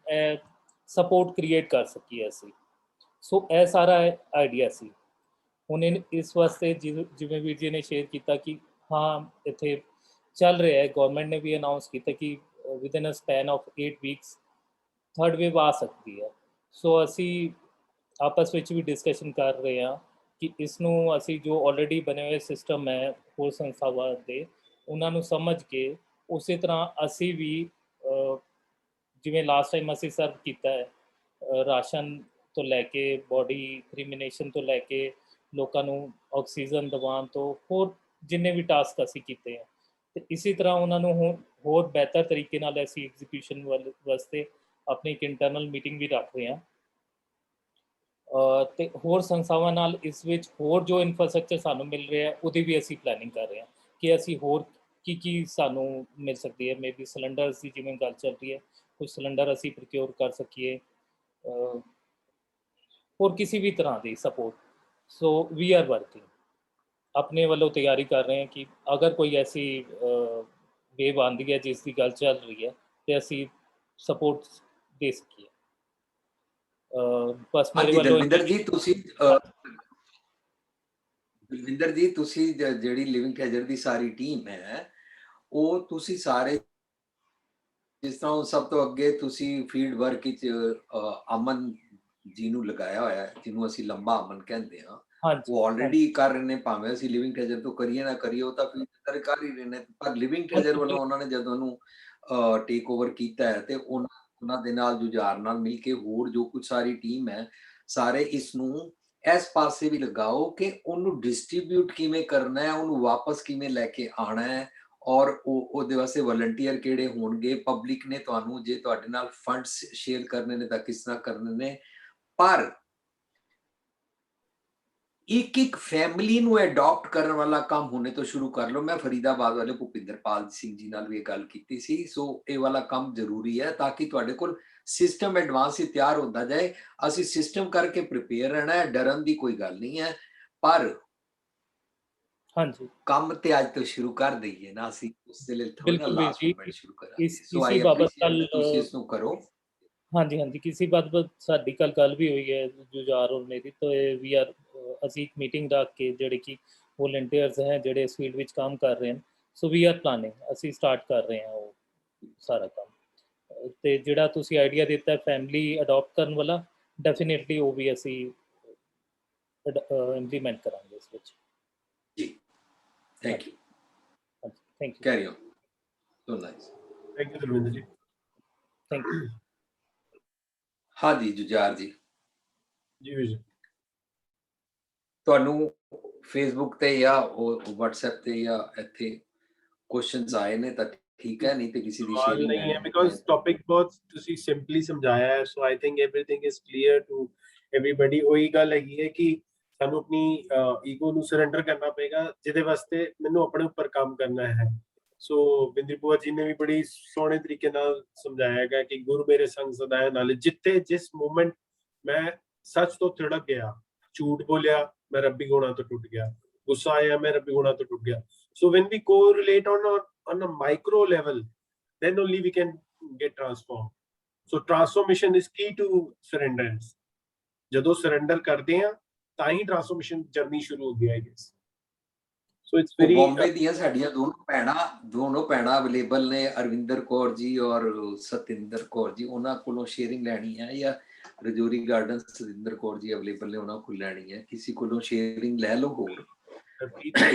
ਸਪੋਰਟ ਕ੍ਰੀਏਟ ਕਰ ਸਕੀਏ ਅਸੀਂ। ਸੋ ਇਹ ਸਾਰਾ ਆਈਡੀਆ ਸੀ। ਹੁਣ ਇਸ ਵਾਸਤੇ ਜਿਵੇਂ ਵੀਰ ਜੀ ਨੇ ਸ਼ੇਅਰ ਕੀਤਾ ਕਿ ਹਾਂ ਇੱਥੇ ਚੱਲ ਰਿਹਾ ਹੈ, ਗਵਰਨਮੈਂਟ ਨੇ ਵੀ ਅਨਾਉਂਸ ਕੀਤਾ ਕਿ within a span of 8 weeks third wave ਆ ਸਕਦੀ ਹੈ। ਸੋ ਅਸੀਂ ਆਪਸ ਵਿੱਚ ਵੀ ਡਿਸਕਸ਼ਨ ਕਰ ਰਹੇ ਹਾਂ ਕਿ ਇਸ ਨੂੰ ਅਸੀਂ ਜੋ ਆਲਰੇਡੀ ਬਣੇ ਹੋਏ ਸਿਸਟਮ ਹੈ ਹੋਰ ਸੰਸਥਾਵਾਂ ਦੇ, ਉਹਨਾਂ ਨੂੰ ਸਮਝ ਕੇ ਉਸੇ ਤਰ੍ਹਾਂ ਅਸੀਂ ਵੀ ਜਿਵੇਂ ਲਾਸਟ ਟਾਈਮ ਅਸੀਂ ਸਰਵ ਕੀਤਾ ਹੈ, ਰਾਸ਼ਨ ਤੋਂ ਲੈ ਕੇ ਬੋਡੀ ਕ੍ਰੀਮੀਨੇਸ਼ਨ ਤੋਂ ਲੈ ਕੇ ਲੋਕਾਂ ਨੂੰ ਆਕਸੀਜਨ ਦਿਵਾਉਣ ਤੋਂ ਹੋਰ ਜਿੰਨੇ ਵੀ ਟਾਸਕ ਅਸੀਂ ਕੀਤੇ ਆ, ਤੇ ਇਸੇ ਤਰ੍ਹਾਂ ਉਹਨਾਂ ਨੂੰ ਹੋਰ ਬਿਹਤਰ ਤਰੀਕੇ ਨਾਲ ਅਸੀਂ ਐਗਜ਼ੀਕਿਊਸ਼ਨ ਵਾਸਤੇ ਆਪਣੀ ਇੱਕ ਇੰਟਰਨਲ ਮੀਟਿੰਗ ਵੀ ਰੱਖ ਰਹੇ ਹਾਂ। ਤੇ ਹੋਰ ਸੰਸਥਾਵਾਂ ਨਾਲ ਇਸ ਵਿੱਚ ਹੋਰ ਜੋ ਇਨਫਰਾਸਟ੍ਰਕਚਰ ਸਾਨੂੰ ਮਿਲ ਰਿਹਾ ਉਹਦੀ ਵੀ ਅਸੀਂ ਪਲੈਨਿੰਗ ਕਰ ਰਹੇ ਹਾਂ ਕਿ ਅਸੀਂ ਹੋਰ ਕੀ ਸਾਨੂੰ ਮਿਲ ਸਕਦੀ ਹੈ। ਮੇਬੀ ਸਿਲੰਡਰਸ ਦੀ ਜਿਵੇਂ ਗੱਲ ਚੱਲ ਰਹੀ ਹੈ, ਕੁਝ ਸਿਲੰਡਰ ਅਸੀਂ ਪ੍ਰੋਕਿਓਰ ਕਰ ਸਕੀਏ, ਹੋਰ ਕਿਸੇ ਵੀ ਤਰ੍ਹਾਂ ਦੀ support. So we are working, ਆਪਣੇ ਵੱਲੋਂ ਤਿਆਰੀ ਕਰ ਰਹੇ ਹਾਂ ਕਿ ਅਗਰ ਕੋਈ ਐਸੀ ਵੇਵ ਆਉਂਦੀ ਹੈ ਜਿਸ ਦੀ ਗੱਲ ਚੱਲ ਰਹੀ ਹੈ ਤੇ ਅਸੀਂ ਸਪੋਰਟ ਦੇ ਸਕੀਏ। ਬਸ ਮੇਰੇ ਹਾਂਜੀ ਵੱਲੋਂ ਦਲਵਿੰਦਰ ਜੀ, ਤੁਸੀਂ ਜਿਹੜੀ ਲਿਵਿੰਗ ਟ੍ਰੈਜਰ ਦੀ ਸਾਰੀ ਟੀਮ ਹੈ, ਉਹ ਤੁਸੀਂ ਸਾਰੇ ਜਿਸ ਤਰ੍ਹਾਂ ਸਭ ਤੋਂ ਅੱਗੇ ਤੁਸੀਂ ਫੀਲਡ ਵਰਕ ਵਿੱਚ ਅਮਨ ਜੀ ਨੂੰ ਲਗਾਇਆ ਹੋਇਆ ਹੈ, ਜਿਹਨੂੰ ਅਸੀਂ ਲੰਬਾ ਅਮਨ ਕਹਿੰਦੇ ਹਾਂ, ਉਹ ਆਲਰੇਡੀ ਕਰ ਰਹੇ ਨੇ। ਭਾਵੇਂ ਅਸੀਂ ਲਿਵਿੰਗ ਟ੍ਰੈਜਰ ਤੋਂ ਕਰੀਏ ਨਾ ਕਰੀਏ, ਉਹ ਤਾਂ ਫੀਲਡ ਕਰ ਹੀ ਰਹੇ ਨੇ, ਪਰ ਲਿਵਿੰਗ ਟ੍ਰੈਜਰ ਵੱਲੋਂ ਉਹਨਾਂ ਨੇ ਜਦੋਂ ਉਹਨੂੰ ਟੇਕ ਓਵਰ ਕੀਤਾ ਹੈ ਤੇ ਉਹਨਾਂ ਦੇ ਨਾਲ ਜੁਝਾਰ ਨਾਲ ਮਿਲ ਕੇ ਹੋਰ ਜੋ ਕੁਝ ਸਾਰੀ ਟੀਮ ਹੈ, ਸਾਰੇ ਇਸ ਨੂੰ ਇਸ ਪਾਸੇ ਵੀ ਲਗਾਓ ਕਿ ਉਹਨੂੰ ਡਿਸਟ੍ਰੀਬਿਊਟ ਕਿਵੇਂ ਕਰਨਾ ਹੈ, ਉਹਨੂੰ ਵਾਪਸ ਕਿਵੇਂ ਲੈ ਕੇ ਆਉਣਾ ਹੈ, ਔਰ ਉਹਦੇ ਵਾਸਤੇ ਵਲੰਟੀਅਰ ਕਿਹੜੇ ਹੋਣਗੇ, ਪਬਲਿਕ ਨੇ ਤੁਹਾਨੂੰ ਜੇ ਤੁਹਾਡੇ ਨਾਲ ਫੰਡਸ ਸ਼ੇਅਰ ਕਰਨੇ ਨੇ ਤਾਂ ਕਿਸ ਤਰ੍ਹਾਂ ਕਰਨੇ ਨੇ। ਪਰ ਇੱਕ ਫੈਮਿਲੀ ਨੂੰ ਅਡਾਪਟ ਕਰਨ ਵਾਲਾ ਕੰਮ ਹੁਣੇ ਤੋਂ ਸ਼ੁਰੂ ਕਰ ਲਓ। ਮੈਂ ਫਰੀਦਾਬਾਦ ਵਾਲੇ ਭੁਪਿੰਦਰਪਾਲ ਸਿੰਘ ਜੀ ਨਾਲ ਵੀ ਇਹ ਗੱਲ ਕੀਤੀ ਸੀ। ਸੋ ਇਹ ਵਾਲਾ ਕੰਮ ਜ਼ਰੂਰੀ ਹੈ ਤਾਂ ਕਿ ਤੁਹਾਡੇ ਕੋਲ ਸਿਸਟਮ ਐਡਵਾਂਸ ਹੀ ਤਿਆਰ ਹੁੰਦਾ ਜਾਏ। ਅਸੀਂ ਸਿਸਟਮ ਕਰਕੇ ਪ੍ਰਿਪੇਅਰ ਰਹਿਣਾ ਹੈ, ਡਰਨ ਦੀ ਕੋਈ ਗੱਲ ਨਹੀਂ ਹੈ, ਪਰ ਹਾਂਜੀ ਕੰਮ ਤੇ ਅੱਜ ਤੋਂ ਸ਼ੁਰੂ ਕਰ ਦਈਏ ਨਾ, ਅਸੀਂ ਉਸ ਦੇ ਲਈ ਥੋੜਾ ਨਾ ਲਾਸਟ ਮੂਮੈਂਟ ਸ਼ੁਰੂ ਕਰਾਂਗੇ। ਸੋ ਆਈ ਐਪਰੀਸ਼ੀਏਟ ਤੁਸੀਂ ਇਸ ਨੂੰ ਕਰੋ। ਹਾਂਜੀ ਕਿਸੇ ਬਾਤ ਸਾਡੀ ਗੱਲ ਵੀ ਹੋਈ ਹੈ ਜੁਝਾਰ ਔਰ ਮੇਰੀ, ਤਾਂ ਵੀ ਆਰ ਅਸੀਂ ਇੱਕ ਮੀਟਿੰਗ ਰੱਖ ਕੇ ਜਿਹੜੇ ਕਿ ਵੋਲੰਟੀਅਰਸ ਹੈ ਜਿਹੜੇ ਇਸ ਫੀਲਡ ਵਿੱਚ ਕੰਮ ਕਰ ਰਹੇ ਹਨ, ਸੋ ਵੀ ਆਰ ਪਲਾਨਿੰਗ, ਅਸੀਂ ਸਟਾਰਟ ਕਰ ਰਹੇ ਹਾਂ ਉਹ ਸਾਰਾ ਕੰਮ। ਤੇ ਜਿਹੜਾ ਤੁਸੀਂ ਆਈਡੀਆ ਦਿੱਤਾ ਫੈਮਿਲੀ ਅਡਾਪਟ ਕਰਨ ਵਾਲਾ, ਡੈਫੀਨੇਟਲੀ ਉਹ ਵੀ ਅਸੀਂ ਇੰਪਲੀਮੈਂਟ ਕਰਾਂਗੇ ਇਸ ਵਿੱਚ ਜੀ। Thank you. Thank you. Carry on. So nice. Thank you Dalwinder ji. Thank you. ਹਾਂਜੀ ਜੁਝਾਰ ਜੀ, ਜੀ ਤੁਹਾਨੂੰ ਫੇਸਬੁੱਕ ਤੇ ਜਾਂ WhatsApp ਤੇ ਜਾਂ ਇੱਥੇ ਕੁਐਸਚਨਸ ਆਏ ਨੇ ਤਾਂ ਠੀਕ ਹੈ, ਨਹੀਂ ਤੇ ਕਿਸੇ ਦੀ ਸਵਾਲ ਸ਼ੇਅਰਿੰਗ ਨਹੀਂ ਹੈ ਬਿਕੋਜ਼ ਟੌਪਿਕ ਬਹੁਤ ਤੁਸੀਂ ਸਿੰਪਲੀ ਸਮਝਾਇਆ ਹੈ। So I think everything is clear to everybody. ਉਹੀ ਗੱਲ ਹੈਗੀ ਹੈ ਕਿ ਸਾਨੂੰ ਆਪਣੀ ਈਗੋ ਨੂੰ ਸਰੈਂਡਰ ਕਰਨਾ ਪਏਗਾ, ਜਿਹਦੇ ਵਾਸਤੇ ਮੈਨੂੰ ਆਪਣੇ ਉੱਪਰ ਕੰਮ ਕਰਨਾ ਹੈ। ਸੋ ਬਿੰਦੀ ਭੂਆ ਜੀ ਨੇ ਵੀ ਬੜੀ ਸੋਹਣੇ ਤਰੀਕੇ ਨਾਲ ਸਮਝਾਇਆ ਹੈਗਾ ਕਿ ਗੁਰੂ ਮੇਰੇ ਸੰਗ ਸਦਾ ਹੈ ਨਾਲ। ਜਿੱਥੇ ਜਿਸ ਮੂਮੈਂਟ ਮੈਂ ਸੱਚ ਤੋਂ ਥਿੜਕ ਗਿਆ, ਝੂਠ ਬੋਲਿਆ, ਮੈਂ ਰੱਬੀ ਗੁਣਾ ਤੋਂ ਟੁੱਟ ਗਿਆ, ਗੁੱਸਾ ਆਇਆ, ਮੈਂ ਰੱਬੀ ਗੁਣਾ ਤੋਂ ਟੁੱਟ ਗਿਆ। So when we correlate on a micro level, then only we can get transformed. So transformation is key to surrenderance. ਜਦੋਂ surrender ਕਰਦੇ ਹਾਂ ਤਾਂ ਹੀ transformation ਜਰਨੀ ਸ਼ੁਰੂ ਹੁੰਦੀ ਹੈ। So it's very ਬੰਬੇ ਦੀਆਂ ਸਾਡੀਆਂ ਦੋਨੋਂ ਭੈਣਾਂ ਅਵੇਲੇਬਲ ਨੇ, ਅਰਵਿੰਦਰ ਕੌਰ ਜੀ ਔਰ ਸਤਿੰਦਰ ਕੌਰ ਜੀ, ਉਹਨਾਂ ਕੋਲੋਂ ਸ਼ੇਅਰਿੰਗ ਲੈਣੀ ਹੈ, ਜਾਂ ਰਜੌਰੀ ਗਾਰਡਨ ਸਤਿੰਦਰ ਕੌਰ ਜੀ ਅਵੇਲੇਬਲ ਨੇ, ਉਹਨਾਂ ਕੋਲ ਲੈਣੀ ਹੈ। ਕਿਸੇ ਕੋਲੋਂ ਸ਼ੇਅਰਿੰਗ ਲੈ ਲਓ ਹੋਰ,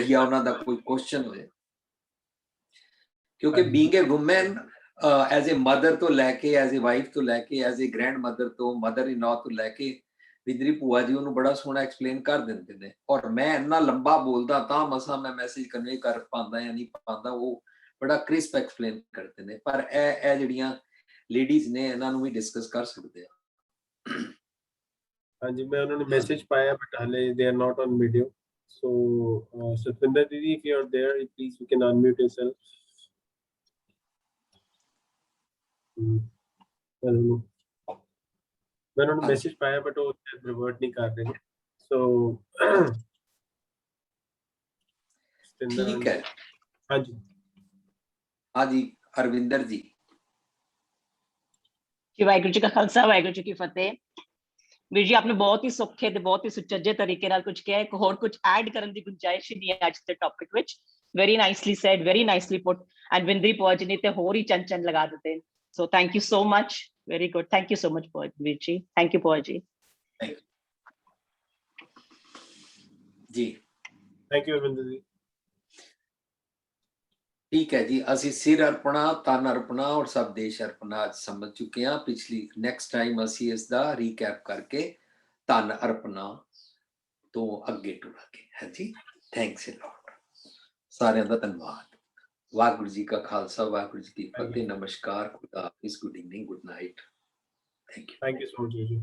ਜਾਂ ਉਹਨਾਂ ਦਾ ਕੋਈ ਕੁਐਸਚਨ ਹੋਏ, ਕਿਉਂਕਿ being A woman as a mother ਤੋਂ ਲੈ ਕੇ, ਐਜ਼ ਏ ਵਾਈਫ ਤੋਂ ਲੈ ਕੇ, ਐਜ਼ ਏ ਗ੍ਰੈਂਡ ਮਦਰ ਤੋਂ, ਮਦਰ ਇਨ ਲਾਅ ਤੋਂ ਲੈ ਕੇ, ਬਿੰਦਰੀ ਭੂਆ ਜੀ ਉਹਨੂੰ ਬੜਾ ਸੋਹਣਾ ਐਕਸਪਲੇਨ ਕਰ ਦਿੰਦੇ ਨੇ। ਔਰ ਮੈਂ ਇੰਨਾ ਲੰਬਾ ਬੋਲਦਾ ਤਾਂ ਮਸਾਂ ਮੈਂ ਮੈਸੇਜ ਕਨਵੇ ਕਰ ਪਾਉਂਦਾ ਜਾਂ ਨਹੀਂ ਪਾਉਂਦਾ, ਉਹ ਬੜਾ ਕ੍ਰਿਸਪ ਐਕਸਪਲੇਨ ਕਰਦੇ ਨੇ। ਪਰ ਇਹ ਜਿਹੜੀਆਂ ਲੇਡੀਜ਼ ਨੇ ਇਹਨਾਂ ਨੂੰ ਵੀ ਡਿਸਕਸ ਕਰ ਸਕਦੇ ਆ। ਹਾਂਜੀ ਮੈਂ ਉਹਨਾਂ ਨੇ ਮੈਸੇਜ ਪਾਇਆ, ਬਟ ਹਾਲੇ they are not on video. So Satinder ਦੀਦੀ, if you are there, please you can unmute yourself. ਮੈਂ ਉਹਨਾਂ ਨੂੰ ਮੈਸੇਜ ਪਾਇਆ, ਬਟ ਉਹ ਰਿਵਰਟ ਨਹੀਂ ਕਰ ਰਹੇ ਨੇ। ਸੋ ठीक है। हाँ जी। हाँ जी, अरविंदर जी। ਜੀ ਵਾਹਿਗੁਰੂ ਜੀ ਕਾ ਖਾਲਸਾ ਵਾਹਿਗੁਰੂ ਜੀ ਕੀ ਫਤਿਹ। ਵੀਰ ਜੀ ਆਪਨੇ ਬਹੁਤ ਹੀ ਸੌਖੇ ਤੇ ਬਹੁਤ ਹੀ ਸੁਚੱਜੇ ਤਰੀਕੇ ਨਾਲ ਕੁਝ ਕਿਹਾ, ਇੱਕ ਹੋਰ ਕੁਝ ਐਡ ਕਰਨ ਦੀ ਗੁੰਜਾਇਸ਼ ਹੀ ਨਹੀਂ ਹੈ ਅੱਜ ਦੇ ਟੌਪਿਕ ਵਿੱਚ। Very nicely said, very nicely put, and ਵਿੰਦਰੀ ਪੌਜ ਜੀ ਨੇ ਤੇ ਹੋਰ ਹੀ ਚੰਨ ਲਗਾ ਦਿੱਤੇ। So thank you so much, very good, thank you so much ਪੌਜ ਵੀਰ ਜੀ, ਥੈਂਕ ਯੂ ਪੌਜ ਜੀ। जी थैंक यू अरविंदर जी। ठीक है जी, ਅਸੀਂ ਸਿਰ ਅਰਪਣਾ, ਤਨ ਅਰਪਣਾ ਔਰ ਸਭ ਦੇਸ਼ ਅਰਪਣਾ ਅੱਜ ਸਮਝ ਚੁੱਕੇ ਹਾਂ। ਪਿਛਲੀ ਨੈਕਸਟ ਟਾਈਮ ਅਸੀਂ ਇਸ ਦਾ ਰੀਕੈਪ ਕਰਕੇ ਤਨ ਅਰਪਣਾ ਤੋਂ ਅੱਗੇ ਟੁਰਾਂਗੇ। ਹੈ ਜੀ, ਥੈਂਕਸ ਅ ਲੋਟ, ਸਾਰਿਆਂ ਦਾ ਧੰਨਵਾਦ। ਵਾਹਿਗੁਰੂ ਜੀ ਕਾ ਖਾਲਸਾ, ਵਾਹਿਗੁਰੂ ਜੀ ਕੀ ਫਤਿਹ। ਨਮਸਕਾਰ, ਖੁਦਾ ਹਾਫਿਜ਼, good evening, good night. Thank you. Thank you so much ji.